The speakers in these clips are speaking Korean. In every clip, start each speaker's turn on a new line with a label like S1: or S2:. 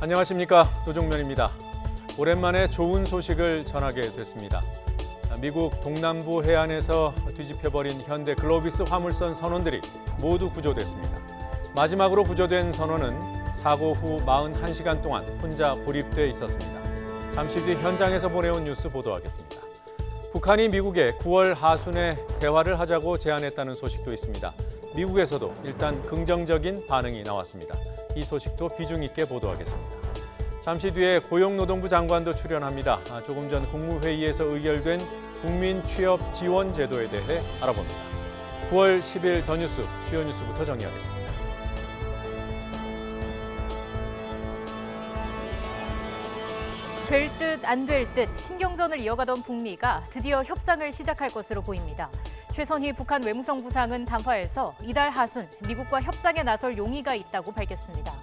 S1: 안녕하십니까, 노종면입니다. 오랜만에 좋은 소식을 전하게 됐습니다. 미국 동남부 해안에서 뒤집혀버린 현대 글로비스 화물선 선원들이 모두 구조됐습니다. 마지막으로 구조된 선원은 사고 후 41시간 동안 혼자 고립돼 있었습니다. 잠시 뒤 현장에서 보내온 뉴스 보도하겠습니다. 북한이 미국에 9월 하순에 대화를 하자고 제안했다는 소식도 있습니다. 미국에서도 일단 긍정적인 반응이 나왔습니다. 이 소식도 비중 있게 보도하겠습니다. 잠시 뒤에 고용노동부 장관도 출연합니다. 조금 전 국무회의에서 의결된 국민 취업 지원 제도에 대해 알아봅니다. 9월 10일 더 뉴스, 주요 뉴스부터 정리하겠습니다.
S2: 될 듯 안 될 듯 신경전을 이어가던 북미가 드디어 협상을 시작할 것으로 보입니다. 최선희 북한 외무성 부상은 담화에서 이달 하순 미국과 협상에 나설 용의가 있다고 밝혔습니다.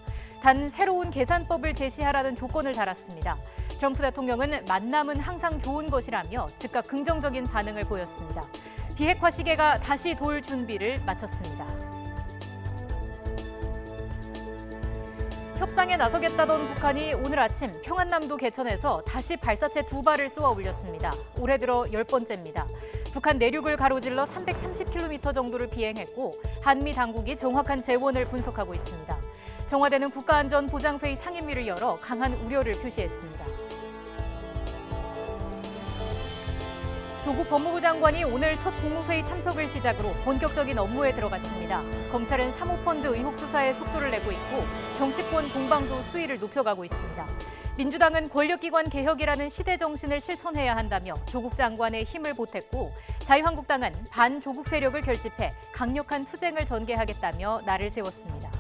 S2: 단 새로운 계산법을 제시하라는 조건을 달았습니다. 트럼프 대통령은 만남은 항상 좋은 것이라며 즉각 긍정적인 반응을 보였습니다. 비핵화 시계가 다시 돌 준비를 마쳤습니다. 협상에 나서겠다던 북한이 오늘 아침 평안남도 개천에서 다시 발사체 2발을 쏘아 올렸습니다. 올해 들어 10번째입니다. 북한 내륙을 가로질러 330km 정도를 비행했고 한미 당국이 정확한 재원을 분석하고 있습니다. 청와대는 국가안전보장회의 상임위를 열어 강한 우려를 표시했습니다. 조국 법무부 장관이 오늘 첫 국무회의 참석을 시작으로 본격적인 업무에 들어갔습니다. 검찰은 사모펀드 의혹 수사에 속도를 내고 있고 정치권 공방도 수위를 높여가고 있습니다. 민주당은 권력기관 개혁이라는 시대 정신을 실천해야 한다며 조국 장관의 힘을 보탰고 자유한국당은 반조국 세력을 결집해 강력한 투쟁을 전개하겠다며 날을 세웠습니다.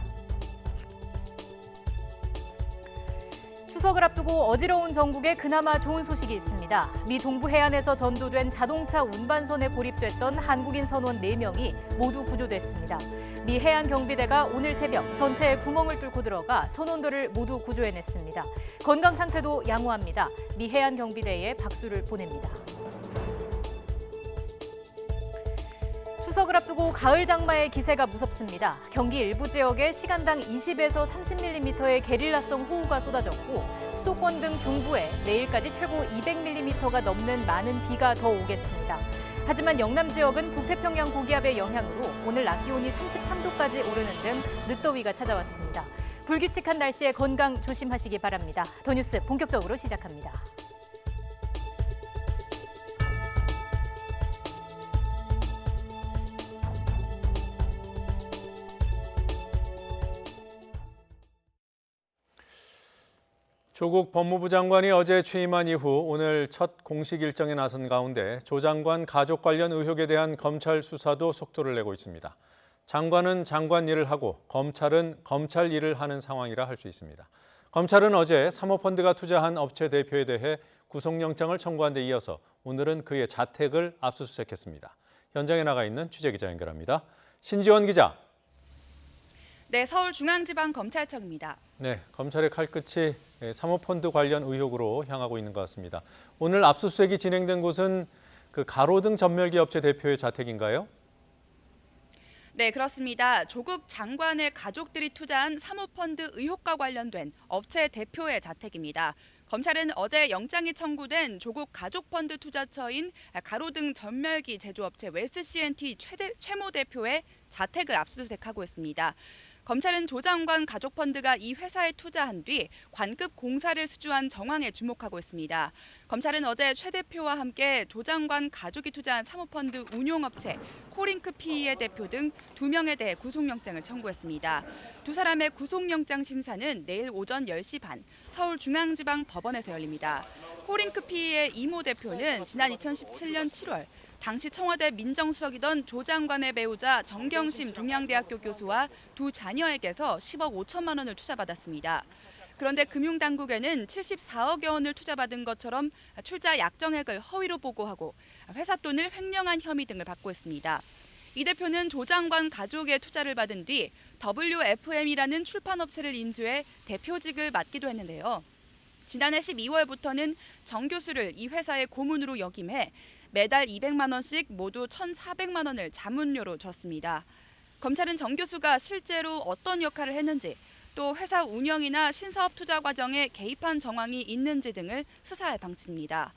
S2: 추석을 앞두고 어지러운 전국에 그나마 좋은 소식이 있습니다. 미 동부 해안에서 전도된 자동차 운반선에 고립됐던 한국인 선원 4명이 모두 구조됐습니다. 미 해안 경비대가 오늘 새벽 선체에 구멍을 뚫고 들어가 선원들을 모두 구조해냈습니다. 건강 상태도 양호합니다. 미 해안 경비대에 박수를 보냅니다. 추석을 앞두고 가을 장마의 기세가 무섭습니다. 경기 일부 지역에 시간당 20에서 30mm의 게릴라성 호우가 쏟아졌고 수도권 등 중부에 내일까지 최고 200mm가 넘는 많은 비가 더 오겠습니다. 하지만 영남 지역은 북태평양 고기압의 영향으로 오늘 낮 기온이 33도까지 오르는 등 늦더위가 찾아왔습니다. 불규칙한 날씨에 건강 조심하시기 바랍니다. 더 뉴스 본격적으로 시작합니다.
S1: 조국 법무부 장관이 어제 취임한 이후 오늘 첫 공식 일정에 나선 가운데 조 장관 가족 관련 의혹에 대한 검찰 수사도 속도를 내고 있습니다. 장관은 장관 일을 하고 검찰은 검찰 일을 하는 상황이라 할 수 있습니다. 검찰은 어제 사모펀드가 투자한 업체 대표에 대해 구속영장을 청구한 데 이어서 오늘은 그의 자택을 압수수색했습니다. 현장에 나가 있는 취재기자 연결합니다. 신지원 기자.
S3: 네, 서울중앙지방검찰청입니다.
S1: 네, 검찰의 칼끝이 사모펀드 관련 의혹으로 향하고 있는 것 같습니다. 오늘 압수수색이 진행된 곳은 그 가로등 전멸기 업체 대표의 자택인가요?
S3: 네, 그렇습니다. 조국 장관의 가족들이 투자한 사모펀드 의혹과 관련된 업체 대표의 자택입니다. 검찰은 어제 영장이 청구된 조국 가족펀드 투자처인 가로등 전멸기 제조업체 웰스 C&T 최모 대표의 자택을 압수수색하고 있습니다. 검찰은 조 장관 가족펀드가 이 회사에 투자한 뒤 관급 공사를 수주한 정황에 주목하고 있습니다. 검찰은 어제 최 대표와 함께 조 장관 가족이 투자한 사모펀드 운용업체 코링크 PE의 대표 등 2명에 대해 구속영장을 청구했습니다. 두 사람의 구속영장 심사는 내일 오전 10시 반 서울중앙지방법원에서 열립니다. 코링크 PE의 이모 대표는 지난 2017년 7월 당시 청와대 민정수석이던 조 장관의 배우자 정경심 동양대학교 교수와 두 자녀에게서 10억 5천만 원을 투자받았습니다. 그런데 금융당국에는 74억여 원을 투자받은 것처럼 출자 약정액을 허위로 보고하고 회사 돈을 횡령한 혐의 등을 받고 있습니다. 이 대표는 조 장관 가족의 투자를 받은 뒤 WFM이라는 출판업체를 인수해 대표직을 맡기도 했는데요. 지난해 12월부터는 정 교수를 이 회사의 고문으로 역임해 매달 200만 원씩 모두 1,400만 원을 자문료로 줬습니다. 검찰은 정 교수가 실제로 어떤 역할을 했는지, 또 또 회사 운영이나 신사업 투자 과정에 개입한 정황이 있는지 등을 수사할 방침입니다.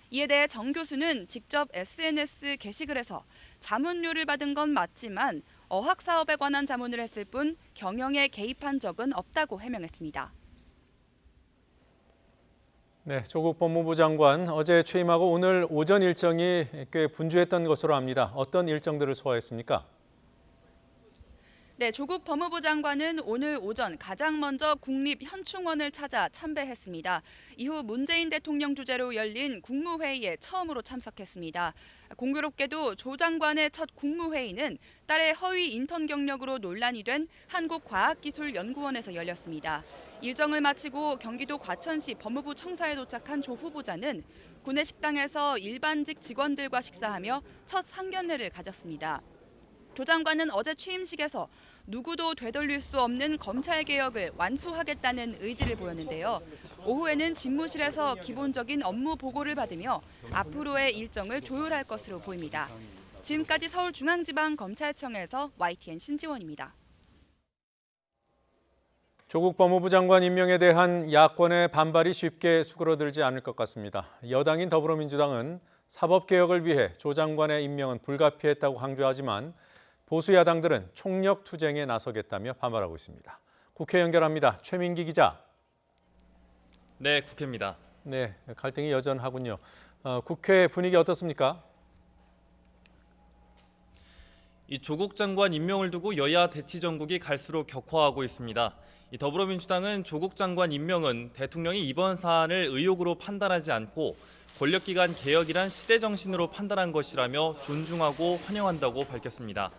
S3: 이에 대해 정 교수는 직접 SNS 게시글에서 자문료를 받은 건 맞지만 어학 사업에 관한 자문을 했을 뿐 경영에 개입한 적은 없다고 해명했습니다.
S1: 네, 조국 법무부 장관 어제 취임하고 오늘 오전 일정이 꽤 분주했던 것으로 압니다. 어떤 일정들을 소화했습니까?
S3: 네, 조국 법무부 장관은 오늘 오전 가장 먼저 국립현충원을 찾아 참배했습니다. 이후 문재인 대통령 주재로 열린 국무회의에 처음으로 참석했습니다. 공교롭게도 조 장관의 첫 국무회의는 딸의 허위 인턴 경력으로 논란이 된 한국과학기술연구원에서 열렸습니다. 일정을 마치고 경기도 과천시 법무부 청사에 도착한 조 후보자는 구내 식당에서 일반직 직원들과 식사하며 첫 상견례를 가졌습니다. 조 장관은 어제 취임식에서 누구도 되돌릴 수 없는 검찰개혁을 완수하겠다는 의지를 보였는데요. 오후에는 집무실에서 기본적인 업무 보고를 받으며 앞으로의 일정을 조율할 것으로 보입니다. 지금까지 서울중앙지방검찰청에서 YTN 신지원입니다.
S1: 조국 법무부 장관 임명에 대한 야권의 반발이 쉽게 수그러들지 않을 것 같습니다. 여당인 더불어민주당은 사법개혁을 위해 조 장관의 임명은 불가피했다고 강조하지만 보수 야당들은 총력 투쟁에 나서겠다며 반발하고 있습니다. 국회 연결합니다. 최민기 기자.
S4: 네, 국회입니다.
S1: 네, 갈등이 여전하군요. 국회 분위기 어떻습니까?
S4: 이 조국 장관 임명을 두고 여야 대치 전국이 갈수록 격화하고 있습니다. 이 더불어민주당은 조국 장관 임명은 대통령이 이번 사안을 의혹으로 판단하지 않고 권력기관 개혁이란 시대 정신으로 판단한 것이라며 존중하고 환영한다고 밝혔습니다.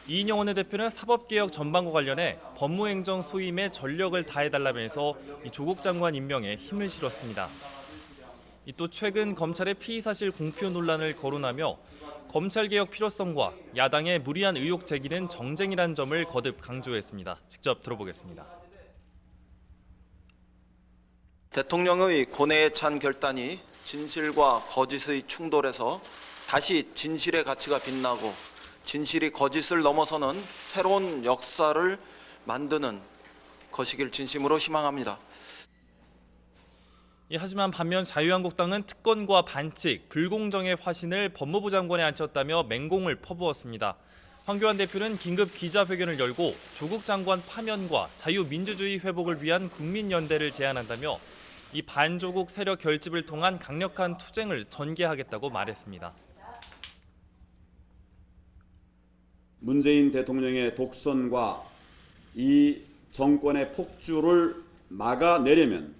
S4: 이인영 원내대표는 사법개혁 전반과 관련해 법무행정 소임에 전력을 다해달라면서 이 조국 장관 임명에 힘을 실었습니다. 또 최근 검찰의 피의사실 공표 논란을 거론하며 검찰개혁 필요성과 야당의 무리한 의혹 제기는 정쟁이란 점을 거듭 강조했습니다. 직접 들어보겠습니다.
S5: 대통령의 고뇌에 찬 결단이 진실과 거짓의 충돌에서 다시 진실의 가치가 빛나고 진실이 거짓을 넘어서는 새로운 역사를 만드는 것이길 진심으로 희망합니다.
S4: 하지만 반면 자유한국당은 특권과 반칙, 불공정의 화신을 법무부 장관에 안쳤다며 맹공을 퍼부었습니다. 황교안 대표는 긴급 기자회견을 열고 조국 장관 파면과 자유민주주의 회복을 위한 국민연대를 제안한다며 이 반조국 세력 결집을 통한 강력한 투쟁을 전개하겠다고 말했습니다.
S6: 문재인 대통령의 독선과 이 정권의 폭주를 막아내려면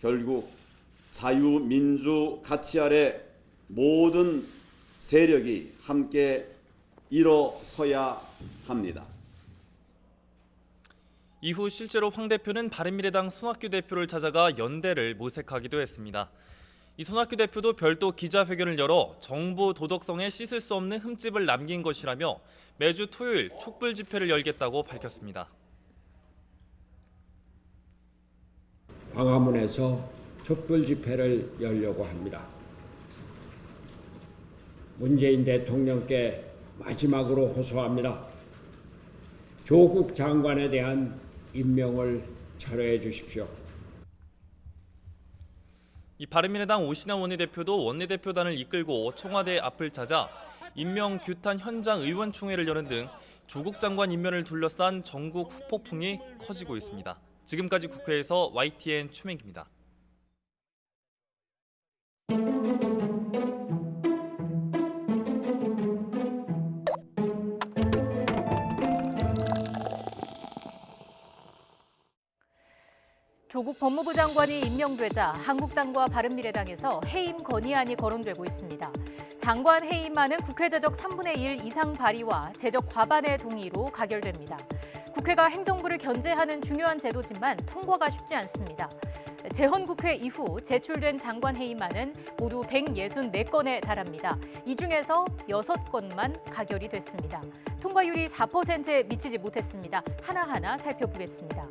S6: 결국 자유민주 가치 아래 모든 세력이 함께 일어서야 합니다.
S4: 이후 실제로 황 대표는 바른미래당 손학규 대표를 찾아가 연대를 모색하기도 했습니다. 이 손학규 대표도 별도 기자회견을 열어 정부 도덕성에 씻을 수 없는 흠집을 남긴 것이라며 매주 토요일 촛불 집회를 열겠다고 밝혔습니다.
S7: 광화문에서 촛불 집회를 열려고 합니다. 문재인 대통령께 마지막으로 호소합니다. 조국 장관에 대한 임명을 철회해 주십시오.
S4: 이 바른미래당 오신환 원내대표도 원내대표단을 이끌고 청와대 앞을 찾아 임명 규탄 현장 의원총회를 여는 등 조국 장관 임명을 둘러싼 전국 후폭풍이 커지고 있습니다. 지금까지 국회에서 YTN 최민기입니다.
S2: 조국 법무부 장관이 임명되자 한국당과 바른미래당에서 해임 건의안이 거론되고 있습니다. 장관 해임안은 국회 제적 3분의 1 이상 발의와 제적 과반의 동의로 가결됩니다. 국회가 행정부를 견제하는 중요한 제도지만 통과가 쉽지 않습니다. 재헌국회 이후 제출된 장관 해임안은 모두 164건에 달합니다. 이 중에서 6건만 가결이 됐습니다. 통과율이 4%에 미치지 못했습니다. 하나하나 살펴보겠습니다.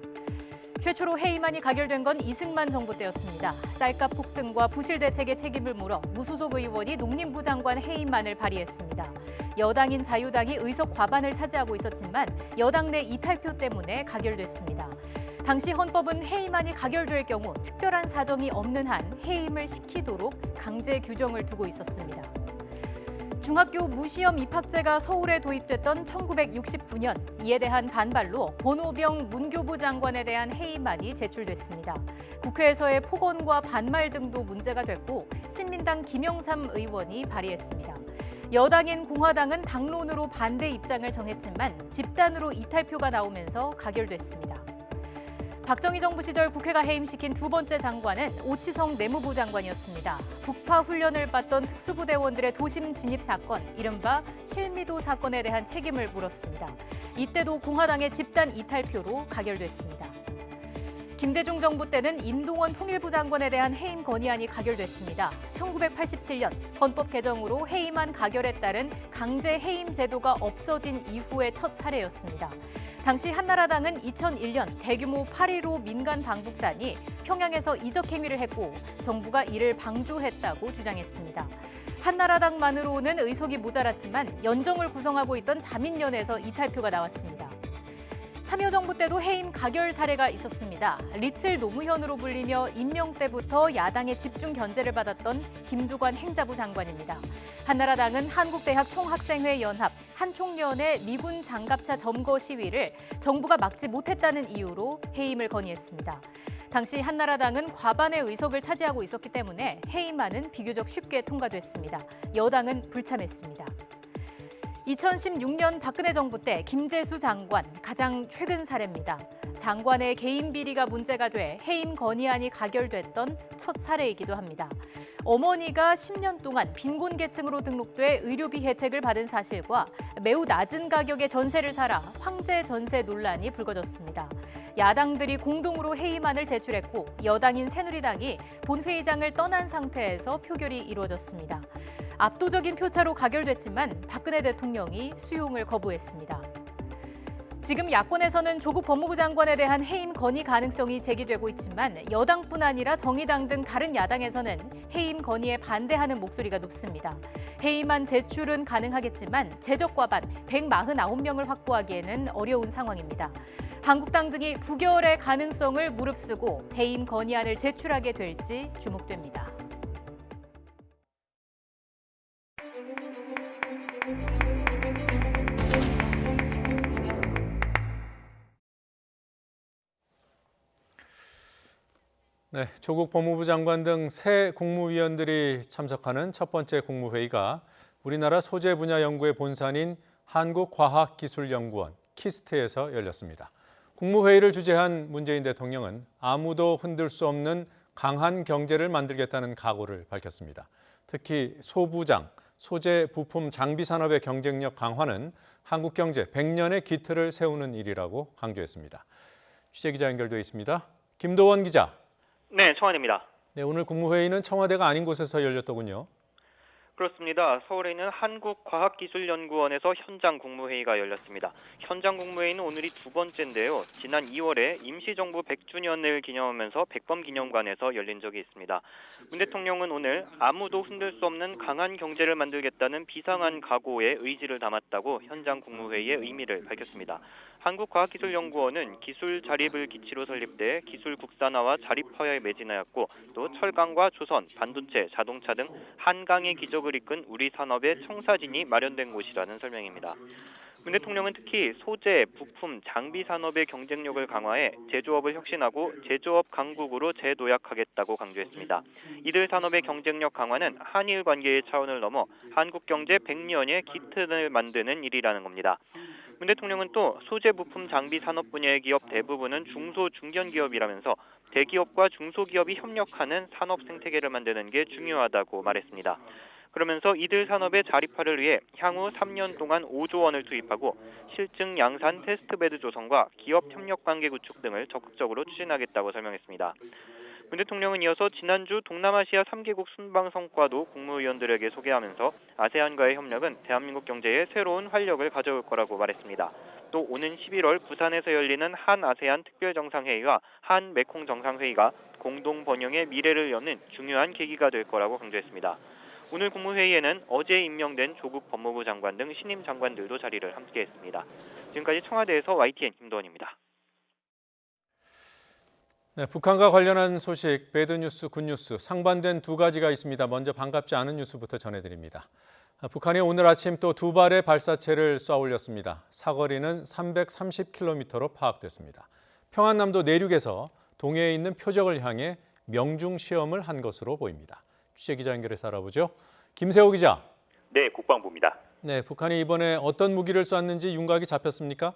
S2: 최초로 해임안이 가결된 건 이승만 정부 때였습니다. 쌀값 폭등과 부실 대책의 책임을 물어 무소속 의원이 농림부 장관 해임안을 발의했습니다. 여당인 자유당이 의석 과반을 차지하고 있었지만 여당 내 이탈표 때문에 가결됐습니다. 당시 헌법은 해임안이 가결될 경우 특별한 사정이 없는 한 해임을 시키도록 강제 규정을 두고 있었습니다. 중학교 무시험 입학제가 서울에 도입됐던 1969년, 이에 대한 반발로 번호병 문교부 장관에 대한 해임안이 제출됐습니다. 국회에서의 폭언과 반말 등도 문제가 됐고 신민당 김영삼 의원이 발의했습니다. 여당인 공화당은 당론으로 반대 입장을 정했지만 집단으로 이탈표가 나오면서 가결됐습니다. 박정희 정부 시절 국회가 해임시킨 두 번째 장관은 오치성 내무부 장관이었습니다. 북파 훈련을 받던 특수부대원들의 도심 진입 사건, 이른바 실미도 사건에 대한 책임을 물었습니다. 이때도 공화당의 집단 이탈표로 가결됐습니다. 김대중 정부 때는 임동원 통일부 장관에 대한 해임 건의안이 가결됐습니다. 1987년 헌법 개정으로 해임안 가결에 따른 강제 해임 제도가 없어진 이후의 첫 사례였습니다. 당시 한나라당은 2001년 대규모 8.15 민간 방북단이 평양에서 이적 행위를 했고 정부가 이를 방조했다고 주장했습니다. 한나라당만으로는 의석이 모자랐지만 연정을 구성하고 있던 자민련에서 이탈표가 나왔습니다. 참여정부 때도 해임 가결 사례가 있었습니다. 리틀 노무현으로 불리며 임명 때부터 야당의 집중 견제를 받았던 김두관 행자부 장관입니다. 한나라당은 한국대학 총학생회 연합, 한총련의 미군 장갑차 점거 시위를 정부가 막지 못했다는 이유로 해임을 건의했습니다. 당시 한나라당은 과반의 의석을 차지하고 있었기 때문에 해임안은 비교적 쉽게 통과됐습니다. 여당은 불참했습니다. 2016년 박근혜 정부 때 김재수 장관, 가장 최근 사례입니다. 장관의 개인 비리가 문제가 돼 해임 건의안이 가결됐던 첫 사례이기도 합니다. 어머니가 10년 동안 빈곤계층으로 등록돼 의료비 혜택을 받은 사실과 매우 낮은 가격의 전세를 살아 황제 전세 논란이 불거졌습니다. 야당들이 공동으로 해임안을 제출했고 여당인 새누리당이 본회의장을 떠난 상태에서 표결이 이루어졌습니다. 압도적인 표차로 가결됐지만 박근혜 대통령이 수용을 거부했습니다. 지금 야권에서는 조국 법무부 장관에 대한 해임 건의 가능성이 제기되고 있지만 여당뿐 아니라 정의당 등 다른 야당에서는 해임 건의에 반대하는 목소리가 높습니다. 해임안 제출은 가능하겠지만 제적과반 149명을 확보하기에는 어려운 상황입니다. 한국당 등이 부결의 가능성을 무릅쓰고 해임 건의안을 제출하게 될지 주목됩니다.
S1: 네, 조국 법무부 장관 등 새 국무위원들이 참석하는 첫 번째 국무회의가 우리나라 소재 분야 연구의 본산인 한국과학기술연구원 키스트에서 열렸습니다. 국무회의를 주재한 문재인 대통령은 아무도 흔들 수 없는 강한 경제를 만들겠다는 각오를 밝혔습니다. 특히 소부장, 소재 부품 장비 산업의 경쟁력 강화는 한국 경제 100년의 기틀을 세우는 일이라고 강조했습니다. 취재기자 연결돼 있습니다. 김도원 기자.
S8: 네, 청와대입니다.
S1: 네, 오늘 국무회의는 청와대가 아닌 곳에서 열렸더군요.
S8: 그렇습니다. 서울에 있는 한국과학기술연구원에서 현장 국무회의가 열렸습니다. 현장 국무회의는 오늘이 두 번째인데요. 지난 2월에 임시정부 100주년을 기념하면서 백범기념관에서 열린 적이 있습니다. 문 대통령은 오늘 아무도 흔들 수 없는 강한 경제를 만들겠다는 비상한 각오의 의지를 담았다고 현장 국무회의의 의미를 밝혔습니다. 한국과학기술연구원은 기술 자립을 기치로 설립돼 기술 국산화와 자립화에 매진하였고 또 철강과 조선, 반도체, 자동차 등 한강의 기적을 이끈 우리 산업의 청사진이 마련된 곳이라는 설명입니다. 문 대통령은 특히 소재, 부품, 장비 산업의 경쟁력을 강화해 제조업을 혁신하고 제조업 강국으로 재도약하겠다고 강조했습니다. 이들 산업의 경쟁력 강화는 한일 관계의 차원을 넘어 한국 경제 100년의 기틀을 만드는 일이라는 겁니다. 문 대통령은 또 소재, 부품, 장비 산업 분야의 기업 대부분은 중소, 중견 기업이라면서 대기업과 중소기업이 협력하는 산업 생태계를 만드는 게 중요하다고 말했습니다. 그러면서 이들 산업의 자립화를 위해 향후 3년 동안 5조 원을 투입하고 실증 양산 테스트베드 조성과 기업 협력 관계 구축 등을 적극적으로 추진하겠다고 설명했습니다. 문 대통령은 이어서 지난주 동남아시아 3개국 순방 성과도 국무위원들에게 소개하면서 아세안과의 협력은 대한민국 경제에 새로운 활력을 가져올 거라고 말했습니다. 또 오는 11월 부산에서 열리는 한아세안 특별정상회의와 한메콩 정상회의가 공동 번영의 미래를 여는 중요한 계기가 될 거라고 강조했습니다. 오늘 국무회의에는 어제 임명된 조국 법무부 장관 등 신임 장관들도 자리를 함께했습니다. 지금까지 청와대에서 YTN 김도원입니다.
S1: 네, 북한과 관련한 소식, 배드뉴스, 굿뉴스, 상반된 두 가지가 있습니다. 먼저 반갑지 않은 뉴스부터 전해드립니다. 북한이 오늘 아침 또 두 발의 발사체를 쏘아 올렸습니다. 사거리는 330km로 파악됐습니다. 평안남도 내륙에서 동해에 있는 표적을 향해 명중 시험을 한 것으로 보입니다. 취재기자 연결해서 알아보죠. 김세호 기자.
S9: 네, 국방부입니다.
S1: 네, 북한이 이번에 어떤 무기를 쐈는지 윤곽이 잡혔습니까?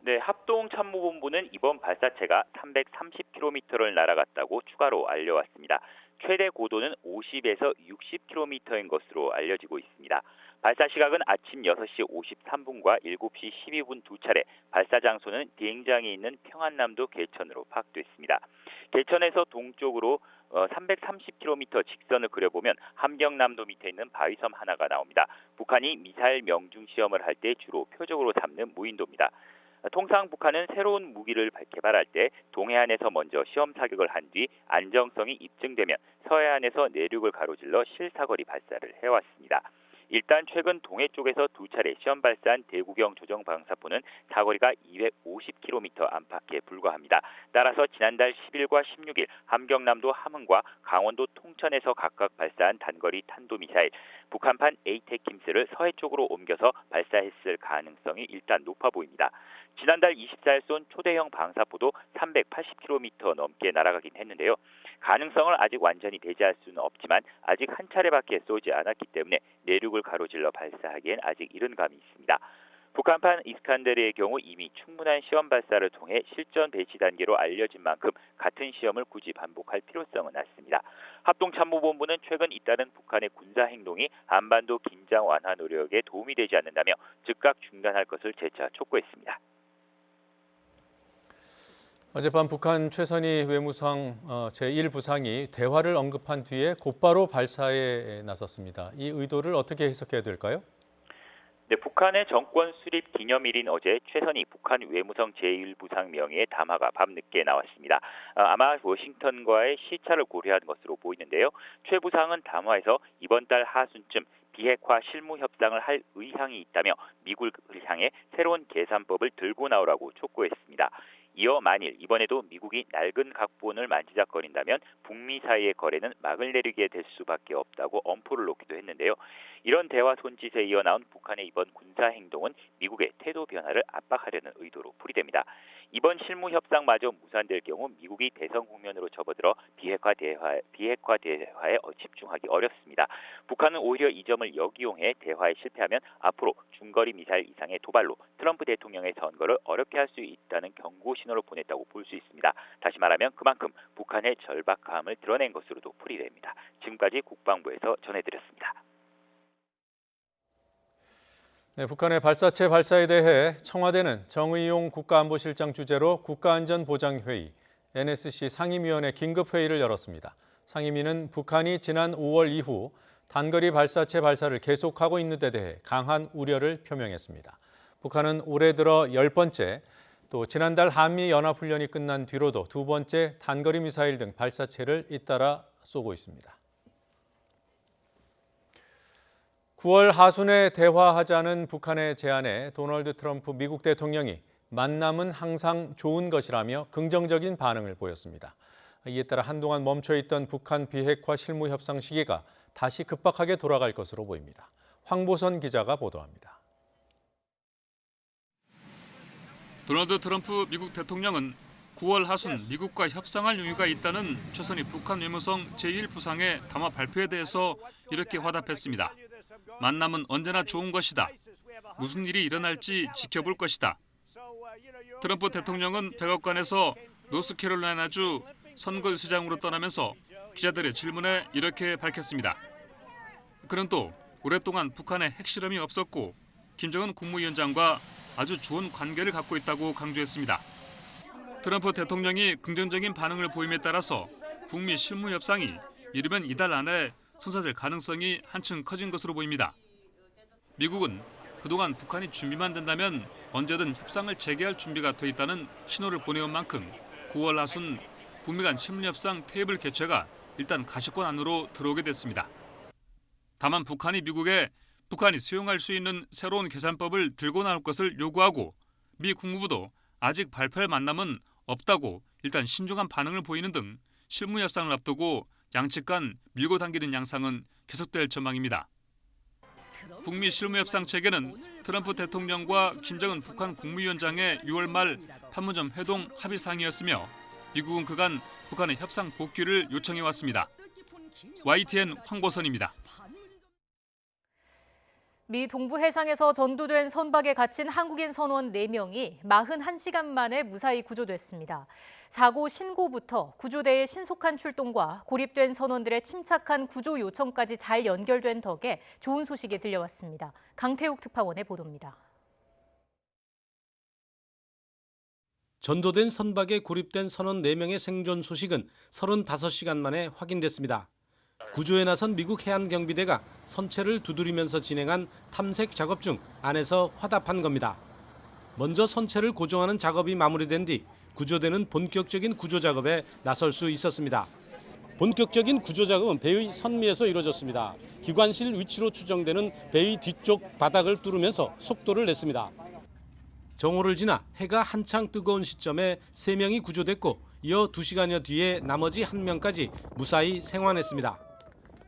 S9: 네, 합동참모본부는 이번 발사체가 330km를 날아갔다고 추가로 알려왔습니다. 최대 고도는 50에서 60km인 것으로 알려지고 있습니다. 발사 시각은 아침 6시 53분과 7시 12분 두 차례, 발사 장소는 비행장이 있는 평안남도 개천으로 파악됐습니다. 개천에서 동쪽으로 330km 직선을 그려보면 함경남도 밑에 있는 바위섬 하나가 나옵니다. 북한이 미사일 명중 시험을 할 때 주로 표적으로 삼는 무인도입니다. 통상 북한은 새로운 무기를 개발할 때 동해안에서 먼저 시험 사격을 한 뒤 안정성이 입증되면 서해안에서 내륙을 가로질러 실사거리 발사를 해왔습니다. 일단 최근 동해 쪽에서 두 차례 시험 발사한 대구경 조정 방사포는 사거리가 250km 안팎에 불과합니다. 따라서 지난달 10일과 16일 함경남도 함흥과 강원도 통천에서 각각 발사한 단거리 탄도미사일 북한판 에이테킴스를 서해 쪽으로 옮겨서 발사했을 가능성이 일단 높아 보입니다. 지난달 24일 쏜 초대형 방사포도 380km 넘게 날아가긴 했는데요. 가능성을 아직 완전히 배제할 수는 없지만 아직 한 차례밖에 쏘지 않았기 때문에 내륙을 가로질러 발사하기엔 아직 이른 감이 있습니다. 북한판 이스칸데르의 경우 이미 충분한 시험 발사를 통해 실전 배치 단계로 알려진 만큼 같은 시험을 굳이 반복할 필요성은 없습니다. 합동참모본부는 최근 잇따른 북한의 군사 행동이 한반도 긴장 완화 노력에 도움이 되지 않는다며 즉각 중단할 것을 재차 촉구했습니다.
S1: 어젯밤 북한 최선희 외무상 제1부상이 대화를 언급한 뒤에 곧바로 발사에 나섰습니다. 이 의도를 어떻게 해석해야 될까요?
S9: 네, 북한의 정권 수립 기념일인 어제 최선희 북한 외무성 제1부상 명의의 담화가 밤늦게 나왔습니다. 아마 워싱턴과의 시차를 고려한 것으로 보이는데요. 최 부상은 담화에서 이번 달 하순쯤 비핵화 실무 협상을 할 의향이 있다며 미국을 향해 새로운 계산법을 들고 나오라고 촉구했습니다. 이어 만일 이번에도 미국이 낡은 각본을 만지작거린다면 북미 사이의 거래는 막을 내리게 될 수밖에 없다고 엄포를 놓기도 했는데요. 이런 대화 손짓에 이어 나온 북한의 이번 군사 행동은 미국의 태도 변화를 압박하려는 의도로 풀이됩니다. 이번 실무 협상마저 무산될 경우 미국이 대성 국면으로 접어들어 비핵화 대화에 집중하기 어렵습니다. 북한은 오히려 이 점을 역이용해 대화에 실패하면 앞으로 중거리 미사일 이상의 도발로 트럼프 대통령의 선거를 어렵게 할 수 있다는 경고 신호를 보냈다고 볼 수 있습니다. 다시 말하면 그만큼 북한의 절박함을 드러낸 것으로도 풀이됩니다. 지금까지 국방부에서 전해드렸습니다.
S1: 네, 북한의 발사체 발사에 대해 청와대는 정의용 국가안보실장 주재로 국가안전보장회의, NSC 상임위원회 긴급회의를 열었습니다. 상임위는 북한이 지난 5월 이후 단거리 발사체 발사를 계속하고 있는 데 대해 강한 우려를 표명했습니다. 북한은 올해 들어 10번째, 또 지난달 한미연합훈련이 끝난 뒤로도 두 번째 단거리 미사일 등 발사체를 잇따라 쏘고 있습니다. 9월 하순에 대화하자는 북한의 제안에 도널드 트럼프 미국 대통령이 만남은 항상 좋은 것이라며 긍정적인 반응을 보였습니다. 이에 따라 한동안 멈춰있던 북한 비핵화 실무 협상 시기가 다시 급박하게 돌아갈 것으로 보입니다. 황보선 기자가 보도합니다.
S10: 도널드 트럼프 미국 대통령은 9월 하순 미국과 협상할 용의가 있다는 최선희 북한 외무성 제1부상의 담화 발표에 대해서 이렇게 화답했습니다. 만남은 언제나 좋은 것이다. 무슨 일이 일어날지 지켜볼 것이다. 트럼프 대통령은 백악관에서 노스캐롤라이나주 선거유세장으로 떠나면서 기자들의 질문에 이렇게 밝혔습니다. 그는 또 오랫동안 북한에 핵실험이 없었고 김정은 국무위원장과 아주 좋은 관계를 갖고 있다고 강조했습니다. 트럼프 대통령이 긍정적인 반응을 보임에 따라서 북미 실무 협상이 이르면 이달 안에 성사될 가능성이 한층 커진 것으로 보입니다. 미국은 그동안 북한이 준비만 된다면 언제든 협상을 재개할 준비가 돼 있다는 신호를 보내온 만큼 9월 하순 북미 간 실무협상 테이블 개최가 일단 가시권 안으로 들어오게 됐습니다. 다만 북한이 미국에 북한이 수용할 수 있는 새로운 계산법을 들고 나올 것을 요구하고 미 국무부도 아직 발표할 만남은 없다고 일단 신중한 반응을 보이는 등 실무 협상을 앞두고 양측 간 밀고 당기는 양상은 계속될 전망입니다. 북미 실무 협상 체계는 트럼프 대통령과 김정은 북한 국무위원장의 6월 말 판문점 회동 합의 사항이었으며 미국은 그간 북한의 협상 복귀를 요청해 왔습니다. YTN 황보선입니다.
S2: 미 동부 해상에서 전도된 선박에 갇힌 한국인 선원 4명이 41시간 만에 무사히 구조됐습니다. 사고 신고부터 구조대의 신속한 출동과 고립된 선원들의 침착한 구조 요청까지 잘 연결된 덕에 좋은 소식이 들려왔습니다. 강태욱 특파원의 보도입니다.
S11: 전도된 선박에 고립된 선원 4명의 생존 소식은 35시간 만에 확인됐습니다. 구조에 나선 미국 해안경비대가 선체를 두드리면서 진행한 탐색 작업 중 안에서 화답한 겁니다. 먼저 선체를 고정하는 작업이 마무리된 뒤 구조대는 본격적인 구조 작업에 나설 수 있었습니다. 본격적인 구조 작업은 배의 선미에서 이루어졌습니다. 기관실 위치로 추정되는 배의 뒤쪽 바닥을 뚫으면서 속도를 냈습니다. 정오를 지나 해가 한창 뜨거운 시점에 3명이 구조됐고 이어 2시간여 뒤에 나머지 1명까지 무사히 생還했습니다.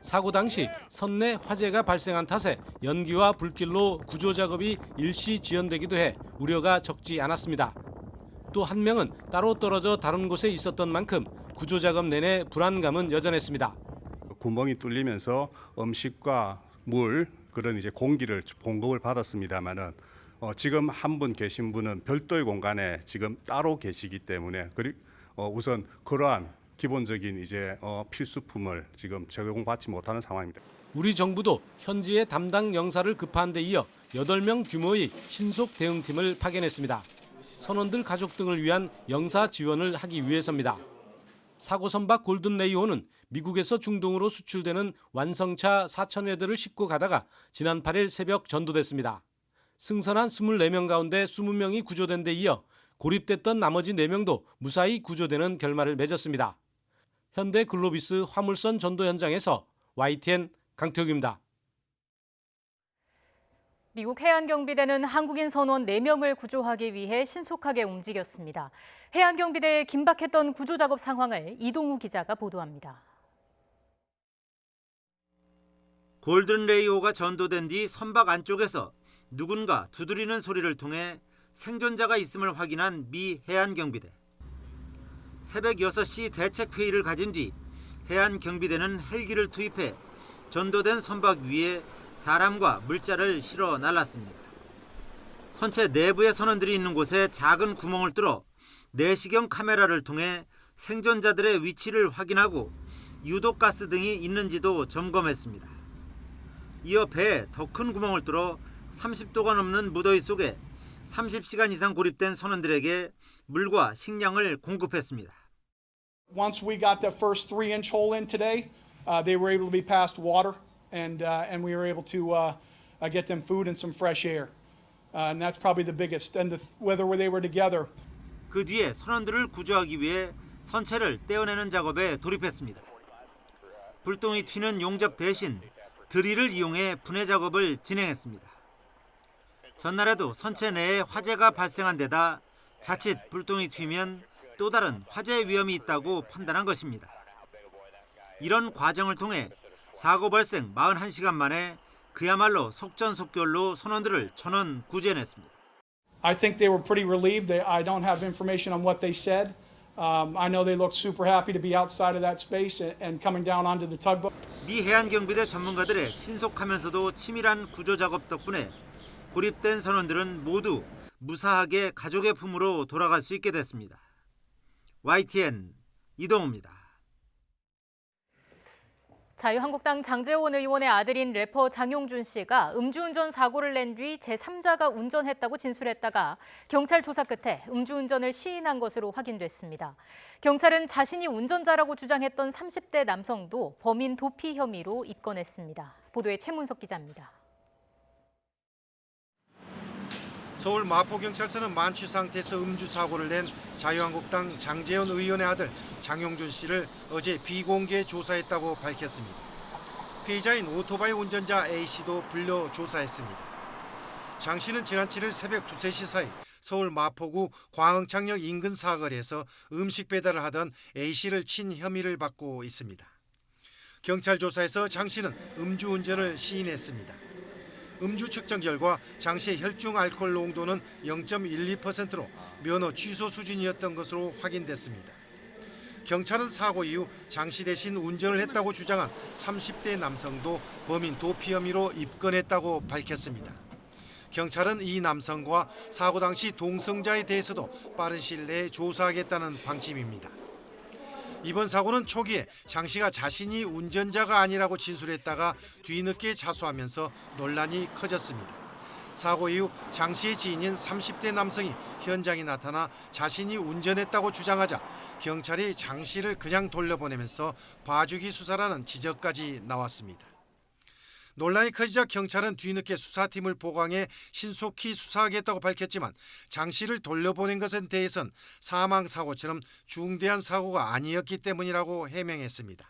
S11: 사고 당시 선내 화재가 발생한 탓에 연기와 불길로 구조 작업이 일시 지연되기도 해 우려가 적지 않았습니다. 또 1명은 따로 떨어져 다른 곳에 있었던 만큼 구조 작업 내내 불안감은 여전했습니다.
S12: 구멍이 뚫리면서 음식과 물 그런 이제 공기를 공급을 받았습니다만은 지금 한 분 계신 분은 별도의 공간에 지금 따로 계시기 때문에 우선 그러한 기본적인 이제 필수품을 지금 제공받지 못하는 상황입니다.
S11: 우리 정부도 현지의 담당 영사를 급파한 데 이어 8명 규모의 신속 대응팀을 파견했습니다. 선원들 가족 등을 위한 영사 지원을 하기 위해서입니다. 사고 선박 골든 레이호는 미국에서 중동으로 수출되는 완성차 4,000여 대를 싣고 가다가 지난 8일 새벽 전도됐습니다. 승선한 24명 가운데 20명이 구조된 데 이어 고립됐던 나머지 4명도 무사히 구조되는 결말을 맺었습니다. 현대 글로비스 화물선 전도 현장에서 YTN 강태욱입니다.
S2: 미국 해안경비대는 한국인 선원 4명을 구조하기 위해 신속하게 움직였습니다. 해안경비대의 긴박했던 구조 작업 상황을 이동우 기자가 보도합니다.
S13: 골든 레이호가 전도된 뒤 선박 안쪽에서 누군가 두드리는 소리를 통해 생존자가 있음을 확인한 미 해안경비대. 새벽 6시 대책회의를 가진 뒤 해안경비대는 헬기를 투입해 전도된 선박 위에 사람과 물자를 실어 날랐습니다. 선체 내부에 선원들이 있는 곳에 작은 구멍을 뚫어 내시경 카메라를 통해 생존자들의 위치를 확인하고 유독가스 등이 있는지도 점검했습니다. 이어 배에 더 큰 구멍을 뚫어 30도가 넘는 무더위 속에 30시간 이상 고립된 선원들에게 물과 식량을 공급했습니다.
S14: Once we got the first 3-inch hole in today, they were able to be passed water, and we were able to get them food and some fresh air, and that's probably the biggest. And whether they were together.
S13: 그 뒤에 선원들을 구조하기 위해 선체를 떼어내는 작업에 돌입했습니다. 불똥이 튀는 용접 대신 드릴을 이용해 분해 작업을 진행했습니다. 전날에도 선체 내에 화재가 발생한 데다 자칫 불똥이 튀면 또 다른 화재 위험이 있다고 판단한 것입니다. 이런 과정을 통해 사고 발생 41시간 만에 그야말로 속전속결로 선원들을 전원 구제해냈습니다.
S14: I think they were pretty relieved. I don't have information on what they said. I know they looked super happy to be outside of that space and coming down onto the tugboat.
S13: 미 해안경비대 전문가들의 신속하면서도 치밀한 구조 작업 덕분에 고립된 선원들은 모두 무사하게 가족의 품으로 돌아갈 수 있게 됐습니다. YTN 이동우입니다.
S2: 자유한국당 장제원 의원의 아들인 래퍼 장용준 씨가 음주운전 사고를 낸 뒤 제3자가 운전했다고 진술했다가 경찰 조사 끝에 음주운전을 시인한 것으로 확인됐습니다. 경찰은 자신이 운전자라고 주장했던 30대 남성도 범인 도피 혐의로 입건했습니다. 보도에 최문석 기자입니다.
S15: 서울 마포경찰서는 만취 상태에서 음주 사고를 낸 자유한국당 장제원 의원의 아들 장용준 씨를 어제 비공개 조사했다고 밝혔습니다. 피해자인 오토바이 운전자 A씨도 불려 조사했습니다. 장 씨는 지난 7일 새벽 2, 3시 사이 서울 마포구 광흥창역 인근 사거리에서 음식 배달을 하던 A씨를 친 혐의를 받고 있습니다. 경찰 조사에서 장 씨는 음주운전을 시인했습니다. 음주 측정 결과 장 씨의 혈중 알코올 농도는 0.12%로 면허 취소 수준이었던 것으로 확인됐습니다. 경찰은 사고 이후 장 씨 대신 운전을 했다고 주장한 30대 남성도 범인 도피 혐의로 입건했다고 밝혔습니다. 경찰은 이 남성과 사고 당시 동승자에 대해서도 빠른 시일 내에 조사하겠다는 방침입니다. 이번 사고는 초기에 장 씨가 자신이 운전자가 아니라고 진술했다가 뒤늦게 자수하면서 논란이 커졌습니다. 사고 이후 장 씨의 지인인 30대 남성이 현장에 나타나 자신이 운전했다고 주장하자 경찰이 장 씨를 그냥 돌려보내면서 봐주기 수사라는 지적까지 나왔습니다. 논란이 커지자 경찰은 뒤늦게 수사팀을 보강해 신속히 수사하겠다고 밝혔지만 장 씨를 돌려보낸 것에 대해선 사망사고처럼 중대한 사고가 아니었기 때문이라고 해명했습니다.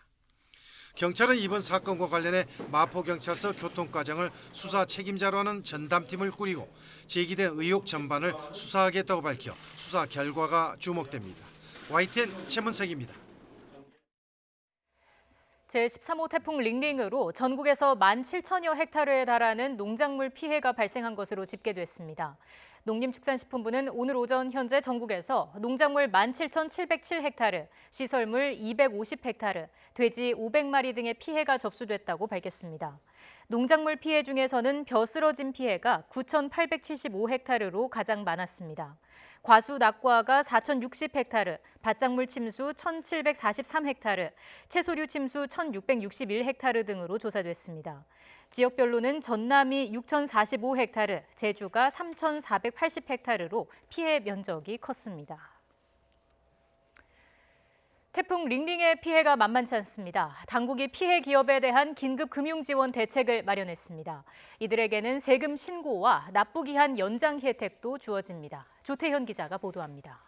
S15: 경찰은 이번 사건과 관련해 마포경찰서 교통과장을 수사 책임자로 하는 전담팀을 꾸리고 제기된 의혹 전반을 수사하겠다고 밝혀 수사 결과가 주목됩니다. YTN 최문석입니다.
S2: 제13호 태풍 링링으로 전국에서 17,000여 헥타르에 달하는 농작물 피해가 발생한 것으로 집계됐습니다. 농림축산식품부는 오늘 오전 현재 전국에서 농작물 17,707헥타르, 시설물 250헥타르, 돼지 500마리 등의 피해가 접수됐다고 밝혔습니다. 농작물 피해 중에서는 벼 쓰러진 피해가 9,875헥타르로 가장 많았습니다. 과수 낙과가 4,060헥타르, 밭작물 침수 1,743헥타르, 채소류 침수 1,661헥타르 등으로 조사됐습니다. 지역별로는 전남이 6,045헥타르, 제주가 3,480헥타르로 피해 면적이 컸습니다. 태풍 링링의 피해가 만만치 않습니다. 당국이 피해 기업에 대한 긴급 금융 지원 대책을 마련했습니다. 이들에게는 세금 신고와 납부기한 연장 혜택도 주어집니다. 조태현 기자가 보도합니다.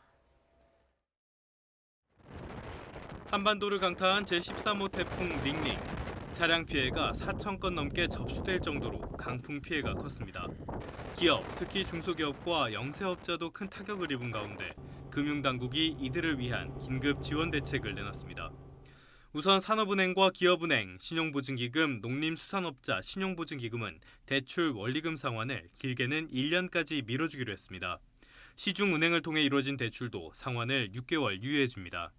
S16: 한반도를 강타한 제13호 태풍 링링. 차량 피해가 4,000건 넘게 접수될 정도로 강풍 피해가 컸습니다. 기업, 특히 중소기업과 영세업자도 큰 타격을 입은 가운데 금융당국이 이들을 위한 긴급 지원 대책을 내놨습니다. 우선 산업은행과 기업은행, 신용보증기금, 농림수산업자 신용보증기금은 대출 원리금 상환을 길게는 1년까지 미뤄주기로 했습니다. 시중은행을 통해 이루어진 대출도 상환을 6개월 유예해줍니다.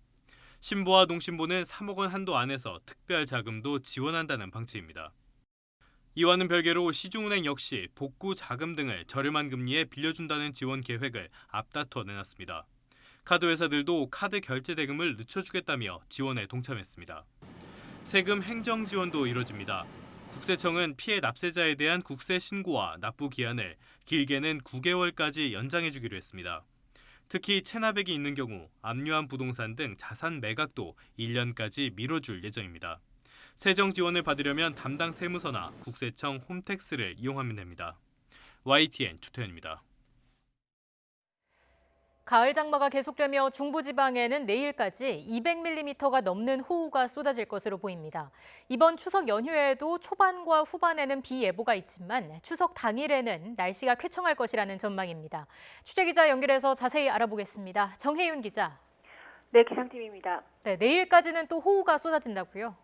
S16: 신보와 농신보는 3억 원 한도 안에서 특별 자금도 지원한다는 방침입니다. 이와는 별개로 시중은행 역시 복구 자금 등을 저렴한 금리에 빌려준다는 지원 계획을 앞다퉈 내놨습니다. 카드회사들도 카드 결제 대금을 늦춰주겠다며 지원에 동참했습니다. 세금 행정 지원도 이뤄집니다. 국세청은 피해 납세자에 대한 국세 신고와 납부 기한을 길게는 9개월까지 연장해주기로 했습니다. 특히 체납액이 있는 경우 압류한 부동산 등 자산 매각도 1년까지 미뤄줄 예정입니다. 세정 지원을 받으려면 담당 세무서나 국세청 홈택스를 이용하면 됩니다. YTN 조태현입니다.
S2: 가을 장마가 계속되며 중부지방에는 내일까지 200mm가 넘는 호우가 쏟아질 것으로 보입니다. 이번 추석 연휴에도 초반과 후반에는 비 예보가 있지만 추석 당일에는 날씨가 쾌청할 것이라는 전망입니다. 취재기자 연결해서 자세히 알아보겠습니다. 정혜윤 기자.
S17: 네, 기상팀입니다.
S2: 네, 내일까지는 또 호우가 쏟아진다고요?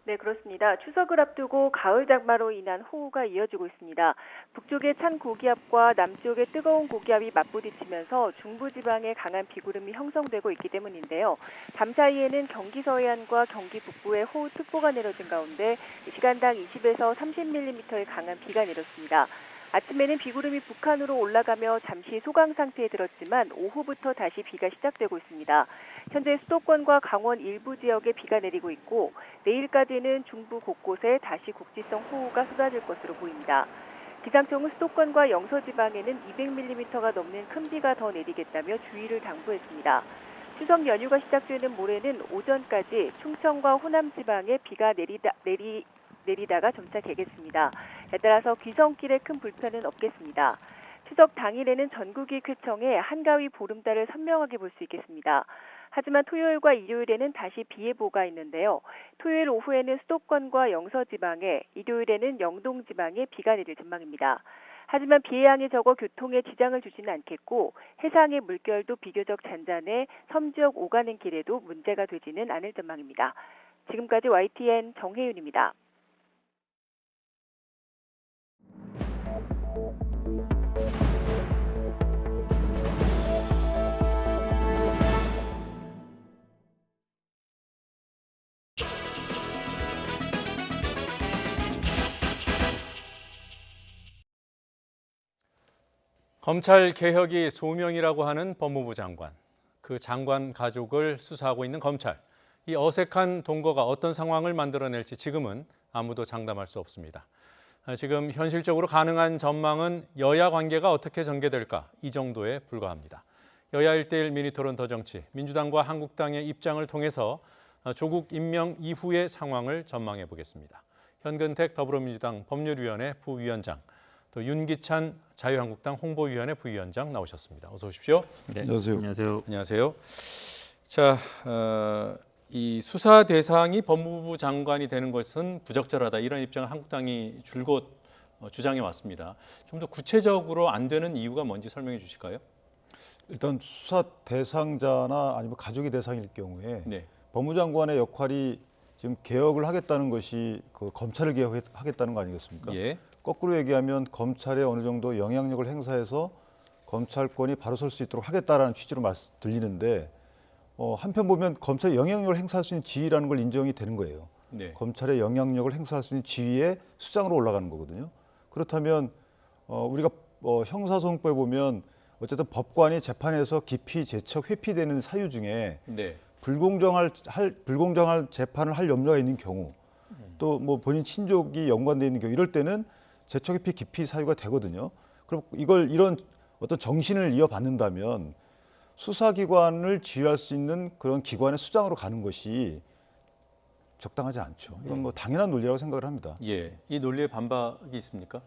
S17: 네, 그렇습니다. 추석을 앞두고 가을 장마로 인한 호우가 이어지고 있습니다. 북쪽의 찬 고기압과 남쪽의 뜨거운 고기압이 맞부딪히면서 중부지방에 강한 비구름이 형성되고 있기 때문인데요. 밤사이에는 경기 서해안과 경기 북부에 호우특보가 내려진 가운데 시간당 20에서 30mm의 강한 비가 내렸습니다. 아침에는 비구름이 북한으로 올라가며 잠시 소강 상태에 들었지만 오후부터 다시 비가 시작되고 있습니다. 현재 수도권과 강원 일부 지역에 비가 내리고 있고 내일까지는 중부 곳곳에 다시 국지성 호우가 쏟아질 것으로 보입니다. 기상청은 수도권과 영서지방에는 200mm가 넘는 큰 비가 더 내리겠다며 주의를 당부했습니다. 추석 연휴가 시작되는 모레는 오전까지 충청과 호남 지방에 비가 내리다가 점차 개겠습니다. 따라서 귀성길에 큰 불편은 없겠습니다. 추석 당일에는 전국이 쾌청해 한가위 보름달을 선명하게 볼 수 있겠습니다. 하지만 토요일과 일요일에는 다시 비 예보가 있는데요. 토요일 오후에는 수도권과 영서지방에, 일요일에는 영동지방에 비가 내릴 전망입니다. 하지만 비의 양이 적어 교통에 지장을 주지는 않겠고 해상의 물결도 비교적 잔잔해 섬지역 오가는 길에도 문제가 되지는 않을 전망입니다. 지금까지 YTN 정혜윤입니다.
S1: 검찰 개혁이 소명이라고 하는 법무부 장관, 그 장관 가족을 수사하고 있는 검찰. 이 어색한 동거가 어떤 상황을 만들어낼지 지금은 아무도 장담할 수 없습니다. 지금 현실적으로 가능한 전망은 여야 관계가 어떻게 전개될까 이 정도에 불과합니다. 여야 1대1 미니토론 더 정치, 민주당과 한국당의 입장을 통해서 조국 임명 이후의 상황을 전망해 보겠습니다. 현근택 더불어민주당 법률위원회 부위원장, 또 윤기찬 자유한국당 홍보위원회 부위원장 나오셨습니다. 어서 오십시오.
S18: 네. 안녕하세요.
S1: 안녕하세요. 안녕하세요. 자, 이 수사 대상이 법무부 장관이 되는 것은 부적절하다 이런 입장을 한국당이 줄곧 주장해 왔습니다. 좀 더 구체적으로 안 되는 이유가 뭔지 설명해 주실까요?
S18: 일단 수사 대상자나 아니면 가족이 대상일 경우에 법무장관의 역할이 지금 개혁을 하겠다는 것이 그 검찰을 개혁하겠다는 거 아니겠습니까?
S1: 예.
S18: 거꾸로 얘기하면 검찰에 어느 정도 영향력을 행사해서 검찰권이 바로 설 수 있도록 하겠다라는 취지로 들리는데 한편 보면 검찰의 영향력을 행사할 수 있는 지위라는 걸 인정이 되는 거예요.
S1: 네.
S18: 검찰의 영향력을 행사할 수 있는 지위의 수장으로 올라가는 거거든요. 그렇다면 우리가 형사소송법에 보면 어쨌든 법관이 재판에서 기피, 제척, 회피되는 사유 중에 불공정할 재판을 할 염려가 있는 경우 또 뭐 본인 친족이 연관되어 있는 경우 이럴 때는 제척, 회피, 기피 사유가 되거든요. 그럼 이런 어떤 정신을 이어받는다면 수사기관을 지휘할 수 있는 그런 기관의 수장으로 가는 것이 적당하지 않죠. 이건 뭐 당연한 논리라고 생각을 합니다.
S1: 예, 이 논리에 반박이 있습니까?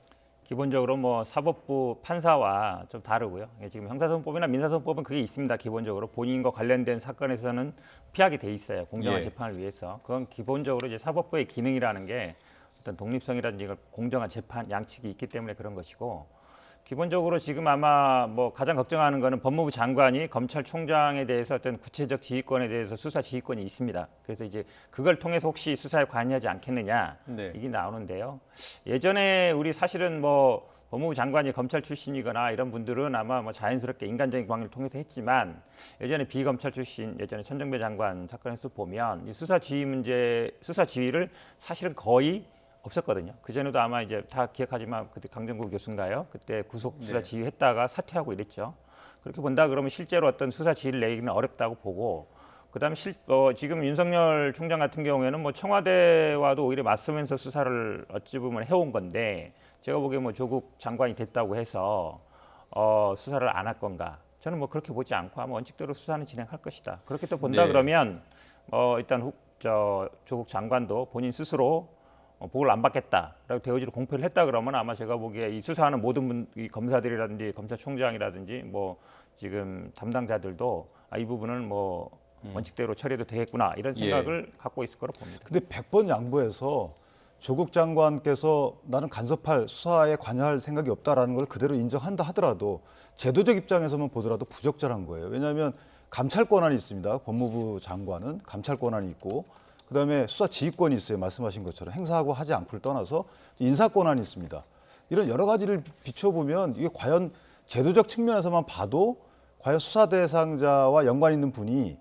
S19: 기본적으로 뭐 사법부 판사와 좀 다르고요. 지금 형사소송법이나 민사소송법은 그게 있습니다. 기본적으로 본인과 관련된 사건에서는 피하게 돼 있어요. 공정한 재판을 위해서. 그건 기본적으로 이제 사법부의 기능이라는 게 어떤 독립성이라든지 공정한 재판 양측이 있기 때문에 그런 것이고, 기본적으로 지금 아마 뭐 가장 걱정하는 거는 법무부 장관이 검찰총장에 대해서 어떤 구체적 지휘권에 대해서 수사 지휘권이 있습니다. 그래서 이제 그걸 통해서 혹시 수사에 관여하지 않겠느냐 이게 나오는데요. 예전에 우리 사실은 뭐 법무부 장관이 검찰 출신이거나 이런 분들은 아마 뭐 자연스럽게 인간적인 관계를 통해서 했지만 예전에 비검찰 출신 예전에 천정배 장관 사건에서 보면 이 수사 지휘를 사실은 거의 없었거든요. 그전에도 아마 이제 다 기억하지만 그때 강정구 교수인가요? 그때 구속 수사 지휘했다가 사퇴하고 이랬죠. 그렇게 본다 그러면 실제로 어떤 수사 지휘를 내기는 어렵다고 보고, 그다음에 지금 윤석열 총장 같은 경우에는 뭐 청와대와도 오히려 맞서면서 수사를 어찌 보면 해온 건데, 제가 보기에 뭐 조국 장관이 됐다고 해서 수사를 안 할 건가? 저는 뭐 그렇게 보지 않고 아마 원칙대로 수사는 진행할 것이다. 그렇게 또 본다 그러면 일단 조국 장관도 본인 스스로 보고를 안 받겠다라고 대우지로 공표를 했다 그러면 아마 제가 보기에 이 수사하는 모든 이 검사들이라든지 검찰총장이라든지 뭐 지금 담당자들도 이 부분은 뭐 원칙대로 처리해도 되겠구나 이런 생각을 갖고 있을 거로 봅니다.
S18: 근데 100번 양보해서 조국 장관께서 나는 간섭할 수사에 관여할 생각이 없다라는 걸 그대로 인정한다 하더라도 제도적 입장에서만 보더라도 부적절한 거예요. 왜냐하면 감찰 권한이 있습니다. 법무부 장관은 감찰 권한이 있고, 그다음에 수사 지휘권이 있어요. 말씀하신 것처럼 행사하고 하지 않고를 떠나서 인사 권한이 있습니다. 이런 여러 가지를 비춰보면 이게 과연 제도적 측면에서만 봐도 과연 수사 대상자와 연관 있는 분이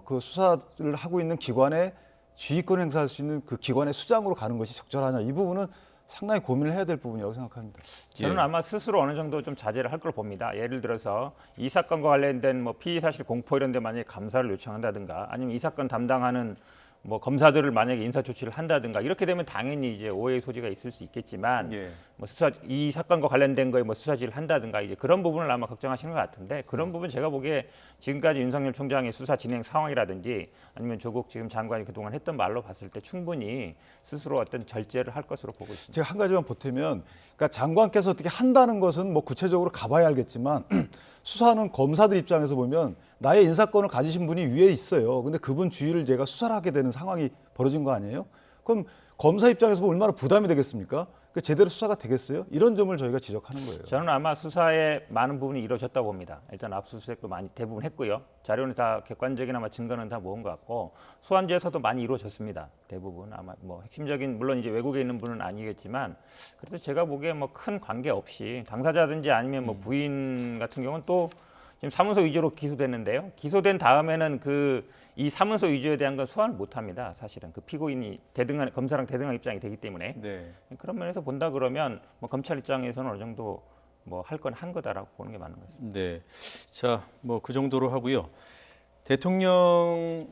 S18: 그 수사를 하고 있는 기관의 지휘권을 행사할 수 있는 그 기관의 수장으로 가는 것이 적절하냐, 이 부분은 상당히 고민을 해야 될 부분이라고 생각합니다.
S19: 저는 아마 스스로 어느 정도 좀 자제를 할 걸 봅니다. 예를 들어서 이 사건과 관련된 뭐 피의 사실 공포 이런 데 만약에 감사를 요청한다든가 아니면 이 사건 담당하는 뭐 검사들을 만약에 인사 조치를 한다든가 이렇게 되면 당연히 이제 오해의 소지가 있을 수 있겠지만 뭐 이 사건과 관련된 거에 뭐 수사지를 한다든가 이제 그런 부분을 아마 걱정하시는 것 같은데, 그런 부분 제가 보기에 지금까지 윤석열 총장의 수사 진행 상황이라든지 아니면 조국 지금 장관이 그동안 했던 말로 봤을 때 충분히 스스로 어떤 절제를 할 것으로 보고 있습니다.
S18: 제가 한 가지만 보태면, 그러니까 장관께서 어떻게 한다는 것은 뭐 구체적으로 가봐야 알겠지만 수사하는 검사들 입장에서 보면 나의 인사권을 가지신 분이 위에 있어요. 근데 그분 주의를 제가 수사를 하게 되는 상황이 벌어진 거 아니에요? 그럼 검사 입장에서 보면 얼마나 부담이 되겠습니까? 그 제대로 수사가 되겠어요? 이런 점을 저희가 지적하는 거예요.
S19: 저는 아마 수사에 많은 부분이 이루어졌다고 봅니다. 일단 압수수색도 많이 대부분 했고요. 자료는 다 객관적인 아마 증거는 다 모은 것 같고 소환제에서도 많이 이루어졌습니다. 대부분 아마 뭐 핵심적인 물론 이제 외국에 있는 분은 아니겠지만 그래도 제가 보기에 뭐 큰 관계 없이 당사자든지 아니면 뭐 부인 같은 경우는 또 지금 사문서 위조로 기소됐는데요. 기소된 다음에는 이 사문서 위조에 대한 건 소환을 못 합니다. 사실은 그 피고인이 검사랑 대등한 입장이 되기 때문에 그런 면에서 본다 그러면 뭐 검찰 입장에서는 어느 정도 뭐 할 건 한 거다라고 보는 게 맞는 것 같습니다.
S1: 네, 자, 뭐 그 정도로 하고요. 대통령이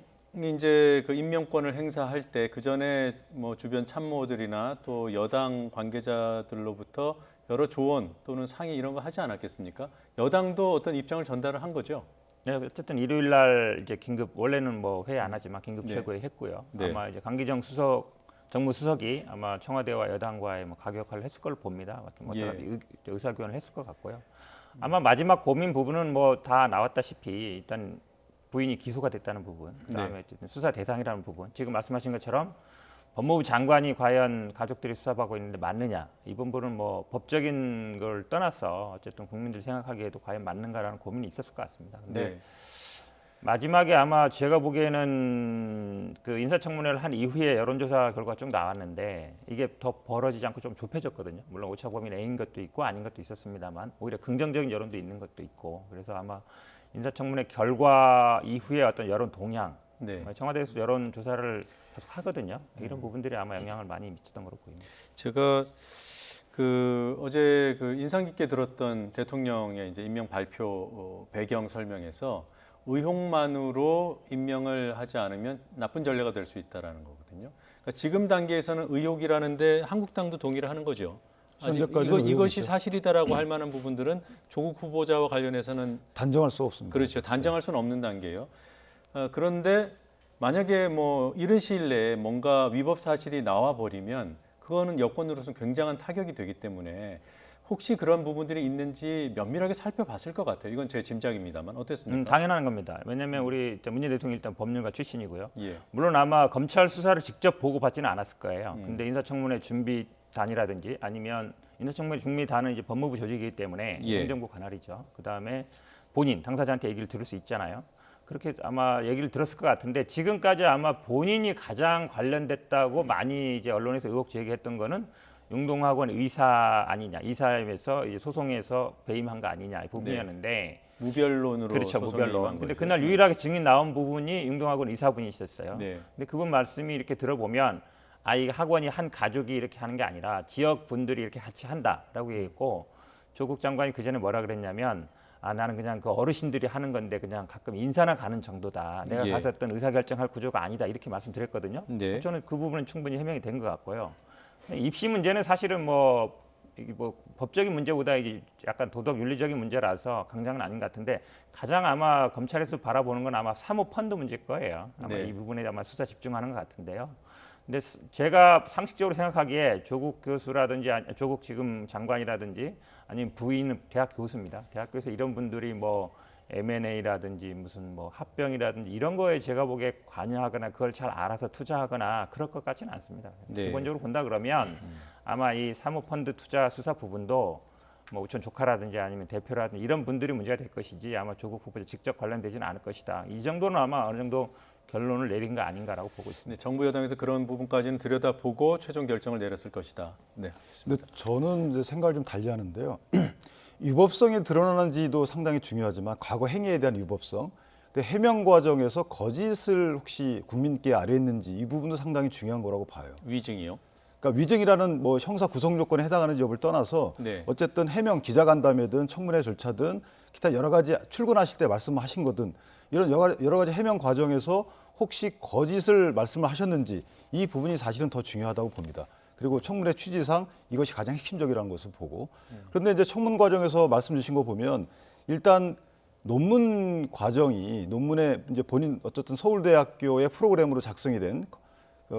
S1: 이제 그 임명권을 행사할 때 그 전에 뭐 주변 참모들이나 또 여당 관계자들로부터 여러 조언 또는 상의 이런 거 하지 않았겠습니까? 여당도 어떤 입장을 전달을 한 거죠.
S19: 네, 어쨌든 일요일 날 이제 긴급 원래는 뭐 회의 안 하지만 긴급 최고회 했고요. 아마 이제 강기정 정무수석이 아마 청와대와 여당과의 뭐 가격화를 했을 걸로 봅니다. 뭐 의사교환을 했을 것 같고요. 아마 마지막 고민 부분은 뭐 다 나왔다시피 일단 부인이 기소가 됐다는 부분, 그다음에 수사 대상이라는 부분, 지금 말씀하신 것처럼 법무부 장관이 과연 가족들이 수사받고 있는데 맞느냐 이 부분은 뭐 법적인 걸 떠나서 어쨌든 국민들 생각하기에도 과연 맞는가라는 고민이 있었을 것 같습니다. 근데 마지막에 아마 제가 보기에는 그 인사청문회를 한 이후에 여론조사 결과가 쭉 나왔는데 이게 더 벌어지지 않고 좀 좁혀졌거든요. 물론 오차 범위 내인 것도 있고 아닌 것도 있었습니다만 오히려 긍정적인 여론도 있는 것도 있고 그래서 아마 인사청문회 결과 이후에 어떤 여론 동향 청와대에서 여론조사를 계속 하거든요. 이런 부분들이 아마 영향을 많이 미쳤던 걸로 보입니다.
S1: 제가 어제 인상 깊게 들었던 대통령의 이제 임명 발표 배경 설명에서 의혹만으로 임명을 하지 않으면 나쁜 전례가 될 수 있다라는 거거든요. 그러니까 지금 단계에서는 의혹이라는데 한국당도 동의를 하는 거죠. 이것이 사실이다라고 할 만한 부분들은 조국 후보자와 관련해서는
S18: 단정할 수 없습니다.
S1: 그렇죠. 단정할 수는 없는 단계예요. 그런데 만약에 뭐 이른 시일 내에 뭔가 위법 사실이 나와 버리면 그거는 여권으로서는 굉장한 타격이 되기 때문에 혹시 그런 부분들이 있는지 면밀하게 살펴봤을 것 같아요. 이건 제 짐작입니다만 어땠습니까?
S19: 당연한 겁니다. 왜냐하면 우리 문재인 대통령이 일단 법률가 출신이고요. 물론 아마 검찰 수사를 직접 보고받지는 않았을 거예요. 근데 인사청문회 준비단이라든지 아니면 인사청문회 준비단은 이제 법무부 조직이기 때문에 행정부 관할이죠. 그다음에 본인 당사자한테 얘기를 들을 수 있잖아요. 그렇게 아마 얘기를 들었을 것 같은데 지금까지 아마 본인이 가장 관련됐다고 많이 이제 언론에서 의혹 제기했던 거는 융동학원 의사 아니냐, 이사회에서 소송에서 배임한 거 아니냐 이 부분이었는데
S1: 무변론으로
S19: 그렇죠, 무변론. 근데 그날 유일하게 증인 나온 부분이 융동학원 의사분이셨어요. 근데 그분 말씀이 이렇게 들어보면 이 학원이 한 가족이 이렇게 하는 게 아니라 지역 분들이 이렇게 같이 한다라고 얘기했고 조국 장관이 그 전에 뭐라 그랬냐면 나는 그냥 그 어르신들이 하는 건데 그냥 가끔 인사나 가는 정도다. 내가 가서 어떤 의사결정할 구조가 아니다 이렇게 말씀드렸거든요. 저는 그 부분은 충분히 해명이 된 것 같고요. 입시 문제는 사실은 뭐 법적인 문제보다 이제 약간 도덕 윤리적인 문제라서 강장은 아닌 것 같은데 가장 아마 검찰에서 바라보는 건 아마 사모펀드 문제일 거예요. 아마 이 부분에 아마 수사 집중하는 것 같은데요. 근데 제가 상식적으로 생각하기에 조국 교수라든지 조국 지금 장관이라든지 아니면 부인은 대학 교수입니다. 대학교에서 이런 분들이 뭐 M&A라든지 무슨 뭐 합병이라든지 이런 거에 제가 보기에 관여하거나 그걸 잘 알아서 투자하거나 그럴 것 같지는 않습니다. 기본적으로 본다 그러면 아마 이 사모펀드 투자 수사 부분도 뭐 우천 조카라든지 아니면 대표라든지 이런 분들이 문제가 될 것이지 아마 조국 후보자 직접 관련되지는 않을 것이다. 이 정도는 아마 어느 정도 결론을 내린 거 아닌가라고 보고 있습니다.
S1: 정부 여당에서 그런 부분까지는 들여다보고 최종 결정을 내렸을 것이다.
S18: 근데 저는 이제 생각을 좀 달리하는데요. 위법성이 드러나는지도 상당히 중요하지만 과거 행위에 대한 위법성, 해명 과정에서 거짓을 혹시 국민께 알했는지 이 부분도 상당히 중요한 거라고 봐요.
S1: 위증이요?
S18: 그러니까 위증이라는 뭐 형사 구성 요건에 해당하는지 여부를 떠나서 어쨌든 해명 기자간담회든 청문회 절차든 기타 여러 가지 출근하실 때 말씀하신 거든 이런 여러 가지 해명 과정에서 혹시 거짓을 말씀을 하셨는지 이 부분이 사실은 더 중요하다고 봅니다. 그리고 청문회 취지상 이것이 가장 핵심적이라는 것을 보고 그런데 이제 청문 과정에서 말씀 주신 거 보면 일단 논문 과정이 논문에 이제 본인 어쨌든 서울대학교의 프로그램으로 작성이 된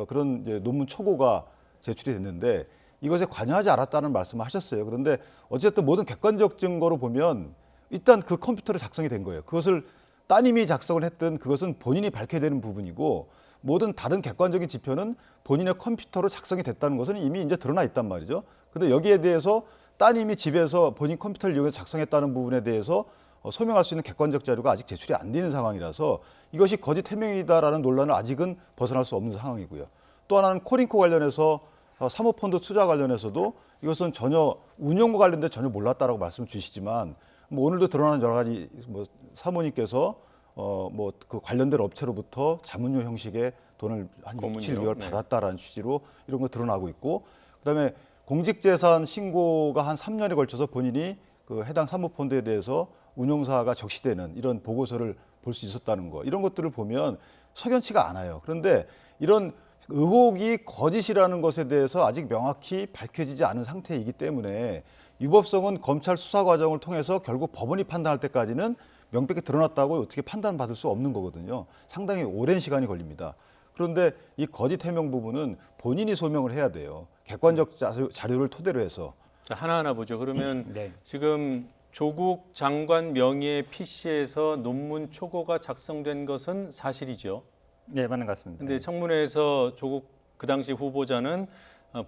S18: 그런 이제 논문 초고가 제출이 됐는데 이것에 관여하지 않았다는 말씀을 하셨어요. 그런데 어쨌든 모든 객관적 증거로 보면 일단 그 컴퓨터로 작성이 된 거예요. 그것을 따님이 작성을 했든 그것은 본인이 밝혀야 되는 부분이고 모든 다른 객관적인 지표는 본인의 컴퓨터로 작성이 됐다는 것은 이미 이제 드러나 있단 말이죠. 근데 여기에 대해서 따님이 집에서 본인 컴퓨터를 이용해서 작성했다는 부분에 대해서 소명할 수 있는 객관적 자료가 아직 제출이 안 되는 상황이라서 이것이 거짓 해명이다라는 논란을 아직은 벗어날 수 없는 상황이고요. 또 하나는 코링크 관련해서 사모펀드 투자 관련해서도 이것은 전혀 운용과 관련돼 전혀 몰랐다라고 말씀 주시지만 뭐 오늘도 드러나는 여러 가지 뭐 사모님께서 뭐 그 관련된 업체로부터 자문료 형식의 돈을 한 6, 7개월 받았다라는 취지로 이런 거 드러나고 있고 그다음에 공직재산 신고가 한 3년에 걸쳐서 본인이 그 해당 사모펀드에 대해서 운용사가 적시되는 이런 보고서를 볼 수 있었다는 거 이런 것들을 보면 석연치가 않아요. 그런데 이런 의혹이 거짓이라는 것에 대해서 아직 명확히 밝혀지지 않은 상태이기 때문에 위법성은 검찰 수사 과정을 통해서 결국 법원이 판단할 때까지는 명백히 드러났다고 어떻게 판단받을 수 없는 거거든요. 상당히 오랜 시간이 걸립니다. 그런데 이 거짓 해명 부분은 본인이 소명을 해야 돼요. 객관적 자료를 토대로 해서.
S1: 자, 하나하나 보죠. 그러면
S19: 네.
S1: 지금 조국 장관 명의의 PC에서 논문 초고가 작성된 것은 사실이죠.
S19: 네, 맞는 것 같습니다.
S1: 근데 청문회에서 조국 그 당시 후보자는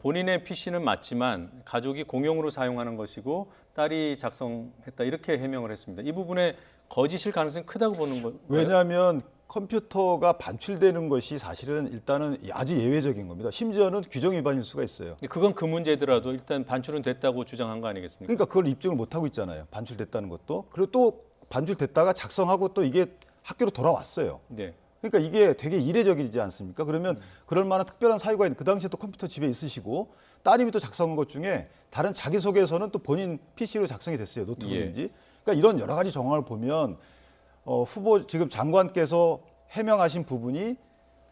S1: 본인의 PC는 맞지만 가족이 공용으로 사용하는 것이고 딸이 작성했다 이렇게 해명을 했습니다. 이 부분에 거짓일 가능성이 크다고 보는 거예요.
S18: 왜냐하면 컴퓨터가 반출되는 것이 사실은 일단은 아주 예외적인 겁니다. 심지어는 규정 위반일 수가 있어요.
S1: 그건 그 문제더라도 일단 반출은 됐다고 주장한 거 아니겠습니까?
S18: 그러니까 그걸 입증을 못 하고 있잖아요. 반출됐다는 것도. 그리고 또 반출됐다가 작성하고 또 이게 학교로 돌아왔어요.
S1: 네.
S18: 그러니까 이게 되게 이례적이지 않습니까? 그러면 그럴 만한 특별한 사유가 있는 그 당시에 또 컴퓨터 집에 있으시고 따님이 또 작성한 것 중에 다른 자기소개서는 또 본인 PC로 작성이 됐어요. 노트북인지. 그러니까 이런 여러 가지 정황을 보면 후보 지금 장관께서 해명하신 부분이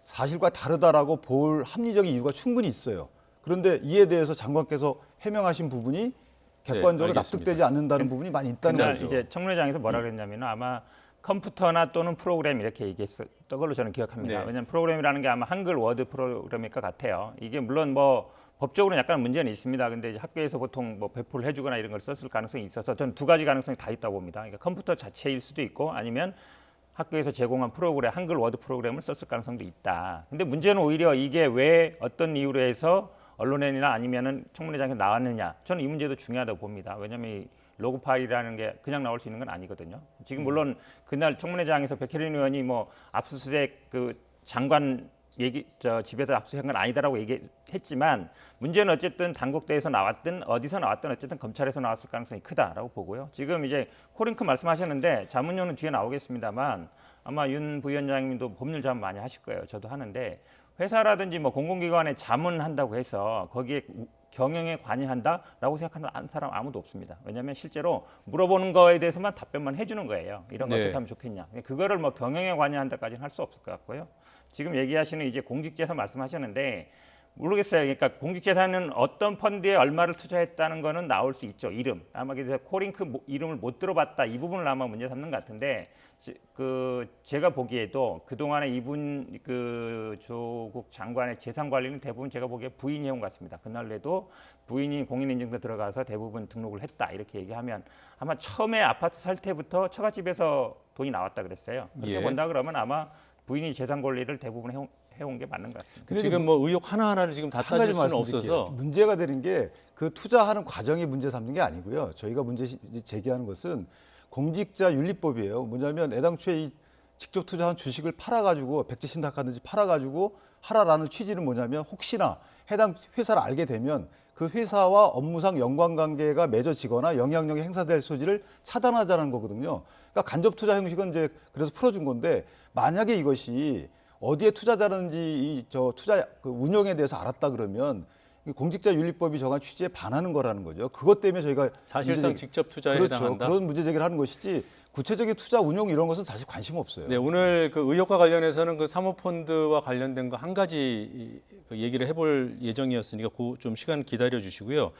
S18: 사실과 다르다라고 볼 합리적인 이유가 충분히 있어요. 그런데 이에 대해서 장관께서 해명하신 부분이 객관적으로 납득되지 않는다는 부분이 많이 있다는 거죠.
S19: 이제 청문회장에서 뭐라 그랬냐면 아마 컴퓨터나 또는 프로그램 이렇게 얘기했던 걸로 저는 기억합니다.
S1: 네.
S19: 왜냐하면 프로그램이라는 게 아마 한글 워드 프로그램일 것 같아요. 이게 물론 뭐 법적으로는 약간 문제는 있습니다. 근데 이제 학교에서 보통 뭐 배포를 해주거나 이런 걸 썼을 가능성이 있어서 저는 두 가지 가능성이 다 있다고 봅니다. 그러니까 컴퓨터 자체일 수도 있고 아니면 학교에서 제공한 프로그램, 한글 워드 프로그램을 썼을 가능성도 있다. 근데 문제는 오히려 이게 왜 어떤 이유로 해서 언론에나 아니면은 청문회장에서 나왔느냐. 저는 이 문제도 중요하다고 봅니다. 왜냐하면 이 로그 파일이라는 게 그냥 나올 수 있는 건 아니거든요. 지금 물론 그날 청문회장에서 백혜린 의원이 뭐 압수수색 그 장관 집에서 압수수색한 건 아니다라고 얘기했지만 문제는 어쨌든 당국대에서 나왔든 어디서 나왔든 어쨌든 검찰에서 나왔을 가능성이 크다라고 보고요. 지금 이제 코링크 말씀하셨는데 자문료는 뒤에 나오겠습니다만 아마 윤 부위원장님도 법률 자문 많이 하실 거예요. 저도 하는데 회사라든지 뭐 공공기관에 자문한다고 해서 거기에 경영에 관여한다라고 생각하는 사람 아무도 없습니다. 왜냐하면 실제로 물어보는 거에 대해서만 답변만 해주는 거예요. 이런 거 어떻게 하면 좋겠냐. 그거를 뭐 경영에 관여한다까지는 할 수 없을 것 같고요. 지금 얘기하시는 이제 공직재산 말씀하셨는데 모르겠어요. 그러니까 공직재산은 어떤 펀드에 얼마를 투자했다는 거는 나올 수 있죠. 이름. 아마 그래서 코링크 이름을 못 들어봤다. 이 부분을 아마 문제 삼는 것 같은데 제가 보기에도 그동안에 이분 조국 장관의 재산 관리는 대부분 제가 보기에 부인이 해온 것 같습니다. 그날에도 부인이 공인인증서 들어가서 대부분 등록을 했다. 이렇게 얘기하면 아마 처음에 아파트 살 때부터 처갓집에서 돈이 나왔다 그랬어요. 그렇게 본다 그러면 아마 부인이 재산 관리를 대부분 해온 게 맞는 것 같습니다.
S1: 근데 지금 뭐 의혹 하나하나를 지금 다 따질 수는 없어서
S18: 문제가 되는 게 그 투자하는 과정이 문제 삼는 게 아니고요. 저희가 문제 제기하는 것은 공직자 윤리법이에요. 뭐냐면 애당초에 직접 투자한 주식을 팔아가지고 백지신탁하든지 팔아가지고 하라라는 취지는 뭐냐면 혹시나 해당 회사를 알게 되면 그 회사와 업무상 연관관계가 맺어지거나 영향력이 행사될 소지를 차단하자는 거거든요. 그러니까 간접 투자 형식은 이제 그래서 풀어준 건데 만약에 이것이 어디에 투자자는지 투자 운영에 대해서 알았다 그러면 공직자 윤리법이 정한 취지에 반하는 거라는 거죠. 그것 때문에 저희가
S1: 사실상 직접 투자에 해당한다.
S18: 그런 문제 제기를 하는 것이지 구체적인 투자 운용 이런 것은 사실 관심 없어요.
S1: 네, 오늘 그 의혹과 관련해서는 그 사모펀드와 관련된 거 한 가지 얘기를 해볼 예정이었으니까 좀 시간 기다려 주시고요.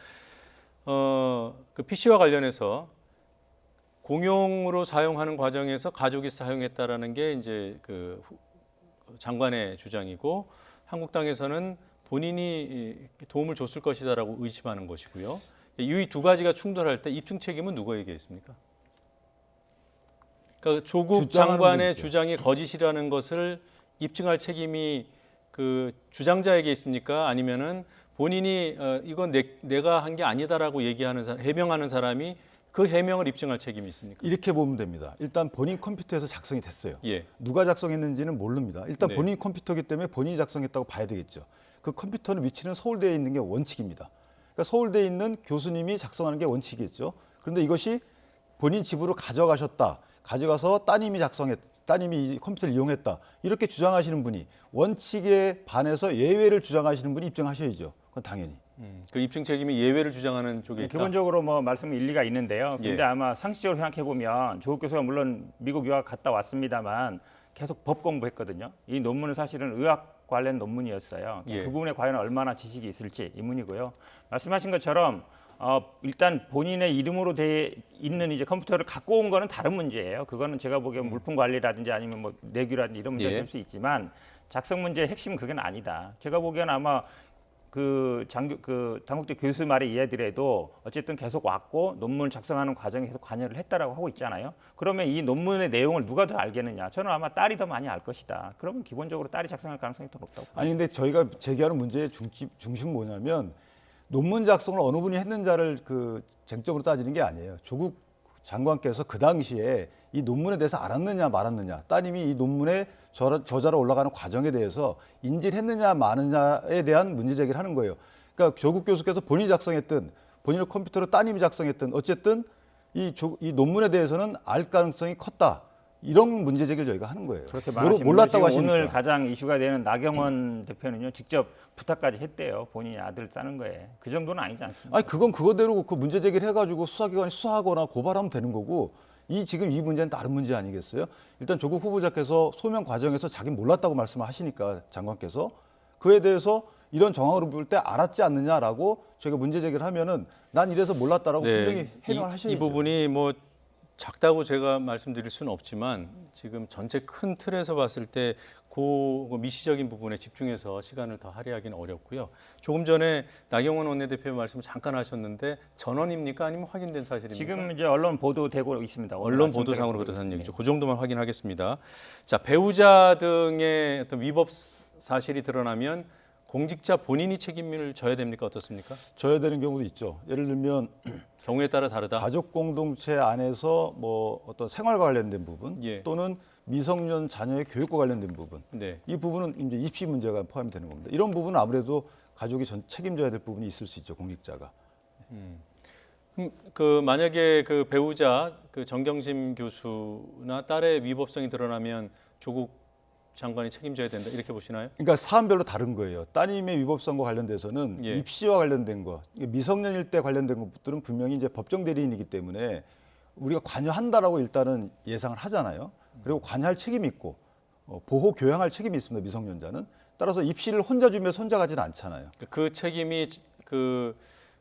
S1: 그 PC와 관련해서 공용으로 사용하는 과정에서 가족이 사용했다라는 게 이제 그 장관의 주장이고 한국당에서는 본인이 도움을 줬을 것이다라고 의심하는 것이고요. 이 두 가지가 충돌할 때 입증 책임은 누구에게 있습니까? 그러니까 조국 장관의 주장이 거짓이라는 것을 입증할 책임이 그 주장자에게 있습니까? 아니면은 본인이 이건 내가 한 게 아니다라고 얘기하는 사람, 해명하는 사람이 그 해명을 입증할 책임이 있습니까?
S18: 이렇게 보면 됩니다. 일단 본인 컴퓨터에서 작성이 됐어요.
S1: 예.
S18: 누가 작성했는지는 모릅니다. 일단
S1: 네.
S18: 본인 컴퓨터이기 때문에 본인이 작성했다고 봐야 되겠죠. 그 컴퓨터는 위치는 서울대에 있는 게 원칙입니다. 그러니까 서울대에 있는 교수님이 작성하는 게 원칙이겠죠. 그런데 이것이 본인 집으로 가져가셨다. 가져가서 따님이 이 컴퓨터를 이용했다. 이렇게 주장하시는 분이 원칙에 반해서 예외를 주장하시는 분이 입증하셔야죠. 그건 당연히.
S1: 그 입증 책임이 예외를 주장하는 쪽에 있다.
S19: 기본적으로 뭐 말씀 일리가 있는데요. 근데
S1: 예.
S19: 아마 상식적으로 생각해 보면 조국 교수가 물론 미국 유학 갔다 왔습니다만 계속 법 공부했거든요. 이 논문은 사실은 의학 관련 논문이었어요.
S1: 예.
S19: 그 부분에 과연 얼마나 지식이 있을지 의문이고요. 말씀하신 것처럼 일단 본인의 이름으로 돼 있는 이제 컴퓨터를 갖고 온 거는 다른 문제예요. 그거는 제가 보기엔 물품 관리라든지 아니면 뭐 내규라든지 이런 문제가
S1: 예.
S19: 될 수 있지만 작성 문제의 핵심은 그건 아니다. 제가 보기엔 아마 그 당국대 교수 말에 이해드려도 어쨌든 계속 왔고 논문을 작성하는 과정에 계속 관여를 했다라고 하고 있잖아요. 그러면 이 논문의 내용을 누가 더 알겠느냐? 저는 아마 딸이 더 많이 알 것이다. 그러면 기본적으로 딸이 작성할 가능성이 더 높다고.
S18: 아니 근데 저희가 제기하는 문제의 중심은 뭐냐면 논문 작성을 어느 분이 했는지를 그 쟁점으로 따지는 게 아니에요. 조국 장관께서 그 당시에 이 논문에 대해서 알았느냐 말았느냐, 따님이 이 논문에 저자로 올라가는 과정에 대해서 인지를 했느냐 마느냐에 대한 문제 제기를 하는 거예요. 그러니까 조국 교수께서 본인이 작성했든 본인의 컴퓨터로 따님이 작성했든 어쨌든 이 논문에 대해서는 알 가능성이 컸다. 이런 문제 제기를 저희가 하는 거예요.
S19: 그렇게 말하시면
S18: 몰랐다고 하시니까.
S19: 오늘 가장 이슈가 되는 나경원 대표는요 직접 부탁까지 했대요. 본인이 아들 따는 거에. 그 정도는 아니지 않습니까?
S18: 아니 그건 그거대로 그 문제 제기를 해가지고 수사기관이 수사하거나 고발하면 되는 거고 지금 이 문제는 다른 문제 아니겠어요? 일단 조국 후보자께서 소명 과정에서 자기 몰랐다고 말씀을 하시니까 장관께서 그에 대해서 이런 정황으로 볼 때 알았지 않느냐라고 저희가 문제 제기를 하면은 난 이래서 몰랐다라고 분명히 해명을 하셔야죠.
S1: 이 부분이 뭐 작다고 제가 말씀드릴 수는 없지만 지금 전체 큰 틀에서 봤을 때 그 미시적인 부분에 집중해서 시간을 더 할애하기는 어렵고요. 조금 전에 나경원 원내대표 말씀을 잠깐 하셨는데 전원입니까? 아니면 확인된 사실입니까?
S19: 지금 이제 언론 보도되고 있습니다.
S1: 언론 보도상으로 그렇다는 얘기죠. 그 정도만 확인하겠습니다. 자, 배우자 등의 어떤 위법 사실이 드러나면 공직자 본인이 책임을 져야 됩니까? 어떻습니까?
S18: 져야 되는 경우도 있죠. 예를 들면
S1: 경우에 따라 다르다.
S18: 가족 공동체 안에서 뭐 어떤 생활과 관련된 부분
S1: 예.
S18: 또는 미성년 자녀의 교육과 관련된 부분.
S1: 네.
S18: 이 부분은 이제 입시 문제가 포함이 되는 겁니다. 이런 부분은 아무래도 가족이 책임져야 될 부분이 있을 수 있죠. 공직자가.
S1: 그 만약에 그 배우자 그 정경심 교수나 딸의 위법성이 드러나면 조국 장관이 책임져야 된다 이렇게 보시나요?
S18: 그러니까 사안별로 다른 거예요. 따님의 위법성과 관련돼서는
S1: 예.
S18: 입시와 관련된 거, 미성년일 때 관련된 것들은 분명히 이제 법정 대리인이기 때문에 우리가 관여한다라고 일단은 예상을 하잖아요. 그리고 관여할 책임이 있고 보호 교양할 책임이 있습니다. 미성년자는 따라서 입시를 혼자 주면서 혼자 가지는 않잖아요.
S1: 그 책임이 그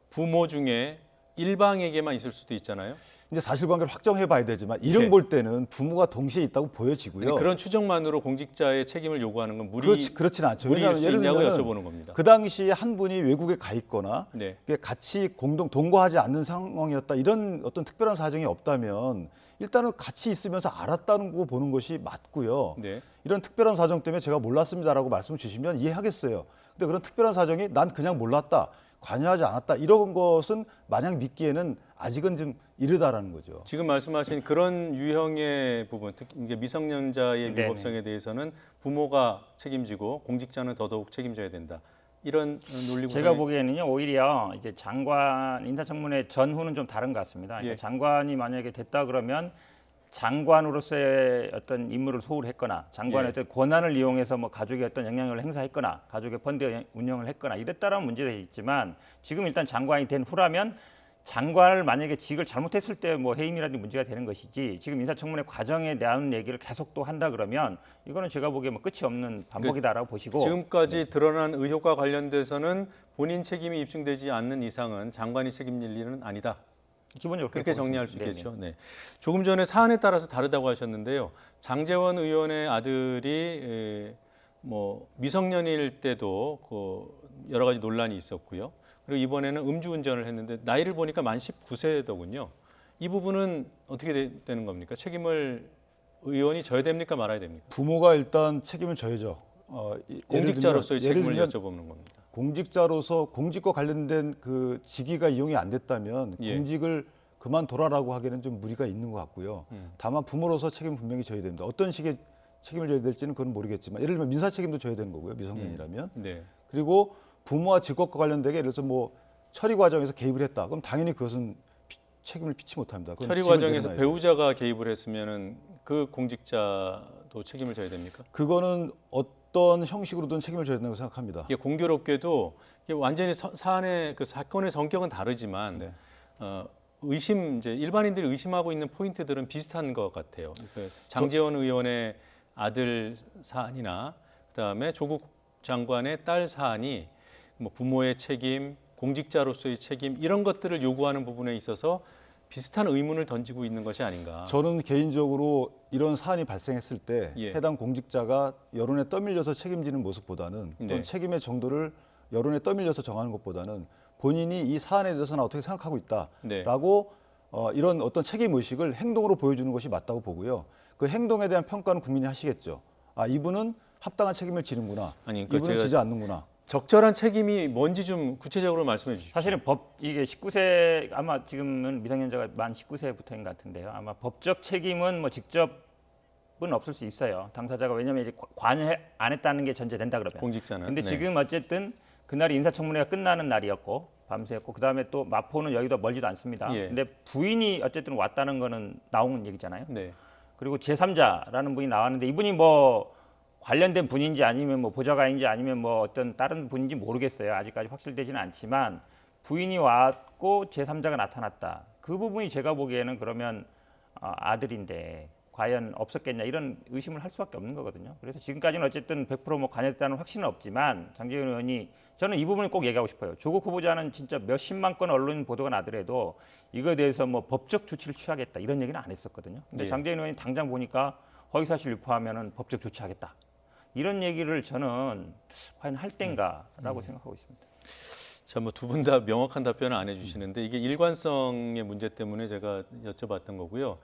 S1: 부모 중에 일방에게만 있을 수도 있잖아요.
S18: 이제 사실관계를 확정해 봐야 되지만 이름
S1: 네.
S18: 볼 때는 부모가 동시에 있다고 보여지고요.
S1: 그런 추정만으로 공직자의 책임을 요구하는 건 그렇지는
S18: 않죠.
S1: 무리일 수
S18: 예를
S1: 있냐고
S18: 들면은
S1: 여쭤보는 겁니다.
S18: 그 당시에 한 분이 외국에 가 있거나
S1: 네.
S18: 같이 동거하지 않는 상황이었다. 이런 어떤 특별한 사정이 없다면 일단은 같이 있으면서 알았다는 거 보는 것이 맞고요.
S1: 네.
S18: 이런 특별한 사정 때문에 제가 몰랐습니다라고 말씀을 주시면 이해하겠어요. 근데 그런 특별한 사정이 난 그냥 몰랐다. 관여하지 않았다. 이런 것은 마냥 믿기에는 아직은 좀 이르다라는 거죠.
S1: 지금 말씀하신 그런 유형의 부분, 특히 이게 미성년자의
S19: 네네.
S1: 위법성에 대해서는 부모가 책임지고 공직자는 더더욱 책임져야 된다. 이런 논리 구성이
S19: 제가 보기에는요 오히려 이제 장관 인사청문회 전후는 좀 다른 것 같습니다. 그러니까
S1: 예.
S19: 장관이 만약에 됐다 그러면 장관으로서의 어떤 임무를 소홀했거나 장관의
S1: 예.
S19: 어떤 권한을 이용해서 뭐 가족의 어떤 영향력을 행사했거나 가족의 펀드 운영을 했거나 이랬다라는 문제가 있지만 지금 일단 장관이 된 후라면 장관을 만약에 직을 잘못했을 때 뭐 해임이라든지 문제가 되는 것이지 지금 인사청문회 과정에 대한 얘기를 계속 또 한다 그러면 이거는 제가 보기에 뭐 끝이 없는 반복이다라고 보시고
S1: 지금까지 드러난 의혹과 관련돼서는 본인 책임이 입증되지 않는 이상은 장관이 책임질 일은 아니다.
S19: 기본적으로
S1: 그렇게 정리할 수
S19: 네네.
S1: 있겠죠. 네. 조금 전에 사안에 따라서 다르다고 하셨는데요. 장제원 의원의 아들이 뭐 미성년일 때도 그 여러 가지 논란이 있었고요. 그리고 이번에는 음주운전을 했는데 나이를 보니까 만 19세더군요. 이 부분은 어떻게 되는 겁니까? 책임을 의원이 져야 됩니까? 말아야 됩니까?
S18: 부모가 일단 책임을 져야죠.
S1: 공직자로서의
S18: 예를
S1: 책임을
S18: 들면
S1: 여쭤보는 겁니다.
S18: 공직자로서 공직과 관련된 그 직위가 이용이 안 됐다면
S1: 예.
S18: 공직을 그만둬라라고 하기에는 좀 무리가 있는 것 같고요. 다만 부모로서 책임을 분명히 져야 됩니다. 어떤 식의 책임을 져야 될지는 그건 모르겠지만 예를 들면 민사 책임도 져야 되는 거고요. 미성년이라면.
S1: 네.
S18: 그리고 부모와 직업과 관련되게 예를 들어서 뭐 처리 과정에서 개입을 했다. 그럼 당연히 그것은 책임을 피치 못합니다. 그건
S1: 처리
S18: 집을
S1: 과정에서
S18: 내려놔야
S1: 배우자가 개입을 했으면은 그 공직자도 책임을 져야 됩니까?
S18: 그거는 어떤 형식으로든 책임을 져야 된다고 생각합니다.
S1: 이게 공교롭게도 이게 완전히 사안의 그 사건의 성격은 다르지만
S18: 네.
S1: 의심 이제 일반인들이 의심하고 있는 포인트들은 비슷한 것 같아요. 그 장제원 의원의 아들 사안이나 그다음에 조국 장관의 딸 사안이 뭐 부모의 책임, 공직자로서의 책임 이런 것들을 요구하는 부분에 있어서 비슷한 의문을 던지고 있는 것이 아닌가.
S18: 저는 개인적으로 이런 사안이 발생했을 때
S1: 예.
S18: 해당 공직자가 여론에 떠밀려서 책임지는 모습보다는 또는
S1: 네.
S18: 책임의 정도를 여론에 떠밀려서 정하는 것보다는 본인이 이 사안에 대해서는 어떻게 생각하고 있다라고 이런 어떤 책임 의식을 행동으로 보여주는 것이 맞다고 보고요. 그 행동에 대한 평가는 국민이 하시겠죠. 아, 이분은 합당한 책임을 지는구나.
S1: 아니, 그러니까
S18: 이분은 지지 않는구나.
S1: 적절한 책임이 뭔지 좀 구체적으로 말씀해 주십시오.
S19: 사실은 이게 19세 아마 지금은 미성년자가 만 19세부터인 것 같은데요. 아마 법적 책임은 뭐 직접은 없을 수 있어요. 당사자가 왜냐하면 이제 관여 안 했다는 게 전제된다 그러면.
S1: 공직자는.
S19: 근데
S1: 네.
S19: 지금 어쨌든 그날이 인사청문회가 끝나는 날이었고 밤새였고 그다음에 또 마포는 여기도 멀지도 않습니다.
S1: 예.
S19: 근데 부인이 어쨌든 왔다는 거는 나온 얘기잖아요.
S1: 네.
S19: 그리고 제3자라는 분이 나왔는데 이분이 뭐 관련된 분인지 아니면 뭐 보좌관인지 아니면 뭐 어떤 다른 분인지 모르겠어요. 아직까지 확실되지는 않지만 부인이 왔고 제3자가 나타났다. 그 부분이 제가 보기에는 그러면 아들인데 과연 없었겠냐 이런 의심을 할 수밖에 없는 거거든요. 그래서 지금까지는 어쨌든 100% 관여했다는 확신은 없지만 장제원 의원이 저는 이 부분을 꼭 얘기하고 싶어요. 조국 후보자는 진짜 몇십만 건 언론 보도가 나더라도 이거에 대해서 뭐 법적 조치를 취하겠다 이런 얘기는 안 했었거든요. 근데
S1: 네.
S19: 장제원 의원이 당장 보니까 허위사실 유포하면은 법적 조치하겠다. 이런 얘기를 저는 과연 할 땐가라고 생각하고 있습니다.
S1: 자, 뭐 두 분 다 명확한 답변을 안 해주시는데 이게 일관성의 문제 때문에 제가 여쭤봤던 거고요.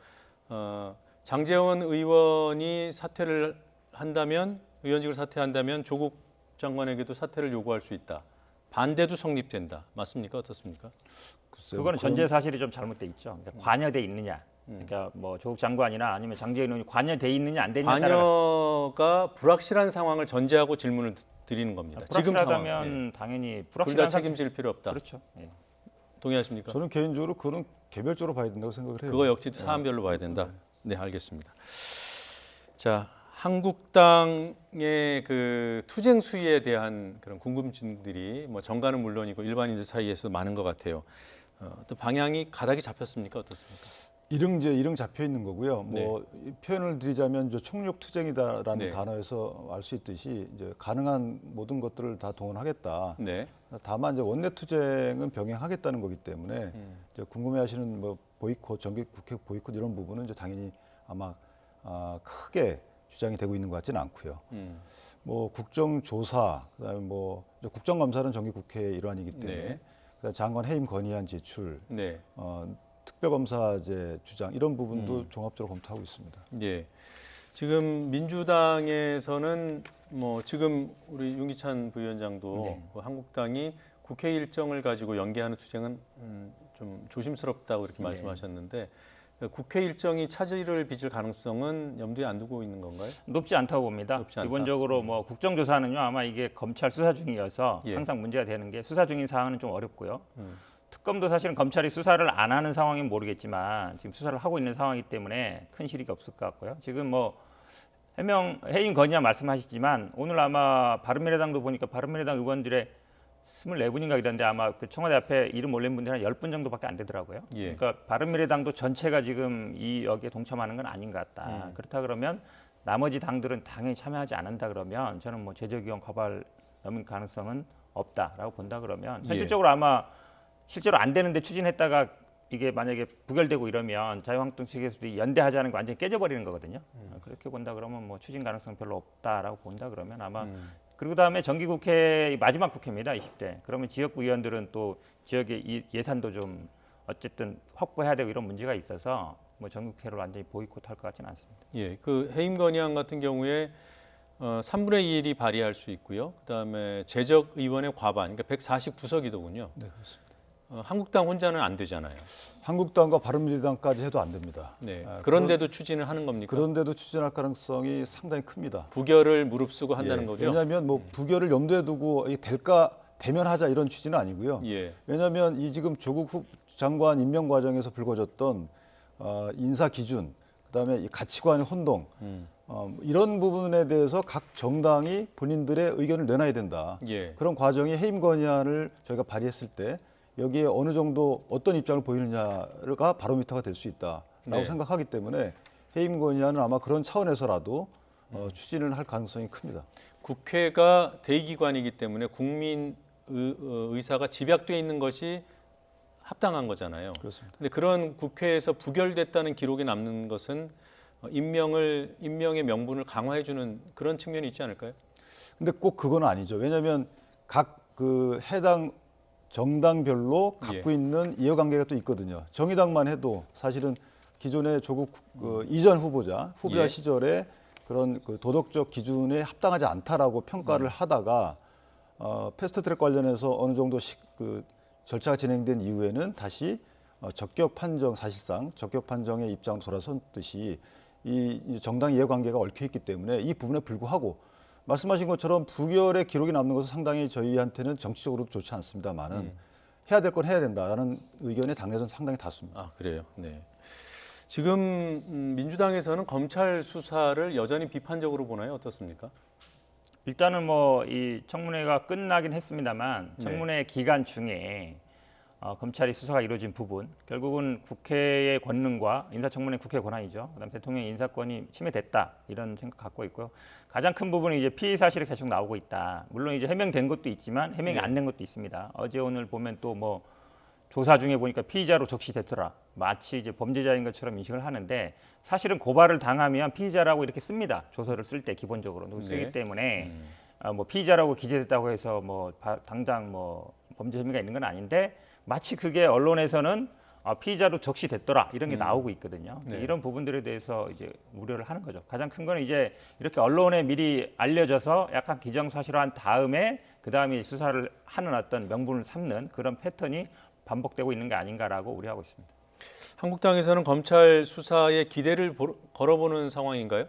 S1: 장제원 의원이 사퇴를 한다면 의원직을 사퇴한다면 조국 장관에게도 사퇴를 요구할 수 있다. 반대도 성립된다. 맞습니까? 어떻습니까?
S19: 그거는 전제 사실이 좀 잘못돼 있죠. 그러니까 관여돼 있느냐. 그러니까 뭐 조국 장관이나 아니면 장제원 의원이 관여돼 있느냐 안 되느냐
S1: 관여가 불확실한 상황을 전제하고 질문을 드리는 겁니다. 지금 상황.
S19: 불확실하다면 당연히
S1: 둘
S19: 불확실한
S1: 다 책임질 필요 없다.
S19: 그렇죠. 예.
S1: 동의하십니까?
S18: 저는 개인적으로 그런 개별적으로 봐야 된다고 생각을 해요.
S1: 그거 역시 사안별로 봐야 된다. 네, 알겠습니다. 자, 한국당의 그 투쟁 수위에 대한 그런 궁금증들이 뭐 정가는 물론이고 일반인들 사이에서 많은 것 같아요. 또 방향이 가닥이 잡혔습니까? 어떻습니까?
S18: 이릉 잡혀 있는 거고요. 뭐
S1: 네.
S18: 표현을 드리자면 이제 총력 투쟁이다라는
S1: 네.
S18: 단어에서 알 수 있듯이 이제 가능한 모든 것들을 다 동원하겠다.
S1: 네.
S18: 다만 이제 원내 투쟁은 병행하겠다는 거기 때문에 이제 궁금해하시는 뭐 보이콧, 정기 국회 보이콧 이런 부분은 이제 당연히 아마 크게 주장이 되고 있는 것 같지는 않고요. 뭐 국정조사, 그다음에 뭐 이제 국정감사는 정기 국회의 일환이기 때문에
S1: 네.
S18: 그다음에 장관 해임 건의안 제출.
S1: 네.
S18: 특별검사제 주장 이런 부분도 종합적으로 검토하고 있습니다.
S1: 예. 지금 민주당에서는 뭐 지금 우리 윤기찬 부위원장도
S19: 네.
S1: 그 한국당이 국회 일정을 가지고 연계하는 투쟁은 좀 조심스럽다고 이렇게 말씀하셨는데 국회 일정이 차질을 빚을 가능성은 염두에 안 두고 있는 건가요?
S19: 높지 않다고 봅니다.
S1: 높지 않다.
S19: 기본적으로 뭐 국정조사는요 아마 이게 검찰 수사 중이어서
S1: 예.
S19: 항상 문제가 되는 게 수사 중인 사항은 좀 어렵고요. 특검도 사실은 검찰이 수사를 안 하는 상황이면 모르겠지만 지금 수사를 하고 있는 상황이기 때문에 큰 실익이 없을 것 같고요. 지금 뭐 해임 건의안 말씀하시지만 오늘 아마 바른미래당도 보니까 바른미래당 의원들의 24분인가 이런데 아마 그 청와대 앞에 이름 올린 분들이 한 10분 정도밖에 안 되더라고요.
S1: 예.
S19: 그러니까 바른미래당도 전체가 지금 이 여기에 동참하는 건 아닌 것 같다. 그렇다 그러면 나머지 당들은 당연히 참여하지 않는다 그러면 저는 뭐 제적위원 과발 넘을 가능성은 없다라고 본다 그러면 현실적으로 아마 실제로 안 되는데 추진했다가 이게 만약에 부결되고 이러면 자유한국당 측에서도 연대하자는 게 완전히 깨져버리는 거거든요. 그렇게 본다 그러면 뭐 추진 가능성 별로 없다라고 본다 그러면 아마 그리고 다음에 정기국회 마지막 국회입니다. 20대. 그러면 지역구 의원들은 또 지역의 예산도 좀 어쨌든 확보해야 되고 이런 문제가 있어서 뭐 정기국회를 완전히 보이콧할 것 같지는 않습니다.
S1: 예, 그 해임 건의안 같은 경우에 3분의 1이 발의할 수 있고요. 그다음에 재적 의원의 과반, 그러니까 149석이더군요.
S18: 네, 그렇습니다.
S1: 한국당 혼자는 안 되잖아요.
S18: 한국당과 바른미래당까지 해도 안 됩니다.
S1: 네. 그런데도 추진을 하는 겁니까?
S18: 그런데도 추진할 가능성이 상당히 큽니다.
S1: 부결을 무릅쓰고 한다는 거죠?
S18: 왜냐하면 뭐 부결을 염두에 두고 대면하자 이런 취지는 아니고요. 왜냐하면 이 지금 조국 장관 임명 과정에서 불거졌던 인사 기준, 그다음에 이 가치관의 혼동, 이런 부분에 대해서 각 정당이 본인들의 의견을 내놔야 된다. 그런 과정이 해임 건의안을 저희가 발의했을 때 여기에 어느 정도 어떤 입장을 보이느냐가 바로미터가 될 수 있다라고 생각하기 때문에 해임 건의안은 아마 그런 차원에서라도 추진을 할 가능성이 큽니다.
S1: 국회가 대의기관이기 때문에 국민 의사가 집약돼 있는 것이 합당한 거잖아요.
S18: 그렇습니다.
S1: 근데 그런 국회에서 부결됐다는 기록이 남는 것은 임명의 명분을 강화해주는 그런 측면이 있지 않을까요?
S18: 근데 꼭 그건 아니죠. 왜냐하면 각 그 해당 정당별로 갖고 있는 이해관계가 또 있거든요. 정의당만 해도 사실은 기존의 조국 이전 후보자 시절에 그런 그 도덕적 기준에 합당하지 않다라고 평가를 하다가 패스트트랙 관련해서 어느 정도 절차가 진행된 이후에는 다시 적격 판정, 사실상 적격 판정의 입장으로 돌아섰듯이 이 정당 이해관계가 얽혀있기 때문에 이 부분에 불구하고 말씀하신 것처럼 부결의 기록이 남는 것은 상당히 저희한테는 정치적으로도 좋지 않습니다만은 해야 될 건 해야 된다라는 의견의 당내에서는 상당히 다수입니다.
S1: 아, 그래요. 네. 지금 민주당에서는 검찰 수사를 여전히 비판적으로 보나요? 어떻습니까?
S19: 일단은 뭐 이 청문회가 끝나긴 했습니다만 청문회 기간 중에 검찰이 수사가 이루어진 부분, 결국은 국회의 권능과 인사청문회 국회 권한이죠. 그다음 대통령의 인사권이 침해됐다 이런 생각 갖고 있고요. 가장 큰 부분은 이제 피의 사실이 계속 나오고 있다. 물론 이제 해명된 것도 있지만 해명이 안 된 것도 있습니다. 어제 오늘 보면 또 뭐 조사 중에 보니까 피의자로 적시됐더라. 마치 이제 범죄자인 것처럼 인식을 하는데 사실은 고발을 당하면 피의자라고 이렇게 씁니다. 조서를 쓸 때 기본적으로 쓰기 때문에 뭐 피의자라고 기재됐다고 해서 뭐 당장 뭐 범죄 혐의가 있는 건 아닌데 마치 그게 언론에서는 피의자로 적시됐더라 이런 게 나오고 있거든요. 이런 부분들에 대해서 이제 우려를 하는 거죠. 가장 큰 거는 이제 이렇게 언론에 미리 알려져서 약간 기정사실화한 다음에 그 다음에 수사를 하는 어떤 명분을 삼는 그런 패턴이 반복되고 있는 게 아닌가라고 우려하고 있습니다.
S1: 한국당에서는 검찰 수사에 기대를 걸어보는 상황인가요?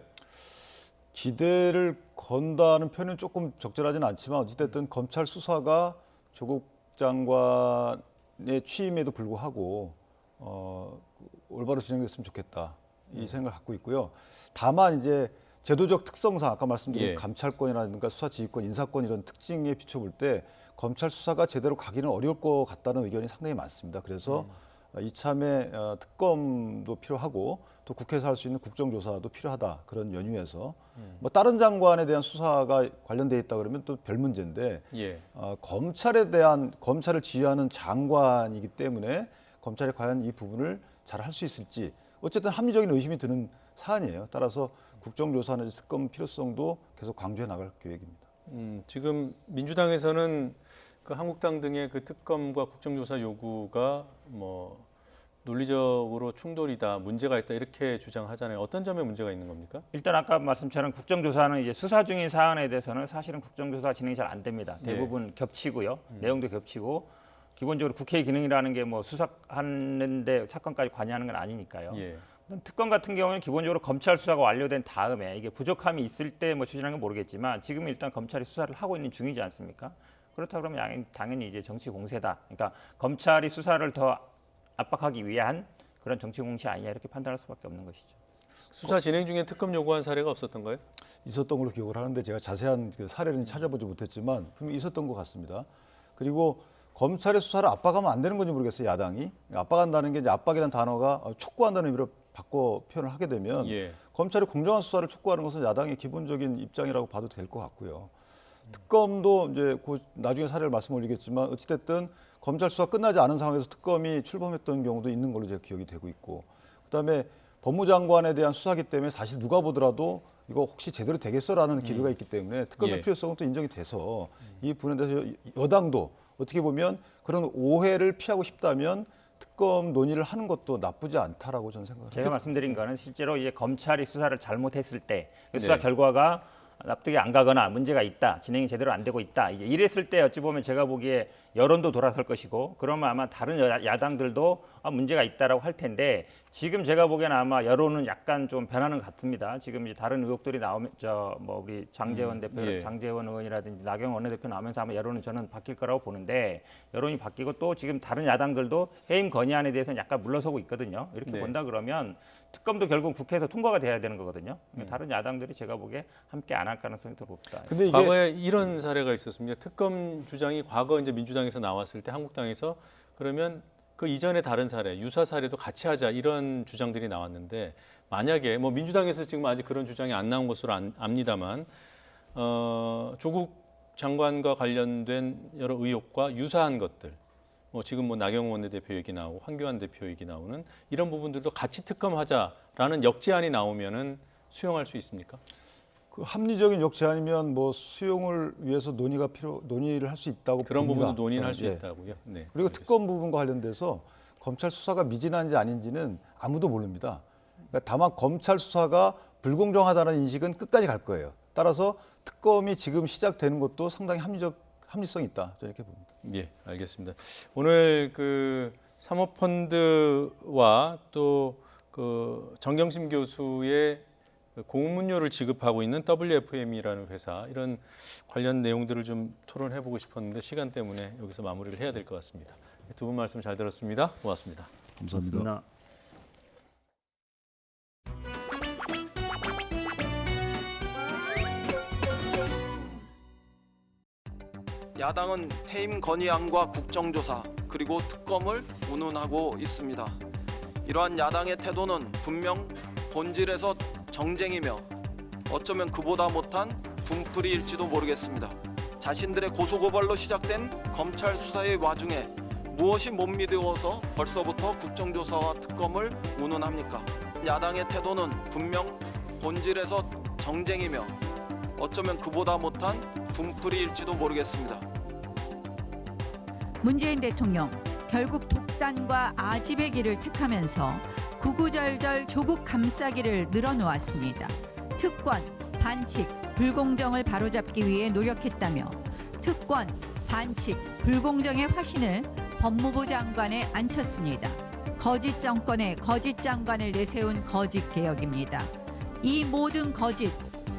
S18: 기대를 건다는 표현은 조금 적절하지는 않지만 어찌됐든 검찰 수사가 조국 장관의 취임에도 불구하고 올바로 진행됐으면 좋겠다 이 생각을 갖고 있고요. 다만 이제 제도적 특성상 아까 말씀드린 감찰권이라든가 수사지휘권, 인사권 이런 특징에 비춰볼 때 검찰 수사가 제대로 가기는 어려울 것 같다는 의견이 상당히 많습니다. 그래서 이참에 특검도 필요하고 또 국회에서 할 수 있는 국정조사도 필요하다 그런 연유에서 뭐 다른 장관에 대한 수사가 관련돼 있다 그러면 또 별 문제인데 검찰을 지휘하는 장관이기 때문에 검찰이 과연 이 부분을 잘 할 수 있을지 어쨌든 합리적인 의심이 드는 사안이에요. 따라서 국정조사나 특검 필요성도 계속 강조해 나갈 계획입니다.
S1: 지금 민주당에서는 그 한국당 등의 그 특검과 국정조사 요구가 뭐 논리적으로 충돌이다, 문제가 있다 이렇게 주장하잖아요. 어떤 점에 문제가 있는 겁니까?
S19: 일단 아까 말씀처럼 국정조사는 이제 수사 중인 사안에 대해서는 사실은 국정조사 진행이 잘 안 됩니다. 대부분 겹치고요, 내용도 겹치고 기본적으로 국회의 기능이라는 게 뭐 수사하는데 사건까지 관여하는 건 아니니까요. 특검 같은 경우는 기본적으로 검찰 수사가 완료된 다음에 이게 부족함이 있을 때 뭐 추진하는 건 모르겠지만 지금 일단 검찰이 수사를 하고 있는 중이지 않습니까? 그렇다 그러면 당연히 이제 정치 공세다. 그러니까 검찰이 수사를 더 압박하기 위한 그런 정치 공세 아니냐 이렇게 판단할 수밖에 없는 것이죠.
S1: 수사 진행 중에 특검 요구한 사례가 없었던가요?
S18: 있었던 걸로 기억을 하는데 제가 자세한 그 사례는 찾아보지 못했지만 분명히 있었던 것 같습니다. 그리고 검찰의 수사를 압박하면 안 되는 건지 모르겠어요. 야당이 압박한다는 게 이제 압박이라는 단어가 촉구한다는 의미로 바꿔 표현을 하게 되면 검찰이 공정한 수사를 촉구하는 것은 야당의 기본적인 입장이라고 봐도 될 것 같고요. 특검도 이제 나중에 사례를 말씀 올리겠지만 어찌됐든 검찰 수사 끝나지 않은 상황에서 특검이 출범했던 경우도 있는 걸로 제가 기억이 되고 있고, 그다음에 법무장관에 대한 수사기 때문에 사실 누가 보더라도 이거 혹시 제대로 되겠어라는 기류가 있기 때문에 특검의 필요성은 또 인정이 돼서 이 부분에 대해서 여당도 어떻게 보면 그런 오해를 피하고 싶다면 특검 논의를 하는 것도 나쁘지 않다라고 저는 생각합니다.
S19: 제가 말씀드린 거는 실제로 이제 검찰이 수사를 잘못했을 때 그 수사 결과가 납득이 안 가거나 문제가 있다, 진행이 제대로 안 되고 있다. 이랬을 때 어찌 보면 제가 보기에 여론도 돌아설 것이고 그러면 아마 다른 야당들도 문제가 있다라고 할 텐데 지금 제가 보기에는 아마 여론은 약간 좀 변하는 것 같습니다. 지금 이제 다른 의혹들이 나오면 우리 장제원 대표,
S1: 예.
S19: 장제원 의원이라든지 나경원 원내대표 나오면서 아마 여론은 저는 바뀔 거라고 보는데 여론이 바뀌고 또 지금 다른 야당들도 해임 건의안에 대해서는 약간 물러서고 있거든요. 이렇게
S1: 네.
S19: 본다 그러면 특검도 결국 국회에서 통과가 돼야 되는 거거든요. 다른 야당들이 제가 보기에 함께 안 할 가능성이 더 높다.
S1: 근데 이게 과거에 이런 사례가 있었습니다. 특검 주장이 과거 이제 민주당에서 나왔을 때 한국당에서 그러면 그 이전에 다른 사례, 유사 사례도 같이 하자 이런 주장들이 나왔는데 만약에 뭐 민주당에서 지금 아직 그런 주장이 안 나온 것으로 압니다만 조국 장관과 관련된 여러 의혹과 유사한 것들. 뭐 지금 뭐 나경원 원내대표 얘기 나오고 황교안 대표 얘기 나오는 이런 부분들도 같이 특검하자라는 역제안이 나오면은 수용할 수 있습니까?
S18: 그 합리적인 역제안이면 뭐 수용을 위해서 논의를 할 수 있다고
S1: 그런
S18: 봅니다.
S1: 부분도 논의를 할 수
S18: 예.
S1: 있다고요. 네.
S18: 그리고
S1: 알겠습니다.
S18: 특검 부분과 관련돼서 검찰 수사가 미진한지 아닌지는 아무도 모릅니다. 그러니까 다만 검찰 수사가 불공정하다는 인식은 끝까지 갈 거예요. 따라서 특검이 지금 시작되는 것도 상당히 합리성이 있다. 저는 이렇게 봅니다.
S1: 예, 알겠습니다. 오늘 그 사모펀드와 또 그 정경심 교수의 공문료를 지급하고 있는 WFM이라는 회사 이런 관련 내용들을 좀 토론해 보고 싶었는데 시간 때문에 여기서 마무리를 해야 될 것 같습니다. 두 분 말씀 잘 들었습니다. 고맙습니다.
S18: 감사합니다.
S5: 야당은 해임 건의안과 국정조사 그리고 특검을 운운하고 있습니다. 이러한 야당의 태도는 분명 본질에서 정쟁이며 어쩌면 그보다 못한 분풀이일지도 모르겠습니다. 자신들의 고소고발로 시작된 검찰 수사의 와중에 무엇이 못 미루어서 벌써부터 국정조사와 특검을 운운합니까? 야당의 태도는 분명 본질에서 정쟁이며 어쩌면 그보다 못한 분풀이일지도 모르겠습니다.
S20: 문재인 대통령 결국 독단과 아집의 길을 택하면서 구구절절 조국 감싸기를 늘어놓았습니다. 특권, 반칙, 불공정을 바로잡기 위해 노력했다며 특권, 반칙, 불공정의 화신을 법무부 장관에 안쳤습니다. 거짓 정권에 거짓 장관을 내세운 거짓 개혁입니다. 이 모든 거짓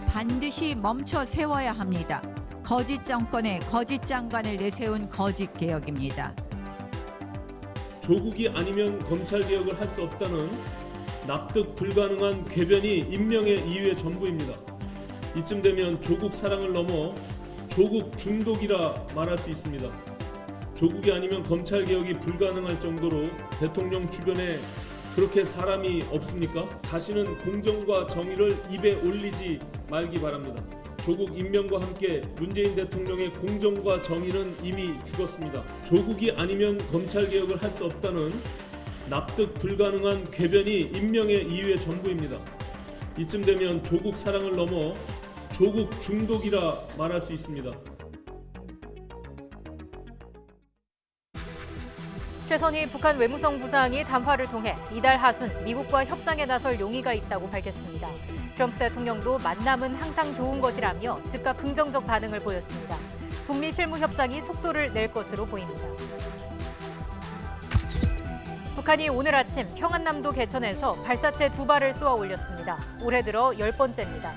S20: 반드시 멈춰 세워야 합니다. 거짓 정권에 거짓 장관을 내세운 거짓 개혁입니다.
S21: 조국이 아니면 검찰개혁을 할 수 없다는 납득 불가능한 궤변이 인명의 이유의 전부입니다. 이쯤 되면 조국 사랑을 넘어 조국 중독이라 말할 수 있습니다. 조국이 아니면 검찰개혁이 불가능할 정도로 대통령 주변에 그렇게 사람이 없습니까? 다시는 공정과 정의를 입에 올리지 말기 바랍니다. 조국 임명과 함께 문재인 대통령의 공정과 정의는 이미 죽었습니다. 조국이 아니면 검찰개혁을 할 수 없다는 납득 불가능한 궤변이 인명의 이유의 전부입니다. 이쯤 되면 조국 사랑을 넘어 조국 중독이라 말할 수 있습니다.
S2: 최선희 북한 외무성 부상이 담화를 통해 이달 하순 미국과 협상에 나설 용의가 있다고 밝혔습니다. 트럼프 대통령도 만남은 항상 좋은 것이라며 즉각 긍정적 반응을 보였습니다. 북미 실무 협상이 속도를 낼 것으로 보입니다. 북한이 오늘 아침 평안남도 개천에서 발사체 2발을 쏘아 올렸습니다. 올해 들어 10번째입니다.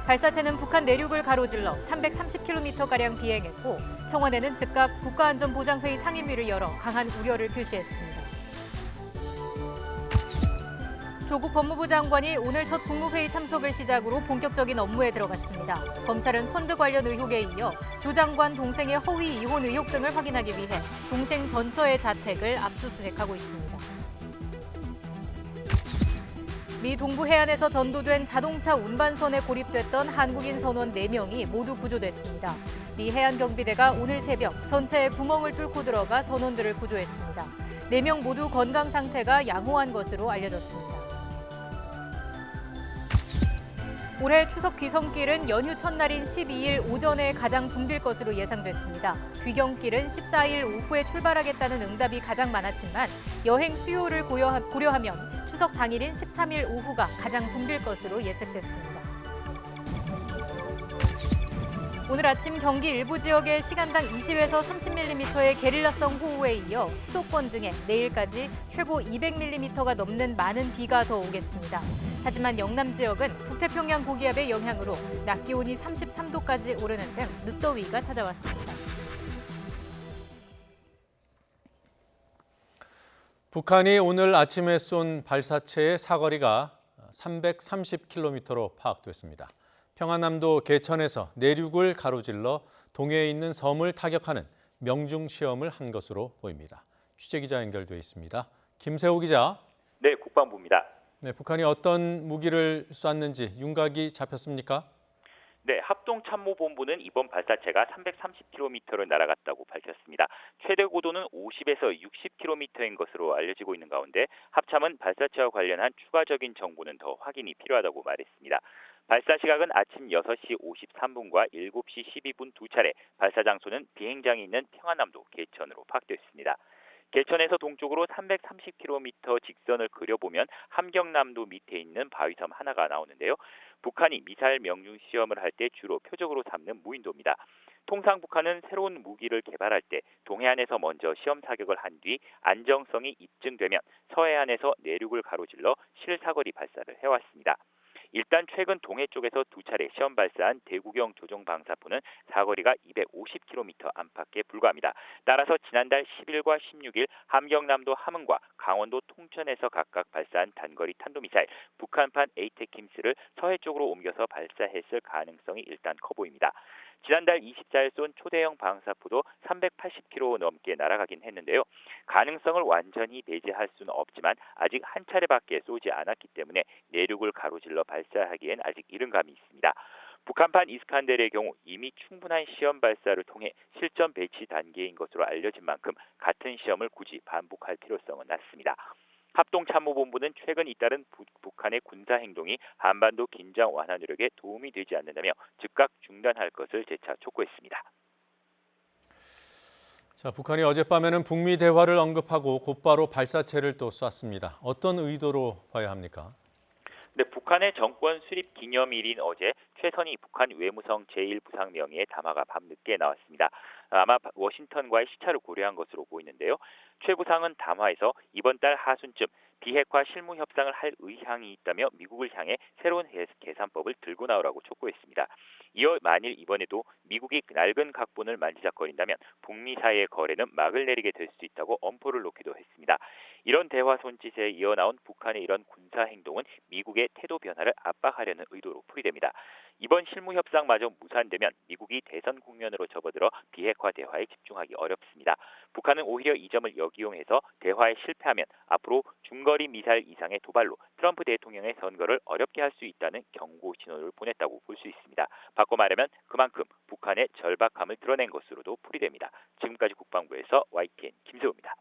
S2: 발사체는 북한 내륙을 가로질러 330km가량 비행했고 청와대는 즉각 국가안전보장회의 상임위를 열어 강한 우려를 표시했습니다. 조국 법무부 장관이 오늘 첫 국무회의 참석을 시작으로 본격적인 업무에 들어갔습니다. 검찰은 펀드 관련 의혹에 이어 조 장관 동생의 허위 이혼 의혹 등을 확인하기 위해 동생 전처의 자택을 압수수색하고 있습니다. 미 동부 해안에서 전도된 자동차 운반선에 고립됐던 한국인 선원 4명이 모두 구조됐습니다. 미 해안경비대가 오늘 새벽 선체에 구멍을 뚫고 들어가 선원들을 구조했습니다. 4명 모두 건강 상태가 양호한 것으로 알려졌습니다. 올해 추석 귀성길은 연휴 첫날인 12일 오전에 가장 붐빌 것으로 예상됐습니다. 귀경길은 14일 오후에 출발하겠다는 응답이 가장 많았지만 여행 수요를 고려하면 추석 당일인 13일 오후가 가장 붐빌 것으로 예측됐습니다. 오늘 아침 경기 일부 지역에 시간당 20에서 30mm의 게릴라성 호우에 이어 수도권 등에 내일까지 최고 200mm가 넘는 많은 비가 더 오겠습니다. 하지만 영남 지역은 북태평양 고기압의 영향으로 낮 기온이 33도까지 오르는 등 늦더위가 찾아왔습니다.
S1: 북한이 오늘 아침에 쏜 발사체의 사거리가 330km로 파악됐습니다. 평안남도 개천에서 내륙을 가로질러 동해에 있는 섬을 타격하는 명중 시험을 한 것으로 보입니다. 취재기자 연결돼 있습니다. 김세호 기자.
S9: 네, 국방부입니다.
S1: 네, 북한이 어떤 무기를 쐈는지 윤곽이 잡혔습니까?
S9: 네, 합동참모본부는 이번 발사체가 330km를 날아갔다고 밝혔습니다. 최대 고도는 50에서 60km인 것으로 알려지고 있는 가운데 합참은 발사체와 관련한 추가적인 정보는 더 확인이 필요하다고 말했습니다. 발사 시각은 아침 6시 53분과 7시 12분 두 차례, 발사 장소는 비행장이 있는 평안남도 개천으로 파악됐습니다. 개천에서 동쪽으로 330km 직선을 그려보면 함경남도 밑에 있는 바위섬 하나가 나오는데요. 북한이 미사일 명중 시험을 할 때 주로 표적으로 삼는 무인도입니다. 통상 북한은 새로운 무기를 개발할 때 동해안에서 먼저 시험 사격을 한 뒤 안정성이 입증되면 서해안에서 내륙을 가로질러 실사거리 발사를 해왔습니다. 일단 최근 동해 쪽에서 두 차례 시험 발사한 대구경 조종 방사포는 사거리가 250km 안팎에 불과합니다. 따라서 지난달 10일과 16일 함경남도 함흥과 강원도 통천에서 각각 발사한 단거리 탄도미사일 북한판 에이테킴스를 서해 쪽으로 옮겨서 발사했을 가능성이 일단 커 보입니다. 지난달 24일 쏜 초대형 방사포도 380km 넘게 날아가긴 했는데요. 가능성을 완전히 배제할 수는 없지만 아직 한 차례밖에 쏘지 않았기 때문에 내륙을 가로질러 발사하기엔 아직 이른 감이 있습니다. 북한판 이스칸데르의 경우 이미 충분한 시험 발사를 통해 실전 배치 단계인 것으로 알려진 만큼 같은 시험을 굳이 반복할 필요성은 낮습니다. 합동참모본부는 최근 잇따른 북한의 군사 행동이 한반도 긴장 완화 노력에 도움이 되지 않는다며 즉각 중단할 것을 재차 촉구했습니다.
S1: 자, 북한이 어젯밤에는 북미 대화를 언급하고 곧바로 발사체를 또 쐈습니다. 어떤 의도로 봐야 합니까?
S9: 네, 북한의 정권 수립 기념일인 어제 최선희 북한 외무성 제1부상 명의의 담화가 밤늦게 나왔습니다. 아마 워싱턴과의 시차를 고려한 것으로 보이는데요. 최 부상은 담화에서 이번 달 하순쯤 비핵화 실무 협상을 할 의향이 있다며 미국을 향해 새로운 계산법을 들고 나오라고 촉구했습니다. 이어 만일 이번에도 미국이 낡은 각본을 만지작거린다면 북미 사이의 거래는 막을 내리게 될 수 있다고 엄포를 놓기도 했습니다. 이런 대화 손짓에 이어 나온 북한의 이런 군사 행동은 미국의 태도 변화를 압박하려는 의도로 풀이됩니다. 이번 실무 협상마저 무산되면 미국이 대선 국면으로 접어들어 비핵화 대화에 집중하기 어렵습니다. 북한은 오히려 이 점을 역이용해서 대화에 실패하면 앞으로 중거리 미사일 이상의 도발로 트럼프 대통령의 선거를 어렵게 할 수 있다는 경고 신호를 보냈다고 볼 수 있습니다. 바꿔 말하면 그만큼 북한의 절박함을 드러낸 것으로도 풀이됩니다. 지금까지 국방부에서 YTN 김세호입니다.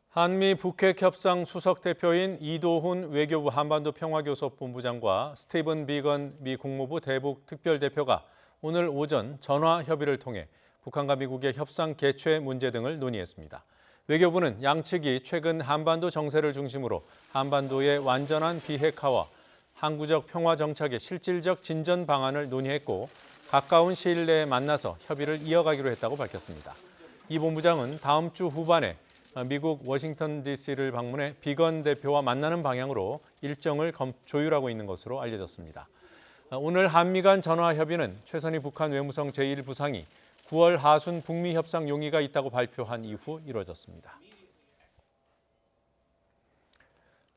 S1: 한미 북핵 협상 수석 대표인 이도훈 외교부 한반도 평화교섭본부장과 스티븐 비건 미 국무부 대북 특별대표가 오늘 오전 전화 협의를 통해 북한과 미국의 협상 개최 문제 등을 논의했습니다. 외교부는 양측이 최근 한반도 정세를 중심으로 한반도의 완전한 비핵화와 항구적 평화 정착의 실질적 진전 방안을 논의했고 가까운 시일 내에 만나서 협의를 이어가기로 했다고 밝혔습니다. 이 본부장은 다음 주 후반에 미국 워싱턴 DC를 방문해 비건 대표와 만나는 방향으로 일정을 조율하고 있는 것으로 알려졌습니다. 오늘 한미 간 전화 협의는 최선희 북한 외무성 제1부상이 9월 하순 북미 협상 용의가 있다고 발표한 이후 이루어졌습니다.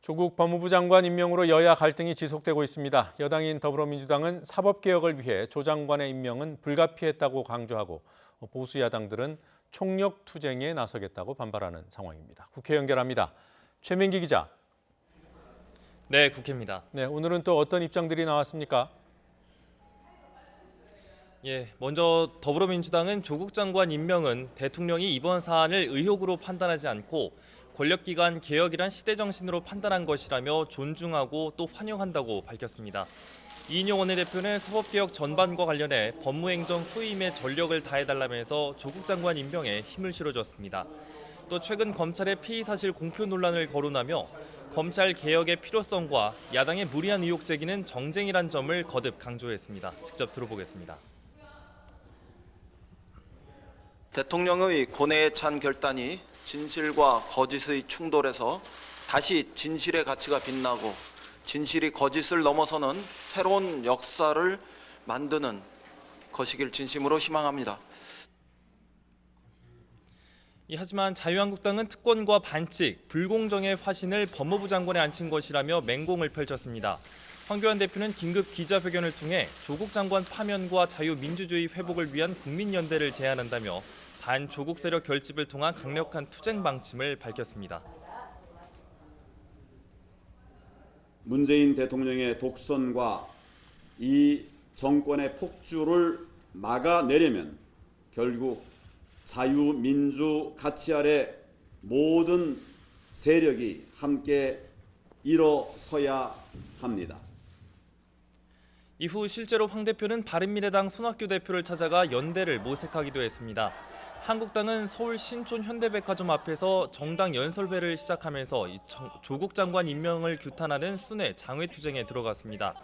S1: 조국 법무부 장관 임명으로 여야 갈등이 지속되고 있습니다. 여당인 더불어민주당은 사법개혁을 위해 조 장관의 임명은 불가피했다고 강조하고 보수 야당들은 총력 투쟁에 나서겠다고 반발하는 상황입니다. 국회 연결합니다. 최민기 기자.
S4: 네, 국회입니다.
S1: 네, 오늘은 또 어떤 입장들이 나왔습니까?
S4: 먼저 더불어민주당은 조국 장관 임명은 대통령이 이번 사안을 의혹으로 판단하지 않고 권력기관 개혁이란 시대정신으로 판단한 것이라며 존중하고 또 환영한다고 밝혔습니다. 이인영 원내대표는 사법개혁 전반과 관련해 법무행정 소임에 전력을 다해달라면서 조국 장관 임명에 힘을 실어줬습니다. 또 최근 검찰의 피의사실 공표 논란을 거론하며 검찰 개혁의 필요성과 야당의 무리한 의혹 제기는 정쟁이란 점을 거듭 강조했습니다. 직접 들어보겠습니다.
S5: 대통령의 고뇌에 찬 결단이 진실과 거짓의 충돌에서 다시 진실의 가치가 빛나고 진실이 거짓을 넘어서는 새로운 역사를 만드는 것이길 진심으로 희망합니다.
S4: 하지만 자유한국당은 특권과 반칙, 불공정의 화신을 법무부 장관에 안친 것이라며 맹공을 펼쳤습니다. 황교안 대표는 긴급 기자회견을 통해 조국 장관 파면과 자유민주주의 회복을 위한 국민연대를 제안한다며 반조국 세력 결집을 통한 강력한 투쟁 방침을 밝혔습니다.
S6: 문재인 대통령의 독선과 이 정권의 폭주를 막아내려면 결국 자유민주 가치 아래 모든 세력이 함께 일어서야 합니다.
S4: 이후 실제로 황 대표는 바른미래당 손학규 대표를 찾아가 연대를 모색하기도 했습니다. 한국당은 서울 신촌 현대백화점 앞에서 정당 연설회를 시작하면서 조국 장관 임명을 규탄하는 순회 장외투쟁에 들어갔습니다.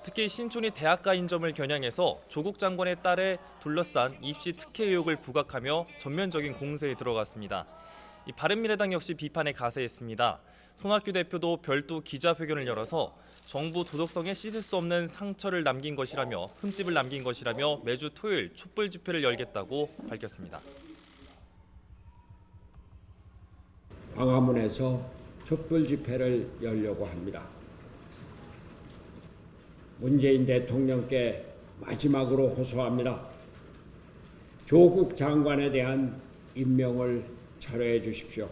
S4: 특히 신촌이 대학가인 점을 겨냥해서 조국 장관의 딸에 둘러싼 입시 특혜 의혹을 부각하며 전면적인 공세에 들어갔습니다. 바른미래당 역시 비판에 가세했습니다. 손학규 대표도 별도 기자회견을 열어서 정부 도덕성에 씻을 수 없는 상처를 남긴 것이라며 흠집을 남긴 것이라며 매주 토요일 촛불 집회를 열겠다고 밝혔습니다.
S7: 광화문에서 촛불 집회를 열려고 합니다. 문재인 대통령께 마지막으로 호소합니다. 조국 장관에 대한 임명을 철회해 주십시오.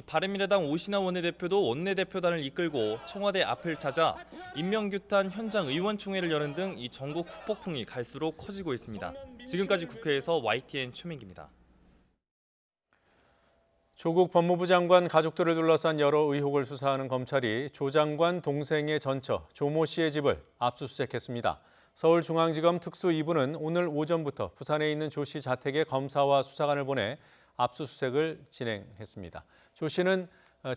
S4: 바른미래당 오신환 원내대표도 원내대표단을 이끌고 청와대 앞을 찾아 임명규탄 현장 의원총회를 여는 등 이 전국 후폭풍이 갈수록 커지고 있습니다. 지금까지 국회에서 YTN 최민기입니다.
S1: 조국 법무부 장관 가족들을 둘러싼 여러 의혹을 수사하는 검찰이 조 장관 동생의 전처 조모 씨의 집을 압수수색했습니다. 서울중앙지검 특수 2부는 오늘 오전부터 부산에 있는 조 씨 자택에 검사와 수사관을 보내 압수수색을 진행했습니다. 조 씨는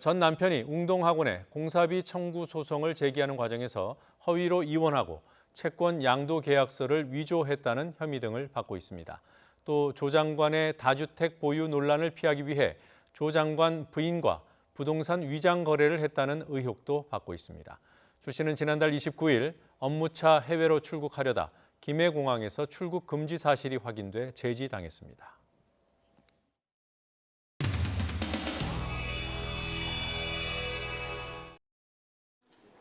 S1: 전 남편이 웅동학원에 공사비 청구 소송을 제기하는 과정에서 허위로 이원하고 채권 양도 계약서를 위조했다는 혐의 등을 받고 있습니다. 또 조 장관의 다주택 보유 논란을 피하기 위해 조 장관 부인과 부동산 위장 거래를 했다는 의혹도 받고 있습니다. 조 씨는 지난달 29일 업무차 해외로 출국하려다 김해공항에서 출국 금지 사실이 확인돼 제지당했습니다.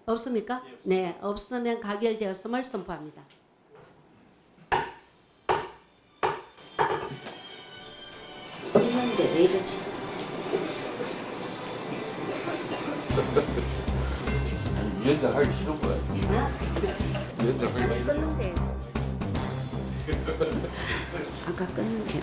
S3: 없습니까? 네, 없으면 가결되었음을 선포합니다. 있는데 왜 이러지?
S22: 아니, 위원장 하기 싫은 거야. 위원장 하기 싫은 거야.
S3: 끊는데. 아까 끊는데.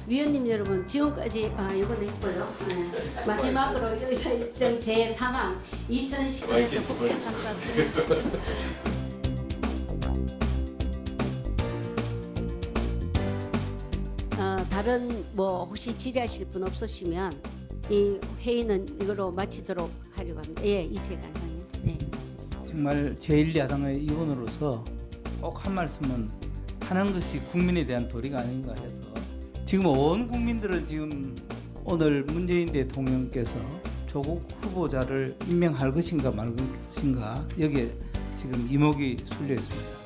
S3: 위원님 여러분, 지금까지 이거는 했고요. 네. 마지막으로 여기서 일정 제3항 2015년도 국정감사 다른 혹시 질의하실 분 없으시면 이 회의는 이걸로 마치도록 하려고 합니다. 예, 이제 간사님. 네.
S23: 정말 제1야당의 의원으로서 꼭 한 말씀은 하는 것이 국민에 대한 도리가 아닌가 해서 지금 온 국민들은 지금 오늘 문재인 대통령께서 조국 후보자를 임명할 것인가 말 것인가 여기에 지금 이목이 쏠려 있습니다.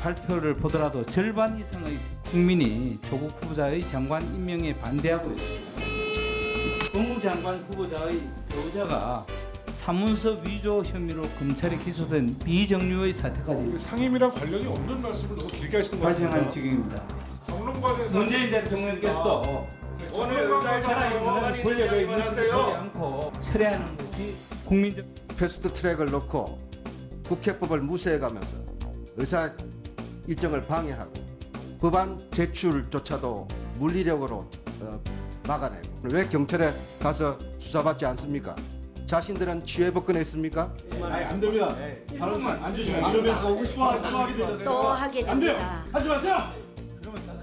S23: 발표를 보더라도 절반 이상의 국민이 조국 후보자의 장관 임명에 반대하고 있습니다. 법무장관 후보자의 배우자가 사문서 위조 혐의로 검찰에 기소된 미정유의 사태까지
S24: 상임이랑 관련이 없는 말씀을 너무 길게 하시는 것 같습니다.
S23: 발생할 지경입니다. 문재인 대통령께서도 오늘 의사에 살아있는 권력의 위치를 보지 않고 철회하는 것이 국민적
S25: 패스트 트랙을 놓고 국회법을 무시해가면서 의사 일정을 방해하고 법안 제출조차도 물리력으로 막아내고 왜 경찰에 가서 수사받지 않습니까? 자신들은 취해법권에 있습니까?
S24: 아니 안 됩니다. 다른 안 주시면 이러면 또 의심하게 되잖아요.
S3: 또 하게 됩니다.
S24: 하지 마세요.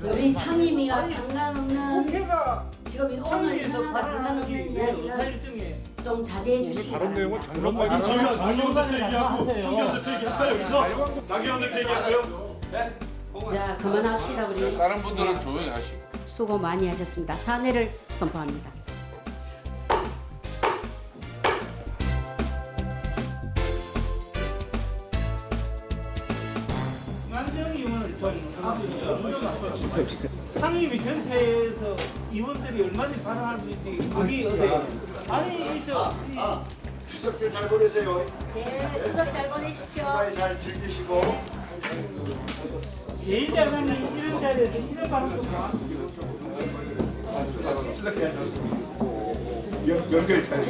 S3: 우리 상임위와 상관없는 지금 오늘 현황과 상관없는 이야기는 좀 자제해 주시기
S24: 다른 내용은
S3: 바랍니다.
S24: 장관관에 얘기하고 나경원 대표 얘기하고요.
S3: 자, 그만합시다 우리.
S22: 다른 분들은 조용히 하시고.
S3: 수고 많이 하셨습니다. 사내를 선포합니다.
S23: 만정 의원을 좀 상임위 전체에서 의원들이 얼마나 발언할 수 있지 그게 어때요? 아니
S24: 추석들 잘 보내세요.
S3: 네, 추석 잘 보내십시오.
S24: 잘 즐기시고.
S23: 제1야당이 이런 자리에서 이런 발언도
S24: 연결 잘.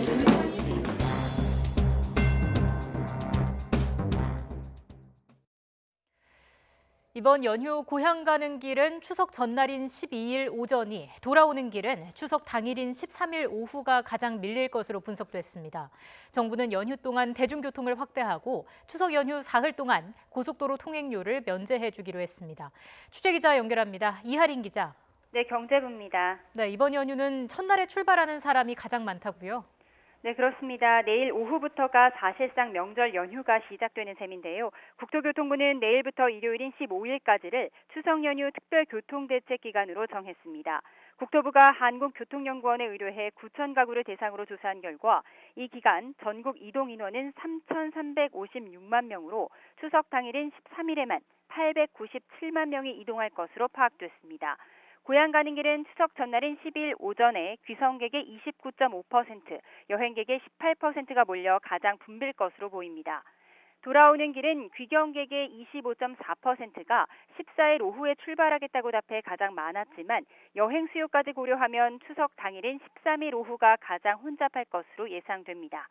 S2: 이번 연휴 고향 가는 길은 추석 전날인 12일 오전이, 돌아오는 길은 추석 당일인 13일 오후가 가장 밀릴 것으로 분석됐습니다. 정부는 연휴 동안 대중교통을 확대하고 추석 연휴 사흘 동안 고속도로 통행료를 면제해 주기로 했습니다. 취재기자 연결합니다. 이하린 기자.
S8: 네, 경제부입니다.
S2: 네, 이번 연휴는 첫날에 출발하는 사람이 가장 많다고요?
S8: 네, 그렇습니다. 내일 오후부터가 사실상 명절 연휴가 시작되는 셈인데요. 국토교통부는 내일부터 일요일인 15일까지를 추석 연휴 특별교통대책 기간으로 정했습니다. 국토부가 한국교통연구원에 의뢰해 9천 가구를 대상으로 조사한 결과 이 기간 전국 이동 인원은 3,356만 명으로 추석 당일인 13일에만 897만 명이 이동할 것으로 파악됐습니다. 고향 가는 길은 추석 전날인 10일 오전에 귀성객의 29.5%, 여행객의 18%가 몰려 가장 붐빌 것으로 보입니다. 돌아오는 길은 귀경객의 25.4%가 14일 오후에 출발하겠다고 답해 가장 많았지만 여행 수요까지 고려하면 추석 당일인 13일 오후가 가장 혼잡할 것으로 예상됩니다.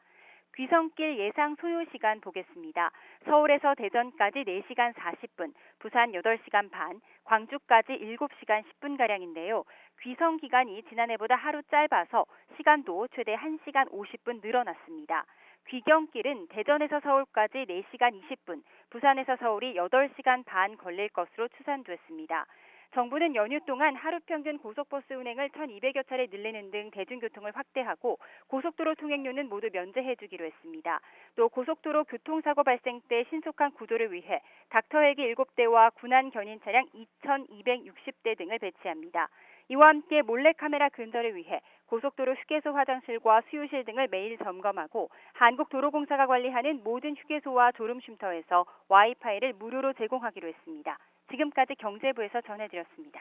S8: 귀성길 예상 소요 시간 보겠습니다. 서울에서 대전까지 4시간 40분, 부산 8시간 반, 광주까지 7시간 10분가량인데요. 귀성 기간이 지난해보다 하루 짧아서 시간도 최대 1시간 50분 늘어났습니다. 귀경길은 대전에서 서울까지 4시간 20분, 부산에서 서울이 8시간 반 걸릴 것으로 추산됐습니다. 정부는 연휴 동안 하루 평균 고속버스 운행을 1,200여 차례 늘리는 등 대중교통을 확대하고 고속도로 통행료는 모두 면제해 주기로 했습니다. 또 고속도로 교통사고 발생 때 신속한 구조를 위해 닥터헬기 7대와 군안 견인 차량 2,260대 등을 배치합니다. 이와 함께 몰래카메라 근절을 위해 고속도로 휴게소 화장실과 수유실 등을 매일 점검하고 한국도로공사가 관리하는 모든 휴게소와 졸음쉼터에서 와이파이를 무료로 제공하기로 했습니다. 지금까지 경제부에서 전해드렸습니다.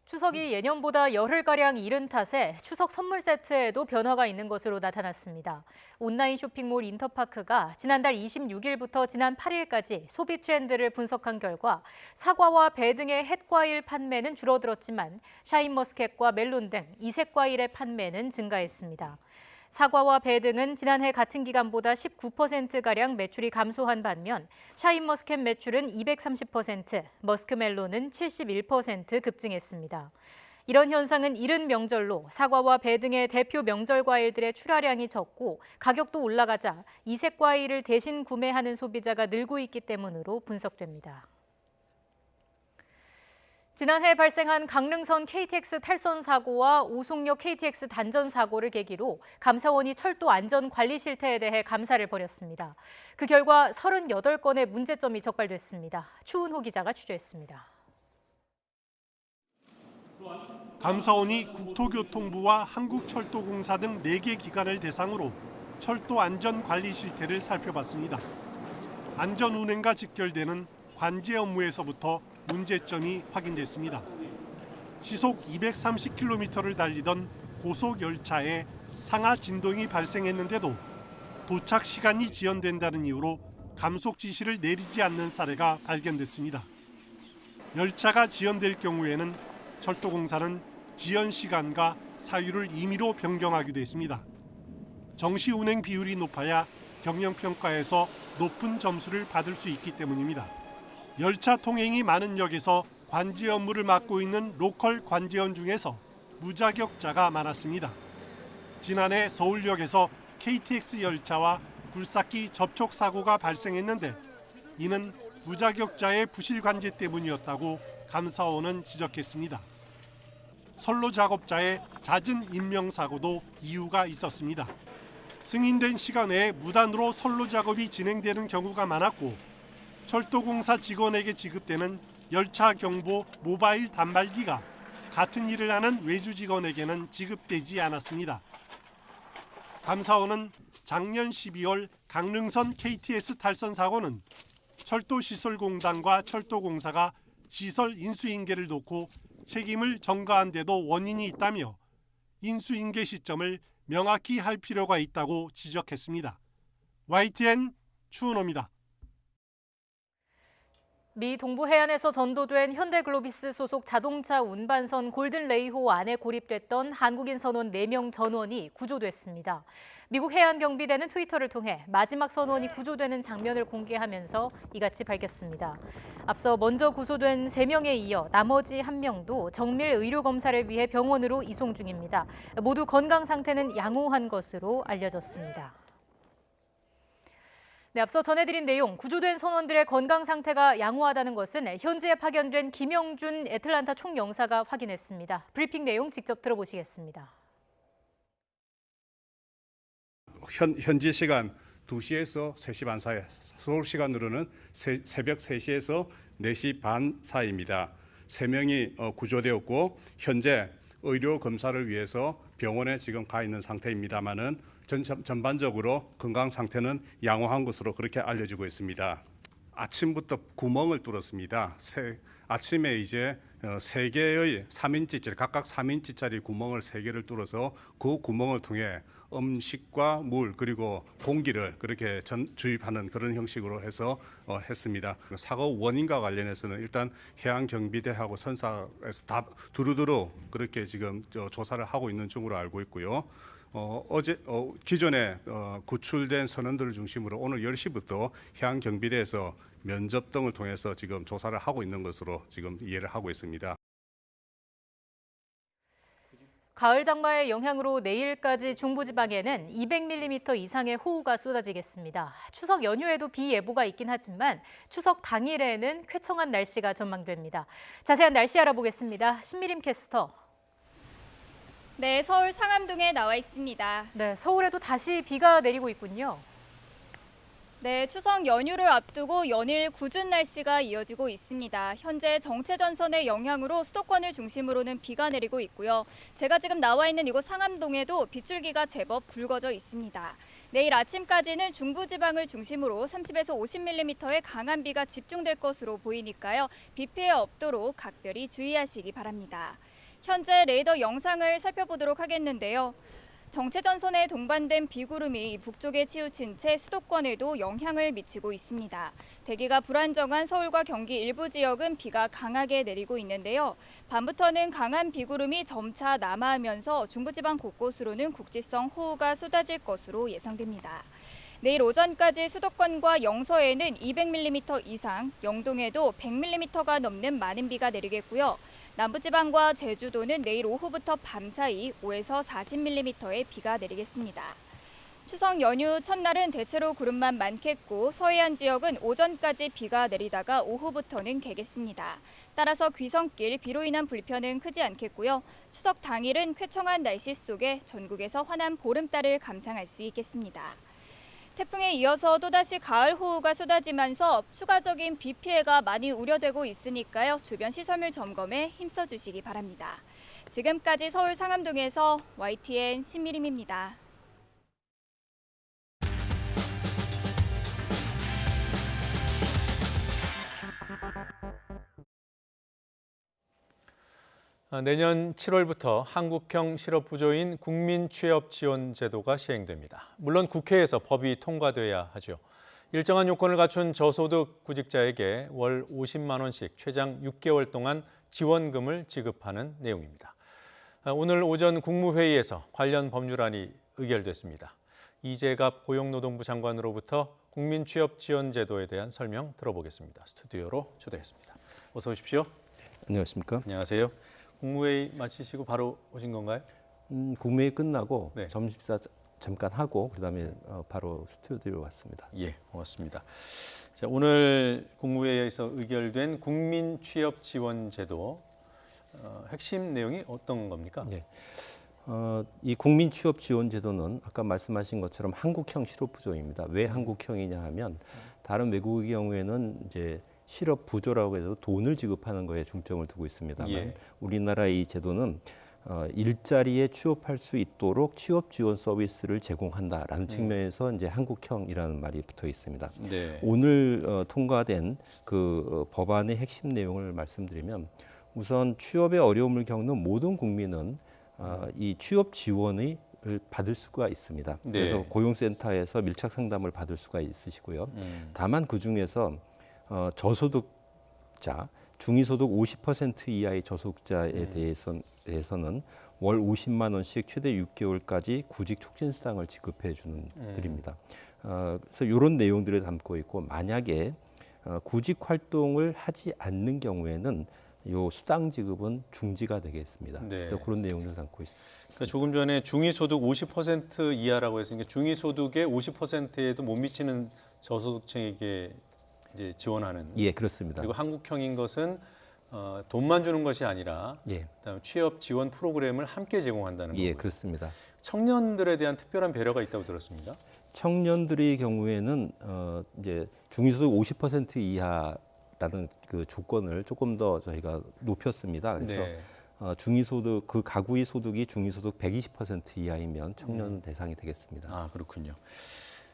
S2: 추석이 예년보다 열흘가량 이른 탓에 추석 선물 세트에도 변화가 있는 것으로 나타났습니다. 온라인 쇼핑몰 인터파크가 지난달 26일부터 지난 8일까지 소비 트렌드를 분석한 결과 사과와 배 등의 햇과일 판매는 줄어들었지만 샤인머스켓과 멜론 등 이색 과일의 판매는 증가했습니다. 사과와 배 등은 지난해 같은 기간보다 19%가량 매출이 감소한 반면 샤인머스켓 매출은 230%, 머스크멜론은 71% 급증했습니다. 이런 현상은 이른 명절로 사과와 배 등의 대표 명절 과일들의 출하량이 적고 가격도 올라가자 이색 과일을 대신 구매하는 소비자가 늘고 있기 때문으로 분석됩니다. 지난해 발생한 강릉선 KTX 탈선 사고와 오송역 KTX 단전 사고를 계기로 감사원이 철도 안전 관리 실태에 대해 감사를 벌였습니다. 그 결과 38건의 문제점이 적발됐습니다. 추은호 기자가 취재했습니다.
S10: 감사원이 국토교통부와 한국철도공사 등 4개 기관을 대상으로 철도 안전 관리 실태를 살펴봤습니다. 안전 운행과 직결되는 관제 업무에서부터 문제점이 확인됐습니다. 시속 230km를 달리던 고속 열차에 상하 진동이 발생했는데도 도착 시간이 지연된다는 이유로 감속 지시를 내리지 않는 사례가 발견됐습니다. 열차가 지연될 경우에는 철도공사는 지연 시간과 사유를 임의로 변경하기도 했습니다. 정시 운행 비율이 높아야 경영평가에서 높은 점수를 받을 수 있기 때문입니다. 열차 통행이 많은 역에서 관제 업무를 맡고 있는 로컬 관제원 중에서 무자격자가 많았습니다. 지난해 서울역에서 KTX 열차와 굴삭기 접촉 사고가 발생했는데 이는 무자격자의 부실 관제 때문이었다고 감사원은 지적했습니다. 선로 작업자의 잦은 인명 사고도 이유가 있었습니다. 승인된 시간 내에 무단으로 선로 작업이 진행되는 경우가 많았고 철도공사 직원에게 지급되는 열차 경보 모바일 단말기가 같은 일을 하는 외주 직원에게는 지급되지 않았습니다. 감사원은 작년 12월 강릉선 KTX 탈선 사고는 철도시설공단과 철도공사가 시설 인수인계를 놓고 책임을 전가한 데도 원인이 있다며 인수인계 시점을 명확히 할 필요가 있다고 지적했습니다. YTN 추은호입니다.
S2: 미 동부 해안에서 전도된 현대글로비스 소속 자동차 운반선 골든레이호 안에 고립됐던 한국인 선원 4명 전원이 구조됐습니다. 미국 해안경비대는 트위터를 통해 마지막 선원이 구조되는 장면을 공개하면서 이같이 밝혔습니다. 앞서 먼저 구조된 3명에 이어 나머지 1명도 정밀 의료 검사를 위해 병원으로 이송 중입니다. 모두 건강 상태는 양호한 것으로 알려졌습니다. 네, 앞서 전해드린 내용, 구조된 선원들의 건강 상태가 양호하다는 것은 현지에 파견된 김영준 애틀란타 총영사가 확인했습니다. 브리핑 내용 직접 들어보시겠습니다.
S11: 현지 시간 2시에서 3시 반 사이, 서울 시간으로는 새벽 3시에서 4시 반 사이입니다. 3명이 구조되었고 현재 의료 검사를 위해서 병원에 지금 가 있는 상태입니다만은 전반적으로 건강 상태는 양호한 것으로 그렇게 알려지고 있습니다. 아침부터 구멍을 뚫었습니다. 아침에 이제 3개의 3인치짜리 각각 3인치짜리 구멍을 3개를 뚫어서 그 구멍을 통해 음식과 물 그리고 공기를 그렇게 주입하는 그런 형식으로 해서 했습니다. 사고 원인과 관련해서는 일단 해양경비대하고 선사에서 다 두루두루 그렇게 지금 조사를 하고 있는 중으로 알고 있고요. 기존에 구출된 선원들을 중심으로 오늘 10시부터 해양경비대에서 면접 등을 통해서 지금 조사를 하고 있는 것으로 지금 이해를 하고 있습니다.
S2: 가을 장마의 영향으로 내일까지 중부지방에는 200mm 이상의 호우가 쏟아지겠습니다. 추석 연휴에도 비 예보가 있긴 하지만 추석 당일에는 쾌청한 날씨가 전망됩니다. 자세한 날씨 알아보겠습니다. 신미림 캐스터.
S12: 네, 서울 상암동에 나와 있습니다.
S2: 네, 서울에도 다시 비가 내리고 있군요.
S12: 네, 추석 연휴를 앞두고 연일 궂은 날씨가 이어지고 있습니다. 현재 정체전선의 영향으로 수도권을 중심으로는 비가 내리고 있고요. 제가 지금 나와 있는 이곳 상암동에도 빗줄기가 제법 굵어져 있습니다. 내일 아침까지는 중부지방을 중심으로 30에서 50mm의 강한 비가 집중될 것으로 보이니까요. 비 피해 없도록 각별히 주의하시기 바랍니다. 현재 레이더 영상을 살펴보도록 하겠는데요. 정체전선에 동반된 비구름이 북쪽에 치우친 채 수도권에도 영향을 미치고 있습니다. 대기가 불안정한 서울과 경기 일부 지역은 비가 강하게 내리고 있는데요. 밤부터는 강한 비구름이 점차 남하하면서 중부지방 곳곳으로는 국지성 호우가 쏟아질 것으로 예상됩니다. 내일 오전까지 수도권과 영서에는 200mm 이상, 영동에도 100mm가 넘는 많은 비가 내리겠고요. 남부지방과 제주도는 내일 오후부터 밤사이 5에서 40mm의 비가 내리겠습니다. 추석 연휴 첫날은 대체로 구름만 많겠고 서해안 지역은 오전까지 비가 내리다가 오후부터는 개겠습니다. 따라서 귀성길 비로 인한 불편은 크지 않겠고요. 추석 당일은 쾌청한 날씨 속에 전국에서 환한 보름달을 감상할 수 있겠습니다. 태풍에 이어서 또다시 가을 호우가 쏟아지면서 추가적인 비 피해가 많이 우려되고 있으니까요. 주변 시설물 점검에 힘써주시기 바랍니다. 지금까지 서울 상암동에서 YTN 신미림입니다.
S1: 내년 7월부터 한국형 실업부조인 국민취업지원제도가 시행됩니다. 물론 국회에서 법이 통과돼야 하죠. 일정한 요건을 갖춘 저소득 구직자에게 월 50만 원씩 최장 6개월 동안 지원금을 지급하는 내용입니다. 오늘 오전 국무회의에서 관련 법률안이 의결됐습니다. 이재갑 고용노동부 장관으로부터 국민취업지원제도에 대한 설명 들어보겠습니다. 스튜디오로 초대했습니다. 어서 오십시오.
S13: 안녕하십니까?
S1: 안녕하세요. 국무회의 마치시고 바로 오신 건가요?
S13: 국무회의 끝나고
S1: 네.
S13: 점심식사 잠깐 하고 그다음에 바로 스튜디오로 왔습니다.
S1: 예, 고맙습니다. 자, 오늘 국무회의에서 의결된 국민취업지원제도 핵심 내용이 어떤 겁니까?
S13: 네. 이 국민취업지원제도는 아까 말씀하신 것처럼 한국형 실업부조입니다. 왜 한국형이냐 하면 다른 외국의 경우에는 이제 실업부조라고 해서 돈을 지급하는 거에 중점을 두고 있습니다만
S1: 예.
S13: 우리나라의 이 제도는 일자리에 취업할 수 있도록 취업 지원 서비스를 제공한다라는 측면에서 이제 한국형이라는 말이 붙어 있습니다.
S1: 네.
S13: 오늘 통과된 그 법안의 핵심 내용을 말씀드리면 우선 취업에 어려움을 겪는 모든 국민은 이 취업 지원을 받을 수가 있습니다.
S1: 네.
S13: 그래서 고용센터에서 밀착 상담을 받을 수가 있으시고요. 다만 그 중에서 저소득자, 중위소득 50% 이하의 저소득자에 대해서는 월 50만 원씩 최대 6개월까지 구직 촉진 수당을 지급해 주는 드립니다. 그래서 이런 내용들을 담고 있고 만약에 구직 활동을 하지 않는 경우에는 요 수당 지급은 중지가 되겠습니다.
S1: 네.
S13: 그래서 그런 내용을 담고 있습니다.
S1: 그러니까 조금 전에 중위소득 50% 이하라고 했으니까 중위소득의 50%에도 못 미치는 저소득층에게 이제 지원하는.
S13: 예, 그렇습니다.
S1: 그리고 한국형인 것은 돈만 주는 것이 아니라
S13: 예.
S1: 그다음에 취업 지원 프로그램을 함께 제공한다는 거고요.
S13: 예, 그렇습니다.
S1: 청년들에 대한 특별한 배려가 있다고 들었습니다.
S13: 청년들의 경우에는 이제 중위소득 50% 이하라는 그 조건을 조금 더 저희가 높였습니다. 그래서
S1: 네.
S13: 중위소득 그 가구의 소득이 중위소득 120% 이하이면 청년 대상이 되겠습니다.
S1: 아, 그렇군요.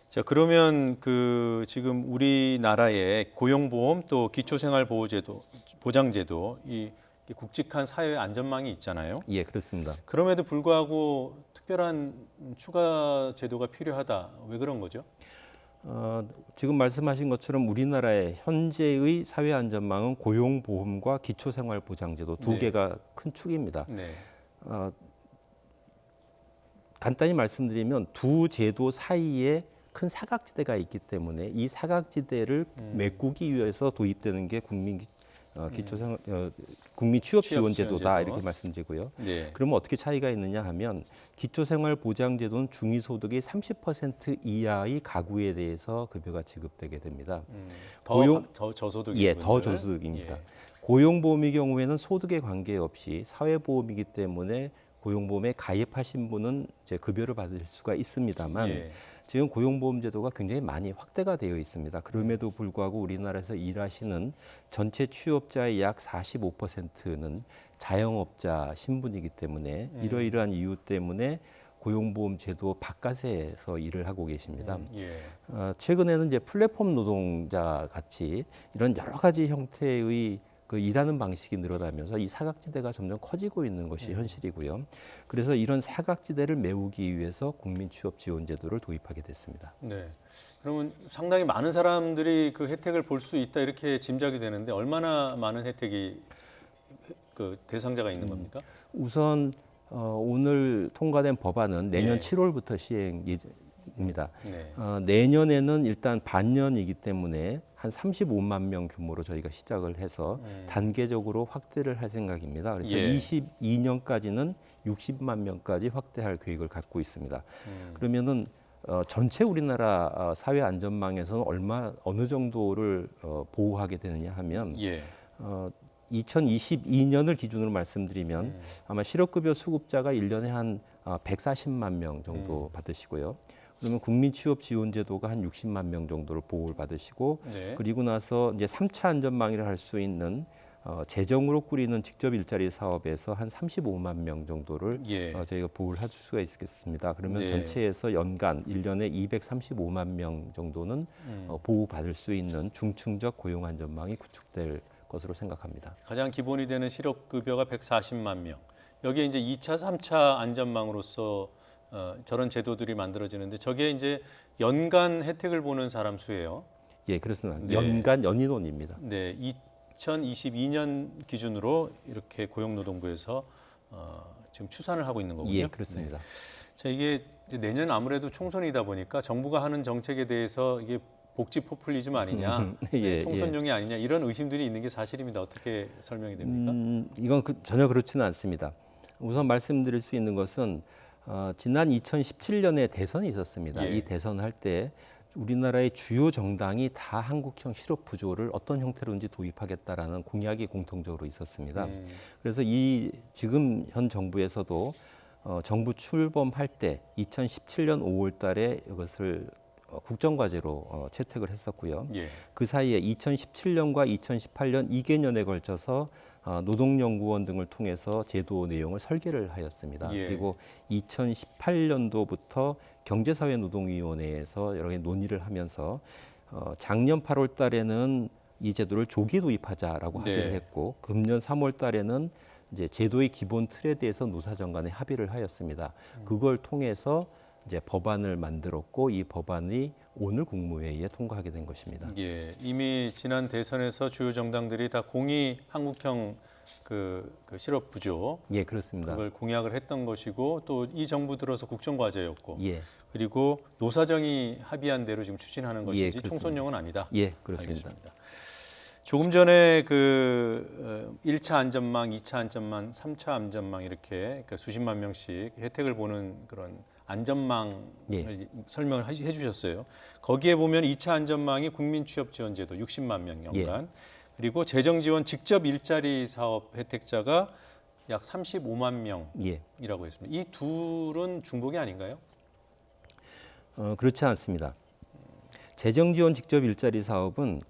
S1: 자, 그러면 그 지금 우리나라의 고용보험 또 기초생활보호제도, 보장제도 이 굵직한 사회 안전망이 있잖아요.
S13: 예, 그렇습니다.
S1: 그럼에도 불구하고 특별한 추가 제도가 필요하다. 왜 그런 거죠?
S13: 지금 말씀하신 것처럼 우리나라의 현재의 사회 안전망은 고용보험과 기초생활보장제도 두
S1: 네.
S13: 개가 큰 축입니다.
S1: 네.
S13: 간단히 말씀드리면 두 제도 사이에 큰 사각지대가 있기 때문에 이 사각지대를 메꾸기 위해서 도입되는 게 국민 취업지원제도다 이렇게 말씀드리고요.
S1: 네.
S13: 그러면 어떻게 차이가 있느냐 하면 기초생활보장제도는 중위소득의 30% 이하의 가구에 대해서 급여가 지급되게 됩니다.
S1: 더 저소득
S13: 예, 더 저소득입니다.
S1: 예.
S13: 고용보험의 경우에는 소득에 관계없이 사회보험이기 때문에 고용보험에 가입하신 분은 이제 급여를 받을 수가 있습니다만
S1: 예.
S13: 지금 고용보험제도가 굉장히 많이 확대가 되어 있습니다. 그럼에도 불구하고 우리나라에서 일하시는 전체 취업자의 약 45%는 자영업자 신분이기 때문에 이러이러한 이유 때문에 고용보험제도 바깥에서 일을 하고 계십니다.
S1: 예.
S13: 최근에는 이제 플랫폼 노동자 같이 이런 여러 가지 형태의 그 일하는 방식이 늘어나면서 이 사각지대가 점점 커지고 있는 것이 현실이고요. 그래서 이런 사각지대를 메우기 위해서 국민취업지원제도를 도입하게 됐습니다.
S1: 네. 그러면 상당히 많은 사람들이 그 혜택을 볼 수 있다 이렇게 짐작이 되는데 얼마나 많은 혜택이 그 대상자가 있는 겁니까?
S13: 우선 오늘 통과된 법안은 내년
S1: 예.
S13: 7월부터 시행 예정입니다.
S1: 네.
S13: 내년에는 일단 반년이기 때문에 한 35만 명 규모로 저희가 시작을 해서 단계적으로 확대를 할 생각입니다. 그래서
S1: 예.
S13: 22년까지는 60만 명까지 확대할 계획을 갖고 있습니다. 그러면은 전체 우리나라 사회 안전망에서는 어느 정도를 보호하게 되느냐 하면
S1: 예.
S13: 2022년을 기준으로 말씀드리면 아마 실업급여 수급자가 1년에 한 140만 명 정도 받으시고요. 그러면 국민취업지원제도가 한 60만 명 정도를 보호를 받으시고
S1: 네.
S13: 그리고 나서 이제 3차 안전망이라 할 수 있는 재정으로 꾸리는 직접 일자리 사업에서 한 35만 명 정도를
S1: 예.
S13: 저희가 보호를 할 수가 있겠습니다. 그러면
S1: 네.
S13: 전체에서 연간 1년에 235만 명 정도는 보호받을 수 있는 중층적 고용 안전망이 구축될 것으로 생각합니다.
S1: 가장 기본이 되는 실업급여가 140만 명. 여기에 이제 2차, 3차 안전망으로서 저런 제도들이 만들어지는데 저게 이제 연간 혜택을 보는 사람 수예요.
S13: 예, 그렇습니다.
S1: 네.
S13: 연간 연인원입니다.
S1: 네, 2022년 기준으로 이렇게 고용노동부에서 지금 추산을 하고 있는 거군요.
S13: 예, 그렇습니다.
S1: 네. 자, 이게 이제 내년 아무래도 총선이다 보니까 정부가 하는 정책에 대해서 이게 복지 포퓰리즘 아니냐,
S13: 예,
S1: 총선용이 아니냐 이런 의심들이 있는 게 사실입니다. 어떻게 설명이 됩니까?
S13: 이건 전혀 그렇지는 않습니다. 우선 말씀드릴 수 있는 것은 지난 2017년에 대선이 있었습니다.
S1: 예.
S13: 이 대선할 때 우리나라의 주요 정당이 다 한국형 실업 부조를 어떤 형태로든지 도입하겠다라는 공약이 공통적으로 있었습니다. 그래서 이 지금 현 정부에서도 정부 출범할 때 2017년 5월 달에 이것을 국정과제로 채택을 했었고요.
S1: 예.
S13: 그 사이에 2017년과 2018년 2개년에 걸쳐서 노동연구원 등을 통해서 제도 내용을 설계를 하였습니다.
S1: 예.
S13: 그리고 2018년도부터 경제사회노동위원회에서 여러 가지 논의를 하면서 작년 8월 달에는 이 제도를 조기 도입하자라고 합의를 했고 금년 3월 달에는 이제 제도의 기본 틀에 대해서 노사정 간에 합의를 하였습니다. 그걸 통해서 이제 법안을 만들었고 이 법안이 오늘 국무회의에 통과하게 된 것입니다.
S1: 예, 이미 지난 대선에서 주요 정당들이 다 공의 한국형 그 실업 부조,
S13: 예, 그렇습니다.
S1: 그걸 공약을 했던 것이고 또 이 정부 들어서 국정과제였고,
S13: 예.
S1: 그리고 노사정이 합의한 대로 지금 추진하는 것이지
S13: 그렇습니다.
S1: 총선용은 아니다.
S13: 예, 그렇습니다.
S1: 알겠습니다. 조금 전에 그 1차 안전망, 2차 안전망, 3차 안전망 이렇게 수십만 명씩 혜택을 보는 그런 안전망을 설명을 해주셨어요. 거기에 보면 2차 안전망이 국민취업지원제도 60만 명 연간, 그리고 재정지원 직접 일자리 사업 혜택자가 약 35만 명이라고 했습니다. 이 둘은 중복이 아닌가요?
S13: 그렇지 않습니다. 재정지원 직접 일자리 사업은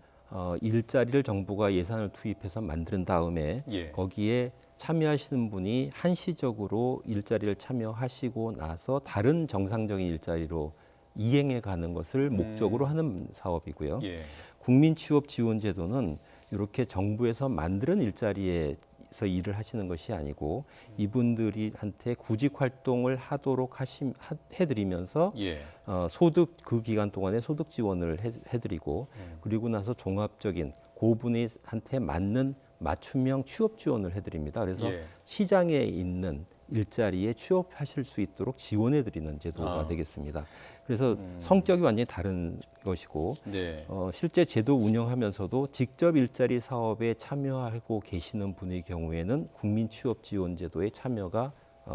S13: 일자리를 정부가 예산을 투입해서 만든 다음에 거기에 참여하시는 분이 한시적으로 일자리를 참여하시고 나서 다른 정상적인 일자리로 이행해 가는 것을 목적으로 하는 사업이고요. 국민취업지원제도는 이렇게 정부에서 만드는 일자리에서 일을 하시는 것이 아니고 이분들한테 구직 활동을 하도록 해드리면서 소득 그 기간 동안에 소득 지원을 해드리고 그리고 나서 종합적인 그분한테 맞는 맞춤형 취업 지원을 해드립니다. 그래서 시장에 있는 일자리에 취업하실 수 있도록 지원해드리는 제도가 되겠습니다. 그래서 성격이 완전히 다른 것이고 실제 제도 운영하면서도 직접 일자리 사업에 참여하고 계시는 분의 경우에는 국민취업지원제도에 참여가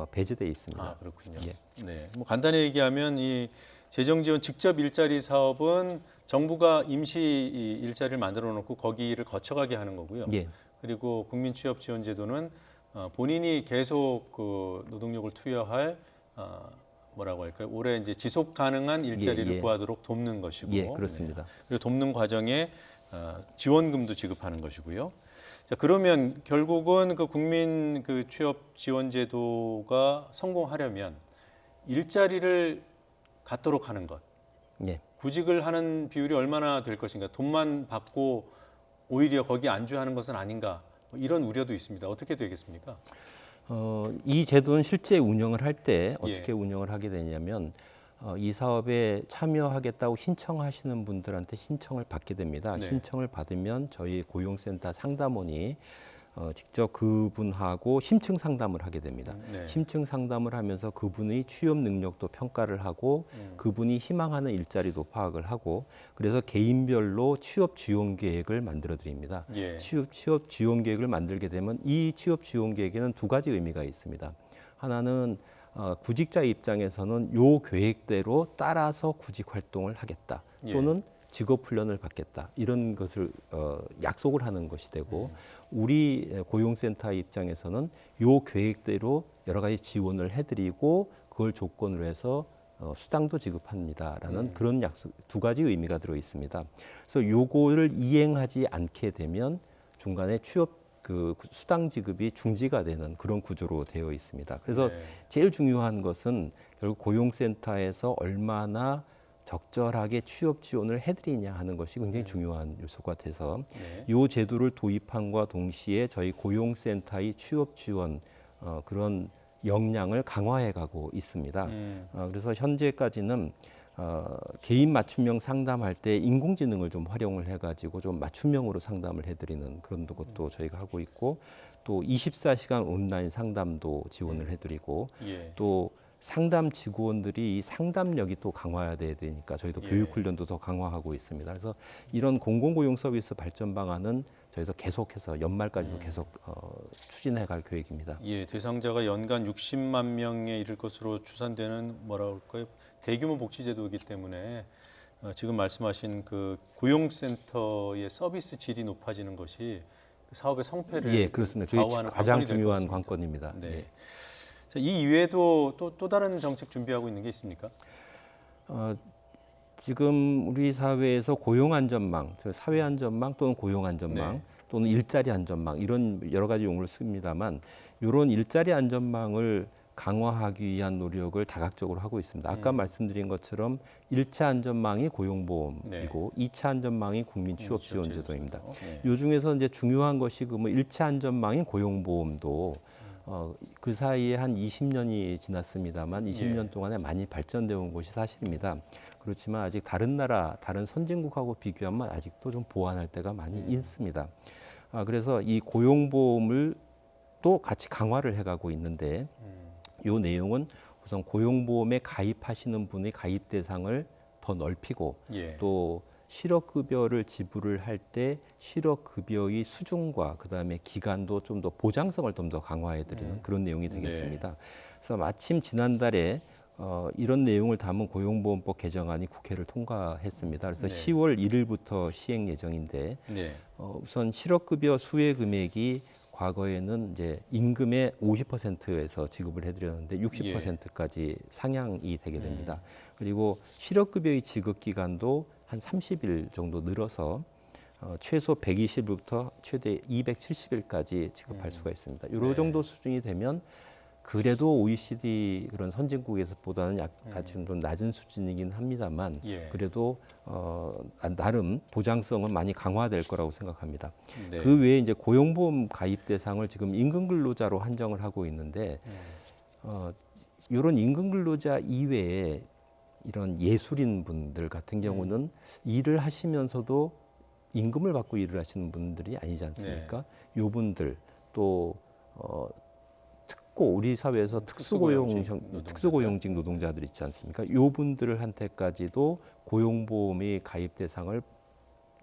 S13: 배제되어 있습니다.
S1: 아, 그렇군요. 네, 뭐 간단히 얘기하면 이 재정지원 직접 일자리 사업은 정부가 임시 일자리를 만들어 놓고 거기를 거쳐가게 하는 거고요. 그리고 국민취업지원제도는 본인이 계속 그 노동력을 투여할 뭐라고 할까요? 올해 이제 지속 가능한 일자리를 구하도록 돕는 것이고,
S13: 그렇습니다.
S1: 그리고 돕는 과정에 지원금도 지급하는 것이고요. 자, 그러면 결국은 그 국민 그 취업 지원제도가 성공하려면 일자리를 갖도록 하는 것, 구직을 하는 비율이 얼마나 될 것인가, 돈만 받고 오히려 거기 안주하는 것은 아닌가, 이런 우려도 있습니다. 어떻게 되겠습니까?
S13: 이 제도는 실제 운영을 할 때 어떻게 운영을 하게 되냐면 이 사업에 참여하겠다고 신청하시는 분들한테 신청을 받게 됩니다. 신청을 받으면 저희 고용센터 상담원이 직접 그분하고 심층 상담을 하게 됩니다. 심층 상담을 하면서 그분의 취업 능력도 평가를 하고 그분이 희망하는 일자리도 파악을 하고 그래서 개인별로 취업 지원 계획을 만들어 드립니다. 취업 지원 계획을 만들게 되면 이 취업 지원 계획에는 두 가지 의미가 있습니다. 하나는 구직자 입장에서는 요 계획대로 따라서 구직 활동을 하겠다. 또는 직업 훈련을 받겠다. 이런 것을 약속을 하는 것이 되고 우리 고용센터 입장에서는 요 계획대로 여러 가지 지원을 해드리고 그걸 조건으로 해서 수당도 지급합니다라는 그런 약속 두 가지 의미가 들어 있습니다. 그래서 요거를 이행하지 않게 되면 중간에 취업 그 수당 지급이 중지가 되는 그런 구조로 되어 있습니다. 그래서 제일 중요한 것은 결국 고용센터에서 얼마나 적절하게 취업 지원을 해드리냐 하는 것이 굉장히 중요한 요소가 돼서 이 제도를 도입함과 동시에 저희 고용센터의 취업 지원 그런 역량을 강화해가고 있습니다. 그래서 현재까지는 개인 맞춤형 상담할 때 인공지능을 좀 활용을 해가지고 좀 맞춤형으로 상담을 해드리는 그런 것도 저희가 하고 있고 또 24시간 온라인 상담도 지원을 해드리고 또 상담 직원들이 이 상담력이 또 강화돼야 되니까 저희도 교육 훈련도 더 강화하고 있습니다. 그래서 이런 공공고용 서비스 발전 방안은 저희도 계속해서 연말까지도 계속 추진해 갈 계획입니다.
S1: 대상자가 연간 60만 명에 이를 것으로 추산되는 뭐라 할까요? 대규모 복지제도이기 때문에 지금 말씀하신 그 고용센터의 서비스 질이 높아지는 것이 사업의 성패를
S13: 예, 그렇습니다. 그게
S1: 좌우하는
S13: 가장
S1: 관건이 될 것
S13: 중요한
S1: 같습니다.
S13: 관건입니다.
S1: 네.
S13: 예.
S1: 자, 이 이외에도 또 다른 정책 준비하고 있는 게 있습니까?
S13: 지금 우리 사회에서 고용안전망, 사회안전망 또는 고용안전망
S1: 네.
S13: 또는 일자리 안전망 이런 여러 가지 용어를 씁니다만 이런 일자리 안전망을 강화하기 위한 노력을 다각적으로 하고 있습니다. 아까 말씀드린 것처럼 1차 안전망이 고용보험이고 2차 안전망이 국민취업지원제도입니다.
S1: 네.
S13: 요 중에서 이제 중요한 것이 그 뭐 1차 안전망인 고용보험도 그 사이에 한 20년이 지났습니다.만 20년 동안에 많이 발전되어 온 것이 사실입니다. 그렇지만 아직 다른 나라, 다른 선진국하고 비교하면 아직도 좀 보완할 때가 많이 있습니다. 그래서 이 고용보험을 또 같이 강화를 해가고 있는데 이 내용은 우선 고용보험에 가입하시는 분의 가입 대상을 더 넓히고 또 실업급여를 지불을 할 때 실업급여의 수준과 그다음에 기간도 좀 더 보장성을 좀 더 강화해드리는 그런 내용이 되겠습니다. 그래서 마침 지난달에 이런 내용을 담은 고용보험법 개정안이 국회를 통과했습니다. 그래서 10월 1일부터 시행 예정인데 우선 실업급여 수혜 금액이 과거에는 이제 임금의 50%에서 지급을 해드렸는데 60%까지 상향이 되게 됩니다. 그리고 실업급여의 지급 기간도 한 30일 정도 늘어서 최소 120일부터 최대 270일까지 지급할 수가 있습니다. 이 정도 수준이 되면 그래도 OECD 그런 선진국에서보다는 약간 좀 낮은 수준이긴 합니다만 그래도 나름 보장성은 많이 강화될 거라고 생각합니다. 그 외에 이제 고용보험 가입 대상을 지금 임금근로자로 한정을 하고 있는데 이런 임금근로자 이외에 이런 예술인 분들 같은 경우는 일을 하시면서도 임금을 받고 일을 하시는 분들이 아니지 않습니까? 요분들 또 우리 사회에서 특수고용직 노동자들 있지 않습니까? 요분들한테까지도 고용보험의 가입 대상을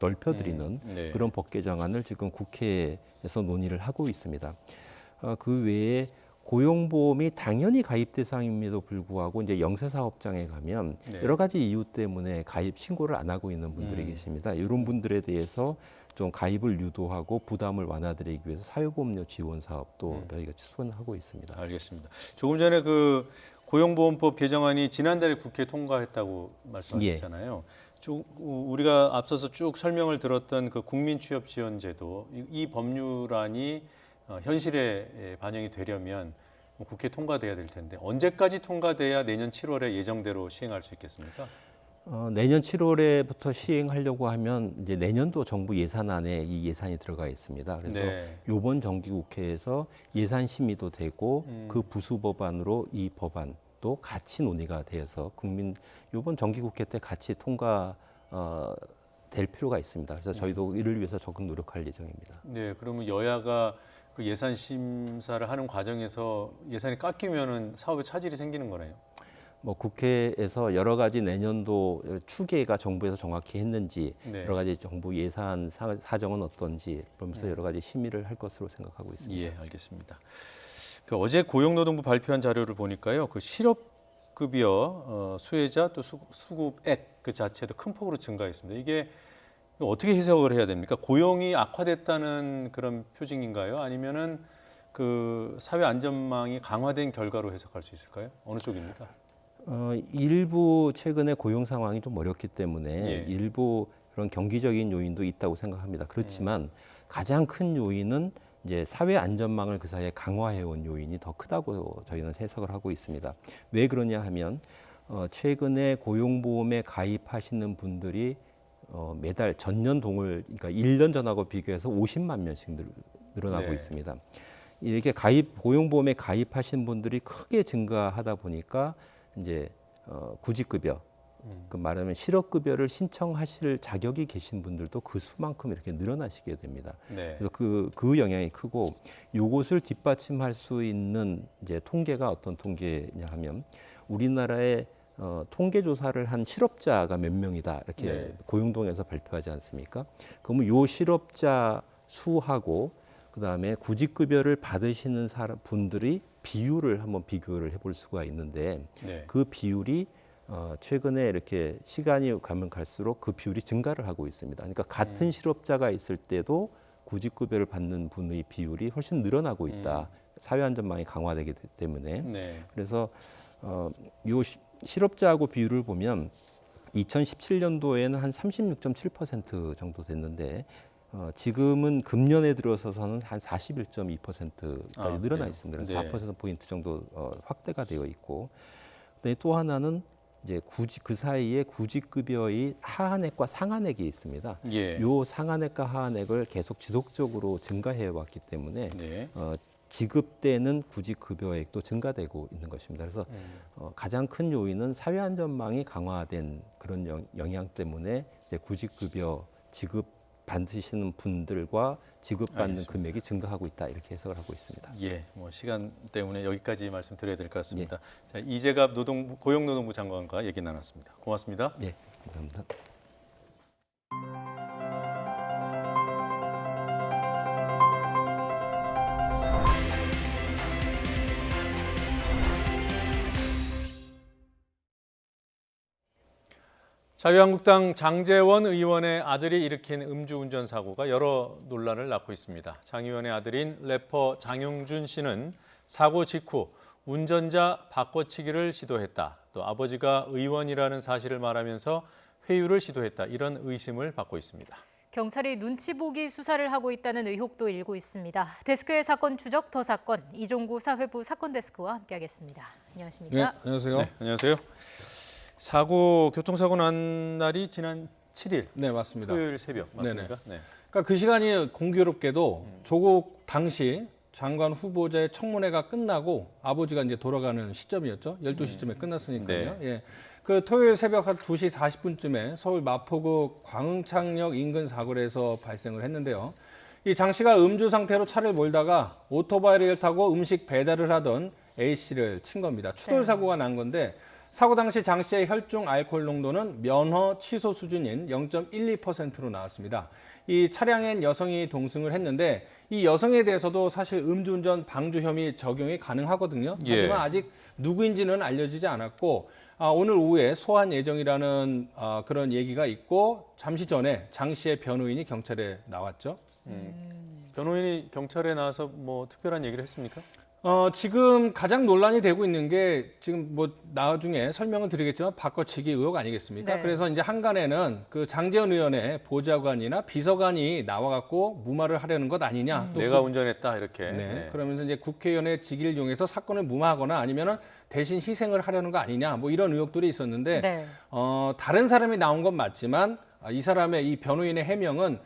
S13: 넓혀드리는 그런 법 개정안을 지금 국회에서 논의를 하고 있습니다. 그 외에 고용보험이 당연히 가입 대상임에도 불구하고 이제 영세사업장에 가면 여러 가지 이유 때문에 가입 신고를 안 하고 있는 분들이 계십니다. 이런 분들에 대해서 좀 가입을 유도하고 부담을 완화드리기 위해서 사회보험료 지원 사업도 저희가 추진하고 있습니다.
S1: 알겠습니다. 조금 전에 그 고용보험법 개정안이 지난달에 국회 통과했다고 말씀하셨잖아요. 우리가 앞서서 쭉 설명을 들었던 그 국민취업지원제도 이 법률안이 현실에 반영이 되려면 국회 통과돼야 될 텐데 언제까지 통과돼야 내년 7월에 예정대로 시행할 수 있겠습니까?
S13: 내년 7월에부터 시행하려고 하면 이제 내년도 정부 예산안에 이 예산이 들어가 있습니다. 그래서 이번 정기국회에서 예산 심의도 되고 그 부수 법안으로 이 법안도 같이 논의가 되어서 이번 정기국회 때 같이 통과 될 필요가 있습니다. 그래서 저희도 이를 위해서 적극 노력할 예정입니다.
S1: 네, 그러면 여야가 그 예산 심사를 하는 과정에서 예산이 깎이면은 사업에 차질이 생기는 거네요.
S13: 뭐 국회에서 여러 가지 내년도 추계가 정부에서 정확히 했는지 여러 가지 정부 예산 사정은 어떤지 그러면서 여러 가지 심의를 할 것으로 생각하고 있습니다.
S1: 예, 알겠습니다. 그 어제 고용노동부 발표한 자료를 보니까요, 그 실업급여 수혜자 또 수급액 그 자체도 큰 폭으로 증가했습니다. 이게 어떻게 해석을 해야 됩니까? 고용이 악화됐다는 그런 표징인가요? 아니면은 그 사회 안전망이 강화된 결과로 해석할 수 있을까요? 어느 쪽입니까?
S13: 일부 최근에 고용 상황이 좀 어렵기 때문에 일부 그런 경기적인 요인도 있다고 생각합니다. 그렇지만 가장 큰 요인은 이제 사회 안전망을 그 사이에 강화해온 요인이 더 크다고 저희는 해석을 하고 있습니다. 왜 그러냐 하면 최근에 고용보험에 가입하시는 분들이 매달 전년 그러니까 1년 전하고 비교해서 50만 명씩 늘어나고 있습니다. 이렇게 고용보험에 가입하신 분들이 크게 증가하다 보니까 이제 구직급여, 그 말하면 실업급여를 신청하실 자격이 계신 분들도 그 수만큼 이렇게 늘어나시게 됩니다. 그래서 그 영향이 크고 이것을 뒷받침할 수 있는 이제 통계가 어떤 통계냐 하면 우리나라의 통계 조사를 한 실업자가 몇 명이다 이렇게 고용동에서 발표하지 않습니까? 그러면 요 실업자 수하고 그다음에 구직급여를 받으시는 분들이 비율을 한번 비교를 해볼 수가 있는데 그 비율이 최근에 이렇게 시간이 가면 갈수록 그 비율이 증가를 하고 있습니다. 그러니까 같은 실업자가 있을 때도 구직급여를 받는 분의 비율이 훨씬 늘어나고 있다. 사회안전망이 강화되기 때문에.
S1: 네.
S13: 그래서 요 실업자하고 비율을 보면 2017년도에는 한 36.7% 정도 됐는데 지금은 금년에 들어서서는 한 41.2%까지 늘어나 있습니다. 그래서 4%포인트 정도 확대가 되어 있고, 또 하나는 이제 그 사이에 구직급여의 하한액과 상한액이 있습니다. 요 상한액과 하한액을 계속 지속적으로 증가해 왔기 때문에 지급되는 구직급여액도 증가되고 있는 것입니다. 그래서 가장 큰 요인은 사회안전망이 강화된 그런 영향 때문에 이제 구직급여 지급 받으시는 분들과 지급받는 금액이 증가하고 있다, 이렇게 해석을 하고 있습니다.
S1: 예, 뭐 시간 때문에 여기까지 말씀드려야 될 것 같습니다. 자, 이재갑 고용노동부 장관과 얘기 나눴습니다. 고맙습니다.
S13: 네, 감사합니다.
S1: 자유한국당 장제원 의원의 아들이 일으킨 음주운전 사고가 여러 논란을 낳고 있습니다. 장 의원의 아들인 래퍼 장용준 씨는 사고 직후 운전자 바꿔치기를 시도했다. 또 아버지가 의원이라는 사실을 말하면서 회유를 시도했다. 이런 의심을 받고 있습니다.
S2: 경찰이 눈치 보기 수사를 하고 있다는 의혹도 일고 있습니다. 데스크의 사건 추적 더 사건, 이종구 사회부 사건 데스크와 함께하겠습니다. 안녕하십니까?
S14: 네, 안녕하세요.
S1: 네, 안녕하세요. 교통사고 난 날이 지난 7일.
S14: 네, 맞습니다.
S1: 토요일 새벽 맞습니까?
S14: 네. 그러니까 그 시간이 공교롭게도 조국 당시 장관 후보자의 청문회가 끝나고 아버지가 이제 돌아가는 시점이었죠. 12시쯤에 끝났으니까요. 예. 그 토요일 새벽 한 2시 40분쯤에 서울 마포구 광흥창역 인근 사거리에서 발생을 했는데요. 이 장 씨가 음주 상태로 차를 몰다가 오토바이를 타고 음식 배달을 하던 A 씨를 친 겁니다. 추돌 사고가 난 건데 사고 당시 장 씨의 혈중 알코올 농도는 면허 취소 수준인 0.12%로 나왔습니다. 이 차량엔 여성이 동승을 했는데 이 여성에 대해서도 사실 음주운전 방조 혐의 적용이 가능하거든요. 하지만 아직 누구인지는 알려지지 않았고 오늘 오후에 소환 예정이라는 그런 얘기가 있고 잠시 전에 장 씨의 변호인이 경찰에 나왔죠.
S1: 변호인이 경찰에 나와서 뭐 특별한 얘기를 했습니까?
S14: 지금 가장 논란이 되고 있는 게 지금 뭐 나중에 설명을 드리겠지만 바꿔치기 의혹 아니겠습니까?
S2: 네.
S14: 그래서 이제 한간에는 그 장제원 의원의 보좌관이나 비서관이 나와갖고 무마를 하려는 것 아니냐. 또
S1: 내가 운전했다 이렇게.
S14: 네. 그러면서 이제 국회의원의 직위를 이용해서 사건을 무마하거나 아니면은 대신 희생을 하려는 거 아니냐. 뭐 이런 의혹들이 있었는데 다른 사람이 나온 건 맞지만 이 사람의 이 변호인의 해명은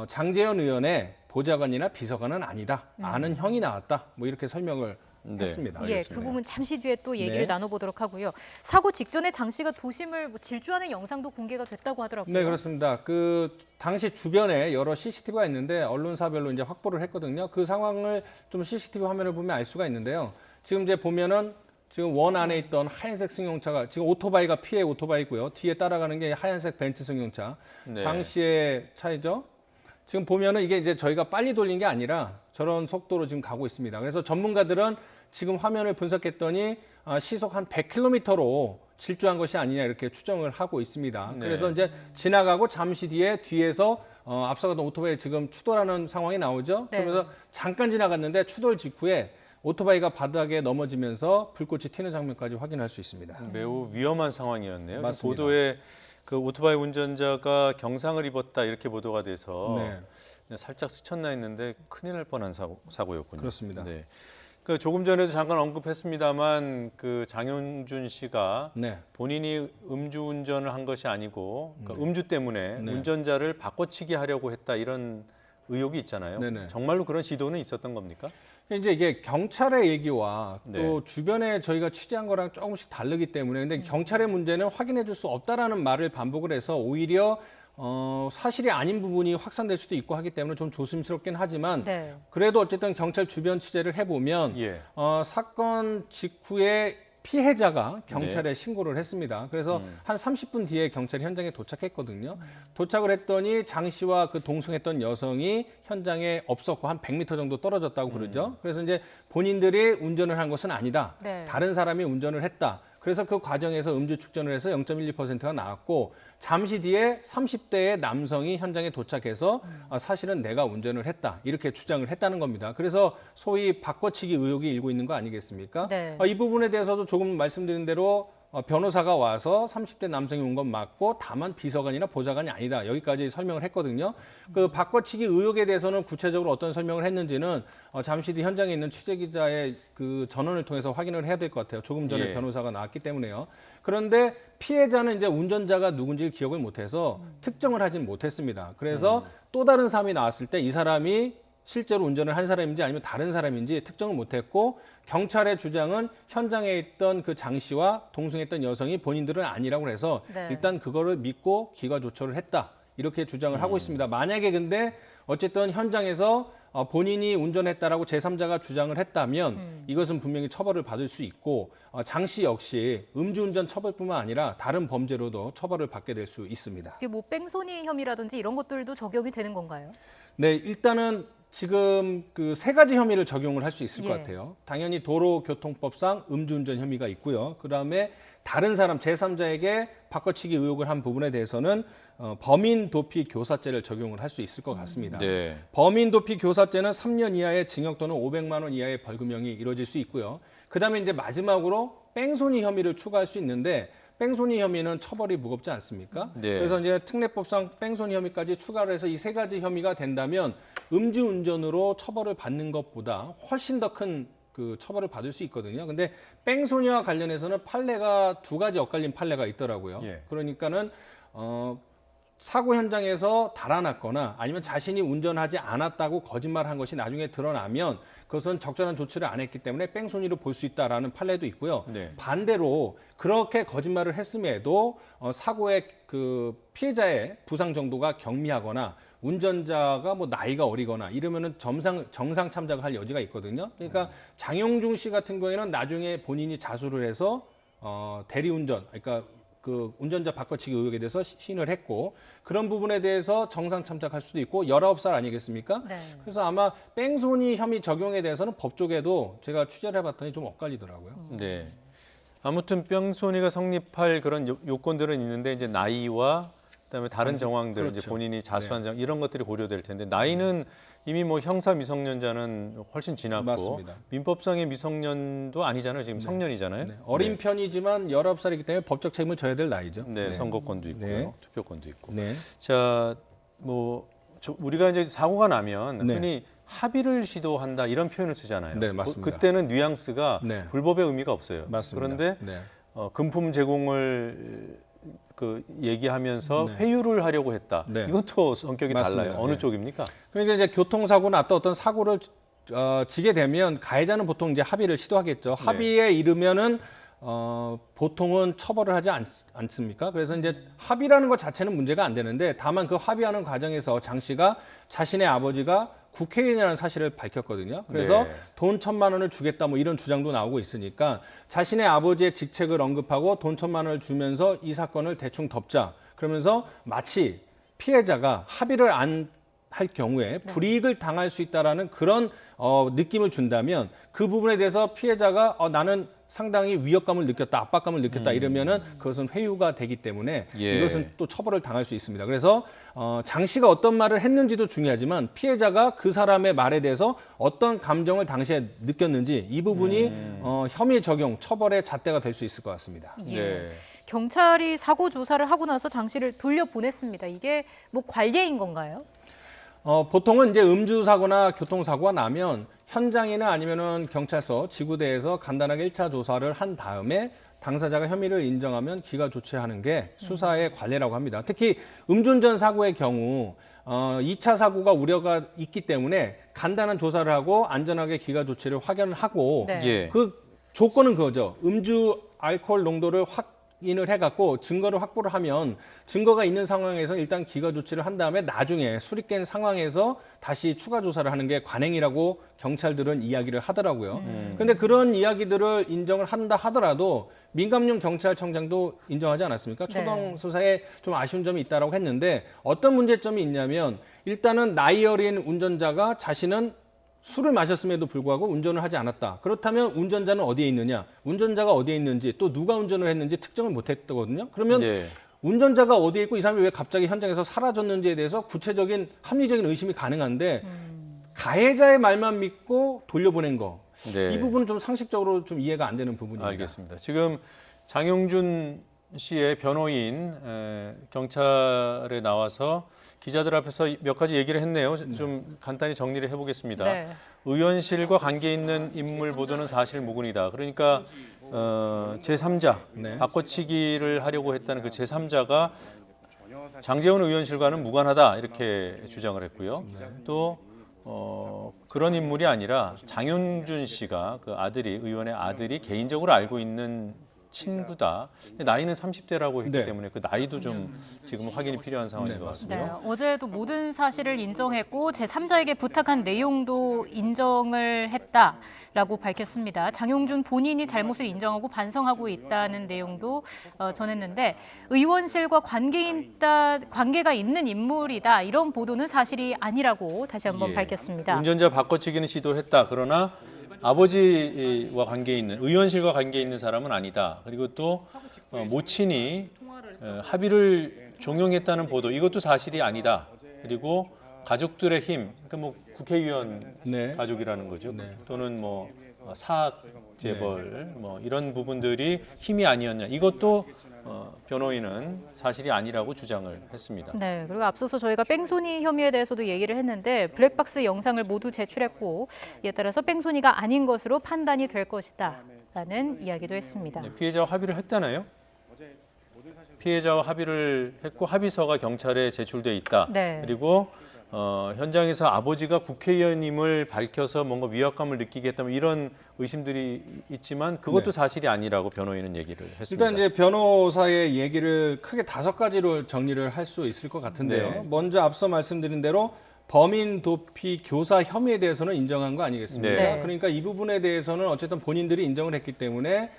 S14: 장제원 의원의 보좌관이나 비서관은 아니다. 아는 형이 나왔다. 뭐 이렇게 설명을 했습니다.
S2: 예, 그 부분 잠시 뒤에 또 얘기를 나눠보도록 하고요. 사고 직전에 장 씨가 도심을 질주하는 영상도 공개가 됐다고 하더라고요.
S14: 네, 그렇습니다. 그 당시 주변에 여러 CCTV가 있는데 언론사별로 이제 확보를 했거든요. 그 상황을 좀 CCTV 화면을 보면 알 수가 있는데요. 지금 이제 보면은 지금 원 안에 있던 하얀색 승용차가 지금 오토바이가 피해 오토바이고요. 뒤에 따라가는 게 하얀색 벤츠 승용차. 장 씨의 차이죠. 지금 보면은 이게 이제 저희가 빨리 돌린 게 아니라 저런 속도로 지금 가고 있습니다. 그래서 전문가들은 지금 화면을 분석했더니 시속 한 100km로 질주한 것이 아니냐 이렇게 추정을 하고 있습니다. 그래서 이제 지나가고 잠시 뒤에서 앞서가던 오토바이 지금 추돌하는 상황이 나오죠. 그러면서 잠깐 지나갔는데 추돌 직후에 오토바이가 바닥에 넘어지면서 불꽃이 튀는 장면까지 확인할 수 있습니다.
S1: 매우 위험한 상황이었네요.
S14: 맞습니다.
S1: 보도에 그 오토바이 운전자가 경상을 입었다 이렇게 보도가 돼서 살짝 스쳤나 했는데 큰일 날 뻔한 사고였군요.
S14: 그렇습니다.
S1: 네. 그 조금 전에도 잠깐 언급했습니다만 그 장용준 씨가 본인이 음주운전을 한 것이 아니고 그러니까 음주 때문에 운전자를 바꿔치기 하려고 했다 이런 의혹이 있잖아요. 정말로 그런 시도는 있었던 겁니까?
S14: 이제 이게 경찰의 얘기와 또 주변에 저희가 취재한 거랑 조금씩 다르기 때문에 근데 경찰의 문제는 확인해 줄 수 없다라는 말을 반복을 해서 오히려 사실이 아닌 부분이 확산될 수도 있고 하기 때문에 좀 조심스럽긴 하지만 그래도 어쨌든 경찰 주변 취재를 해보면 사건 직후에 피해자가 경찰에 신고를 했습니다. 그래서 한 30분 뒤에 경찰이 현장에 도착했거든요. 도착을 했더니 장 씨와 그 동승했던 여성이 현장에 없었고 한 100m 정도 떨어졌다고 그러죠. 그래서 이제 본인들이 운전을 한 것은 아니다. 다른 사람이 운전을 했다. 그래서 그 과정에서 음주 측정을 해서 0.12%가 나왔고 잠시 뒤에 30대의 남성이 현장에 도착해서 사실은 내가 운전을 했다 이렇게 주장을 했다는 겁니다. 그래서 소위 바꿔치기 의혹이 일고 있는 거 아니겠습니까?
S2: 네.
S14: 이 부분에 대해서도 조금 말씀드린 대로 변호사가 와서 30대 남성이 온 건 맞고 다만 비서관이나 보좌관이 아니다. 여기까지 설명을 했거든요. 그 바꿔치기 의혹에 대해서는 구체적으로 어떤 설명을 했는지는 잠시 뒤 현장에 있는 취재기자의 그 전원을 통해서 확인을 해야 될 것 같아요. 조금 전에
S1: 예.
S14: 변호사가 나왔기 때문에요. 그런데 피해자는 이제 운전자가 누군지를 기억을 못해서 특정을 하진 못했습니다. 그래서 또 다른 사람이 나왔을 때 이 사람이 실제로 운전을 한 사람인지 아니면 다른 사람인지 특정을 못했고 경찰의 주장은 현장에 있던 그 장 씨와 동승했던 여성이 본인들은 아니라고 해서
S2: 네.
S14: 일단 그거를 믿고 기가 조처를 했다 이렇게 주장을 하고 있습니다. 만약에 근데 어쨌든 현장에서 본인이 운전했다라고 제3자가 주장을 했다면 이것은 분명히 처벌을 받을 수 있고 장 씨 역시 음주운전 처벌뿐만 아니라 다른 범죄로도 처벌을 받게 될 수 있습니다.
S2: 이게 뭐 뺑소니 혐의라든지 이런 것들도 적용이 되는 건가요?
S14: 네, 일단은 지금 그 세 가지 혐의를 적용을 할 수 있을 것
S2: 예.
S14: 같아요. 당연히 도로교통법상 음주운전 혐의가 있고요. 그다음에 다른 사람 제3자에게 바꿔치기 의혹을 한 부분에 대해서는 범인 도피 교사죄를 적용을 할 수 있을 것 같습니다.
S1: 네.
S14: 범인 도피 교사죄는 3년 이하의 징역 또는 500만 원 이하의 벌금형이 이루어질 수 있고요. 그다음에 이제 마지막으로 뺑소니 혐의를 추가할 수 있는데 뺑소니 혐의는 처벌이 무겁지 않습니까?
S1: 네.
S14: 그래서 이제 특례법상 뺑소니 혐의까지 추가를 해서 이 세 가지 혐의가 된다면 음주운전으로 처벌을 받는 것보다 훨씬 더 큰 그 처벌을 받을 수 있거든요. 근데 뺑소니와 관련해서는 판례가 두 가지 엇갈린 판례가 있더라고요.
S1: 예.
S14: 그러니까는 사고 현장에서 달아났거나 아니면 자신이 운전하지 않았다고 거짓말한 것이 나중에 드러나면 그것은 적절한 조치를 안 했기 때문에 뺑소니로 볼 수 있다라는 판례도 있고요.
S1: 네.
S14: 반대로 그렇게 거짓말을 했음에도 사고의 그 피해자의 부상 정도가 경미하거나 운전자가 뭐 나이가 어리거나 이러면은 정상 참작을 할 여지가 있거든요. 그러니까 장용중 씨 같은 경우에는 나중에 본인이 자수를 해서 대리운전, 그러니까 그 운전자 바꿔치기 의혹에 대해서 시인을 했고 그런 부분에 대해서 정상 참작할 수도 있고 19살 아니겠습니까?
S2: 네.
S14: 그래서 아마 뺑소니 혐의 적용에 대해서는 법 쪽에도 제가 취재를 해봤더니 좀 엇갈리더라고요.
S1: 네. 아무튼 뺑소니가 성립할 그런 요건들은 있는데 이제 나이와 그다음에 다른 정황들
S14: 그렇죠.
S1: 이제 본인이 자수한 정 이런 것들이 고려될 텐데 나이는 이미 뭐 형사 미성년자는 훨씬 지났고
S14: 맞습니다.
S1: 민법상의 미성년도 아니잖아요. 지금 성년이잖아요.
S14: 네. 어린
S1: 네.
S14: 편이지만 19살이기 때문에 법적 책임을 져야 될 나이죠.
S1: 네, 선거권도 있고요.
S14: 네.
S1: 투표권도 있고.
S14: 네.
S1: 자, 뭐 우리가 이제 사고가 나면
S14: 네.
S1: 흔히 합의를 시도한다 이런 표현을 쓰잖아요.
S14: 네, 맞습니다.
S1: 그때는 뉘앙스가
S14: 네.
S1: 불법의 의미가 없어요.
S14: 맞습니다.
S1: 그런데
S14: 네.
S1: 금품 제공을 그 얘기하면서
S14: 네.
S1: 회유를 하려고 했다.
S14: 네.
S1: 이건 또 성격이
S14: 맞습니다.
S1: 달라요. 어느
S14: 네.
S1: 쪽입니까?
S14: 그러니까 이제 교통사고 났다 어떤 사고를 지게 되면 가해자는 보통 이제 합의를 시도하겠죠.
S1: 네.
S14: 합의에 이르면은 보통은 처벌을 하지 않습니까? 그래서 이제 합의라는 것 자체는 문제가 안 되는데 다만 그 합의하는 과정에서 장 씨가 자신의 아버지가 국회의원이라는 사실을 밝혔거든요. 그래서
S1: 네.
S14: 돈 1,000만 원을 주겠다 뭐 이런 주장도 나오고 있으니까 자신의 아버지의 직책을 언급하고 돈 1,000만 원을 주면서 이 사건을 대충 덮자. 그러면서 마치 피해자가 합의를 안 할 경우에 불이익을 당할 수 있다라는 그런 느낌을 준다면 그 부분에 대해서 피해자가 나는 상당히 위협감을 느꼈다, 압박감을 느꼈다 이러면은 그것은 회유가 되기 때문에
S1: 예.
S14: 이것은 또 처벌을 당할 수 있습니다. 그래서 장 씨가 어떤 말을 했는지도 중요하지만 피해자가 그 사람의 말에 대해서 어떤 감정을 당시에 느꼈는지 이 부분이 혐의 적용, 처벌의 잣대가 될 수 있을 것 같습니다.
S2: 예.
S1: 네.
S2: 경찰이 사고 조사를 하고 나서 장 씨를 돌려보냈습니다. 이게 뭐 관례인 건가요?
S14: 보통은 이제 음주사고나 교통사고가 나면 현장이나 아니면은 경찰서, 지구대에서 간단하게 1차 조사를 한 다음에 당사자가 혐의를 인정하면 기가 조치하는 게 수사의 관례라고 합니다. 특히 음주운전 사고의 경우 2차 사고가 우려가 있기 때문에 간단한 조사를 하고 안전하게 기가 조치를 확인을 하고
S2: 네.
S1: 예.
S14: 그 조건은 그거죠. 음주 알코올 농도를 확인을 해갖고 증거를 확보를 하면 증거가 있는 상황에서 일단 기가 조치를 한 다음에 나중에 수립된 상황에서 다시 추가 조사를 하는 게 관행이라고 경찰들은 이야기를 하더라고요. 그런데 그런 이야기들을 인정을 한다 하더라도 민감용 경찰청장도 인정하지 않았습니까?
S2: 네.
S14: 초동 수사에 좀 아쉬운 점이 있다라고 했는데 어떤 문제점이 있냐면 일단은 나이 어린 운전자가 자신은 술을 마셨음에도 불구하고 운전을 하지 않았다. 그렇다면 운전자는 어디에 있느냐? 운전자가 어디에 있는지 또 누가 운전을 했는지 특정을 못했거든요. 그러면
S1: 네.
S14: 운전자가 어디에 있고 이 사람이 왜 갑자기 현장에서 사라졌는지에 대해서 구체적인 합리적인 의심이 가능한데 가해자의 말만 믿고 돌려보낸 거.
S1: 네.
S14: 이 부분은 좀 상식적으로 좀 이해가 안 되는 부분입니다.
S1: 알겠습니다. 지금 장용준 씨의 변호인 경찰에 나와서 기자들 앞에서 몇 가지 얘기를 했네요. 좀 간단히 정리를 해보겠습니다.
S2: 네.
S1: 의원실과 관계 있는 인물 보도는 사실 무근이다. 그러니까 제3자
S14: 네.
S1: 바꿔치기를 하려고 했다는 그 제3자가 장제원 의원실과는 무관하다 이렇게 주장을 했고요. 또 그런 인물이 아니라 장용준 씨가 그 아들이 의원의 아들이 개인적으로 알고 있는 친구다. 근데 나이는 30대라고 했기
S14: 네.
S1: 때문에 그 나이도 좀 지금 확인이 필요한 상황인 것 같고요.
S2: 네, 어제도 모든 사실을 인정했고 제3자에게 부탁한 내용도 인정을 했다라고 밝혔습니다. 장용준 본인이 잘못을 인정하고 반성하고 있다는 내용도 전했는데 의원실과 관계가 있는 인물이다 이런 보도는 사실이 아니라고 다시 한번 밝혔습니다.
S1: 운전자 바꿔치기는 시도했다. 그러나 아버지와 관계 있는 의원실과 관계 있는 사람은 아니다. 그리고 또 모친이 합의를 종용했다는 보도 이것도 사실이 아니다. 그리고 가족들의 힘, 그러니까 뭐 국회의원
S14: 네.
S1: 가족이라는 거죠.
S14: 네.
S1: 또는 뭐 사학 재벌 뭐 이런 부분들이 힘이 아니었냐. 이것도 변호인은 사실이 아니라고 주장을 했습니다.
S2: 네, 그리고 앞서서 저희가 뺑소니 혐의에 대해서도 얘기를 했는데 블랙박스 영상을 모두 제출했고 이에 따라서 뺑소니가 아닌 것으로 판단이 될 것이다라는 이야기도 했습니다.
S1: 네, 피해자와 합의를 했다나요? 피해자와 합의를 했고 합의서가 경찰에 제출돼 있다.
S2: 네.
S1: 그리고 현장에서 아버지가 국회의원임을 밝혀서 뭔가 위압감을 느끼게 했다면 이런 의심들이 있지만 그것도
S14: 네.
S1: 사실이 아니라고 변호인은 얘기를 했습니다.
S14: 일단 이제 변호사의 얘기를 크게 5가지로 정리를 할 수 있을 것 같은데요.
S1: 네.
S14: 먼저 앞서 말씀드린 대로 범인 도피 교사 혐의에 대해서는 인정한 거 아니겠습니까?
S1: 네.
S14: 그러니까 이 부분에 대해서는 어쨌든 본인들이 인정을 했기 때문에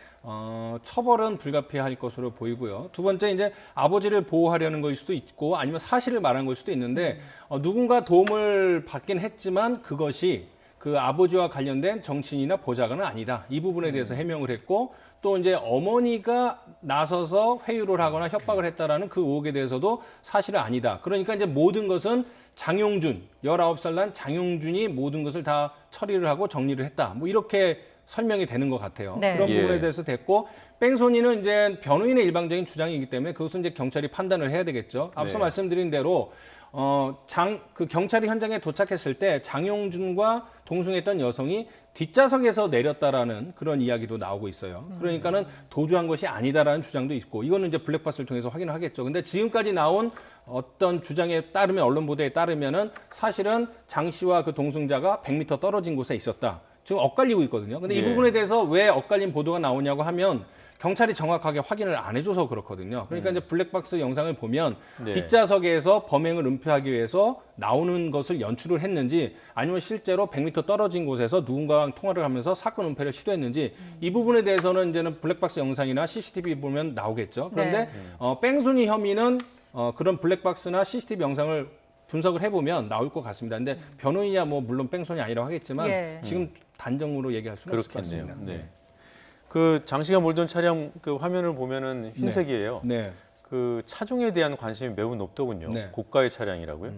S14: 처벌은 불가피할 것으로 보이고요. 두 번째 이제 아버지를 보호하려는 것일 수도 있고 아니면 사실을 말한 걸 수도 있는데 누군가 도움을 받긴 했지만 그것이 그 아버지와 관련된 정치인이나 보좌관은 아니다. 이 부분에 대해서 해명을 했고 또 이제 어머니가 나서서 회유를 하거나 협박을 했다라는 그 의혹에 대해서도 사실은 아니다. 그러니까 이제 모든 것은 장용준, 19살 난 장용준이 모든 것을 다 처리를 하고 정리를 했다. 뭐 이렇게 설명이 되는 것 같아요.
S2: 네.
S14: 그런
S1: 예.
S14: 부분에 대해서 됐고 뺑소니는 이제 변호인의 일방적인 주장이기 때문에 그것은 이제 경찰이 판단을 해야 되겠죠. 앞서
S1: 네.
S14: 말씀드린 대로 그 경찰이 현장에 도착했을 때 장용준과 동승했던 여성이 뒷좌석에서 내렸다라는 그런 이야기도 나오고 있어요. 그러니까는 도주한 것이 아니다라는 주장도 있고 이거는 이제 블랙박스를 통해서 확인을 하겠죠. 근데 지금까지 나온 어떤 주장에 따르면 언론 보도에 따르면은 사실은 장 씨와 그 동승자가 100m 떨어진 곳에 있었다. 지금 엇갈리고 있거든요. 근데 이
S1: 예.
S14: 부분에 대해서 왜 엇갈린 보도가 나오냐고 하면 경찰이 정확하게 확인을 안 해줘서 그렇거든요. 그러니까 이제 블랙박스 영상을 보면
S1: 네.
S14: 뒷좌석에서 범행을 은폐하기 위해서 나오는 것을 연출을 했는지 아니면 실제로 100m 떨어진 곳에서 누군가랑 통화를 하면서 사건 은폐를 시도했는지 이 부분에 대해서는 이제는 블랙박스 영상이나 CCTV 보면 나오겠죠. 그런데
S2: 네.
S14: 뺑소니 혐의는 그런 블랙박스나 CCTV 영상을 분석을 해보면 나올 것 같습니다. 근데 변호인이야 뭐 물론 뺑소니 아니라고 하겠지만
S2: 예.
S14: 지금 단정으로 얘기할 수는 없을 것
S1: 그렇겠네요.
S14: 같습니다.
S1: 네. 그 장 씨가 몰던 차량 그 화면을 보면은 흰색이에요.
S14: 네.
S1: 그 차종에 대한 관심이 매우 높더군요.
S14: 네.
S1: 고가의 차량이라고요.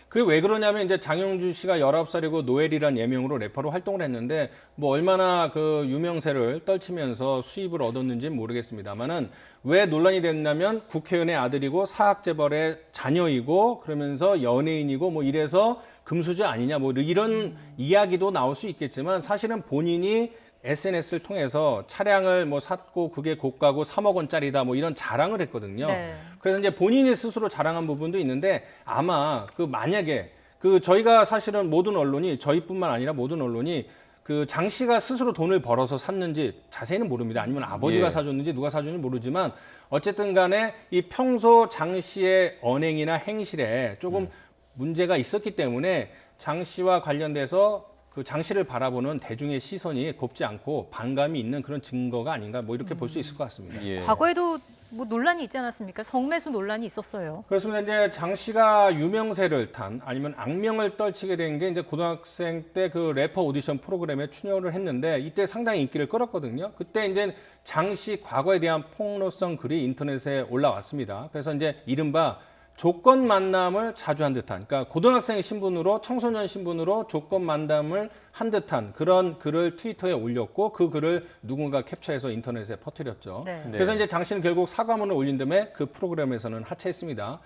S14: 그게 왜 그러냐면 이제 장용준 씨가 19살이고 노엘이란 예명으로 래퍼로 활동을 했는데 뭐 얼마나 그 유명세를 떨치면서 수입을 얻었는지는 모르겠습니다만은 왜 논란이 됐냐면 국회의원의 아들이고 사학재벌의 자녀이고 그러면서 연예인이고 뭐 이래서 금수저 아니냐 뭐 이런 이야기도 나올 수 있겠지만 사실은 본인이 SNS를 통해서 차량을 뭐 샀고 그게 고가고 3억 원짜리다 뭐 이런 자랑을 했거든요.
S2: 네.
S14: 그래서 이제 본인이 스스로 자랑한 부분도 있는데 아마 그 만약에 그 저희가 사실은 모든 언론이 저희뿐만 아니라 모든 언론이 그 장 씨가 스스로 돈을 벌어서 샀는지 자세히는 모릅니다. 아니면 아버지가
S1: 예.
S14: 사줬는지 누가 사줬는지 모르지만 어쨌든 간에 이 평소 장 씨의 언행이나 행실에 조금 문제가 있었기 때문에 장 씨와 관련돼서 그 장 씨를 바라보는 대중의 시선이 곱지 않고 반감이 있는 그런 증거가 아닌가 뭐 이렇게 볼 수 있을 것 같습니다.
S1: 예.
S2: 과거에도 뭐 논란이 있지 않았습니까? 성매수 논란이 있었어요.
S14: 그렇습니다. 이제 장 씨가 유명세를 탄 아니면 악명을 떨치게 된 게 이제 고등학생 때 그 래퍼 오디션 프로그램에 출연을 했는데 이때 상당히 인기를 끌었거든요. 그때 이제 장 씨 과거에 대한 폭로성 글이 인터넷에 올라왔습니다. 그래서 이제 이른바 조건 만남을 자주 한 듯한, 그러니까 고등학생 신분으로 청소년 신분으로 조건 만남을 한 듯한 그런 글을 트위터에 올렸고 그 글을 누군가 캡처해서 인터넷에 퍼뜨렸죠.
S2: 네.
S14: 그래서 이제 장 씨는 결국 사과문을 올린 다음에 그 프로그램에서는 하차했습니다.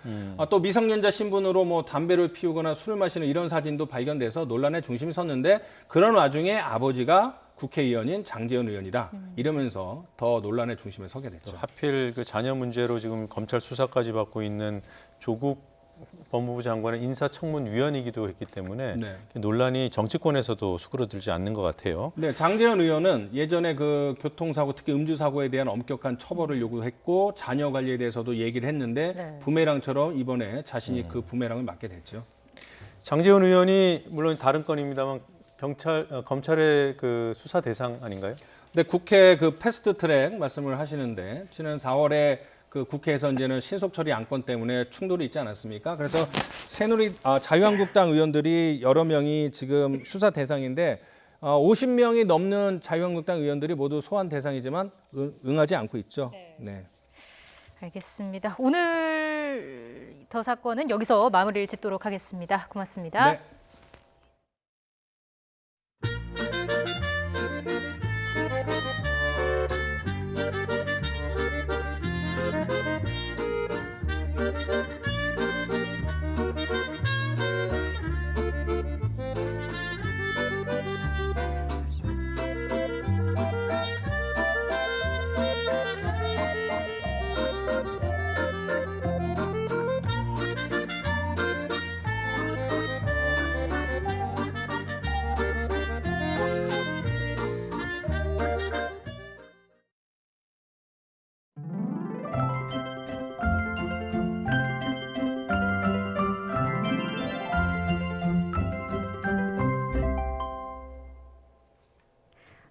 S14: 또 미성년자 신분으로 뭐 담배를 피우거나 술을 마시는 이런 사진도 발견돼서 논란의 중심이 섰는데 그런 와중에 아버지가 국회의원인 장제원 의원이다 이러면서 더 논란의 중심에 서게 됐죠.
S1: 하필 그 자녀 문제로 지금 검찰 수사까지 받고 있는 조국 법무부 장관은 인사청문위원이기도 했기 때문에
S14: 네.
S1: 논란이 정치권에서도 수그러들지 않는 것 같아요.
S14: 네, 장제원 의원은 예전에 그 교통사고, 특히 음주사고에 대한 엄격한 처벌을 요구했고 자녀 관리에 대해서도 얘기를 했는데
S2: 네.
S14: 부메랑처럼 이번에 자신이 그 부메랑을 맞게 됐죠.
S1: 장제원 의원이 물론 다른 건입니다만 검찰의 그 수사 대상 아닌가요?
S14: 네, 국회 그 패스트트랙 말씀을 하시는데 지난 4월에 그 국회에서 이제는 신속 처리 안건 때문에 충돌이 있지 않았습니까? 그래서 자유한국당 의원들이 여러 명이 지금 수사 대상인데 50명이 넘는 자유한국당 의원들이 모두 소환 대상이지만 응하지 않고 있죠. 네.
S2: 알겠습니다. 오늘 더 사건은 여기서 마무리를 짓도록 하겠습니다. 고맙습니다.
S14: 네.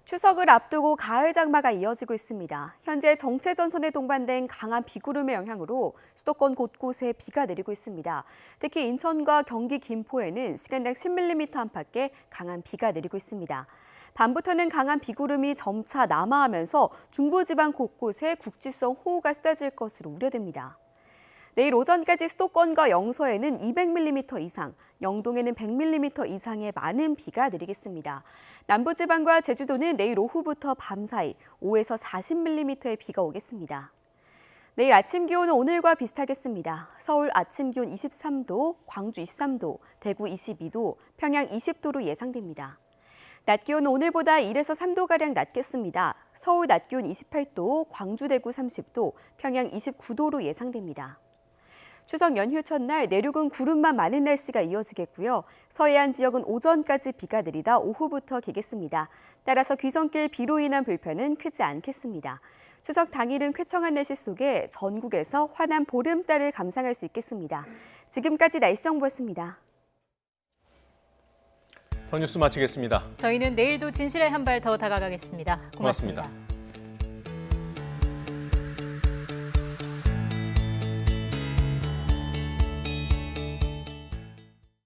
S15: 추석을 앞두고 가을 장마가 이어지고 있습니다. 현재 정체 전선에 동반된 강한 비구름의 영향으로 수도권 곳곳에 비가 내리고 있습니다. 특히 인천과 경기 김포에는 시간당 10mm 안팎의 강한 비가 내리고 있습니다. 밤부터는 강한 비구름이 점차 남하하면서 중부지방 곳곳에 국지성 호우가 쏟아질 것으로 우려됩니다. 내일 오전까지 수도권과 영서에는 200mm 이상, 영동에는 100mm 이상의 많은 비가 내리겠습니다. 남부지방과 제주도는 내일 오후부터 밤 사이 5에서 40mm의 비가 오겠습니다. 내일 아침 기온은 오늘과 비슷하겠습니다. 서울 아침 기온 23도, 광주 23도, 대구 22도, 평양 20도로 예상됩니다. 낮 기온은 오늘보다 1에서 3도가량 낮겠습니다. 서울 낮 기온 28도, 광주 대구 30도, 평양 29도로 예상됩니다. 추석 연휴 첫날 내륙은 구름만 많은 날씨가 이어지겠고요. 서해안 지역은 오전까지 비가 내리다 오후부터 개겠습니다. 따라서 귀성길 비로 인한 불편은 크지 않겠습니다. 추석 당일은 쾌청한 날씨 속에 전국에서 환한 보름달을 감상할 수 있겠습니다. 지금까지 날씨 정보였습니다.
S1: 더 뉴스 마치겠습니다.
S2: 저희는 내일도 진실의 한 발 더 다가가겠습니다. 고맙습니다.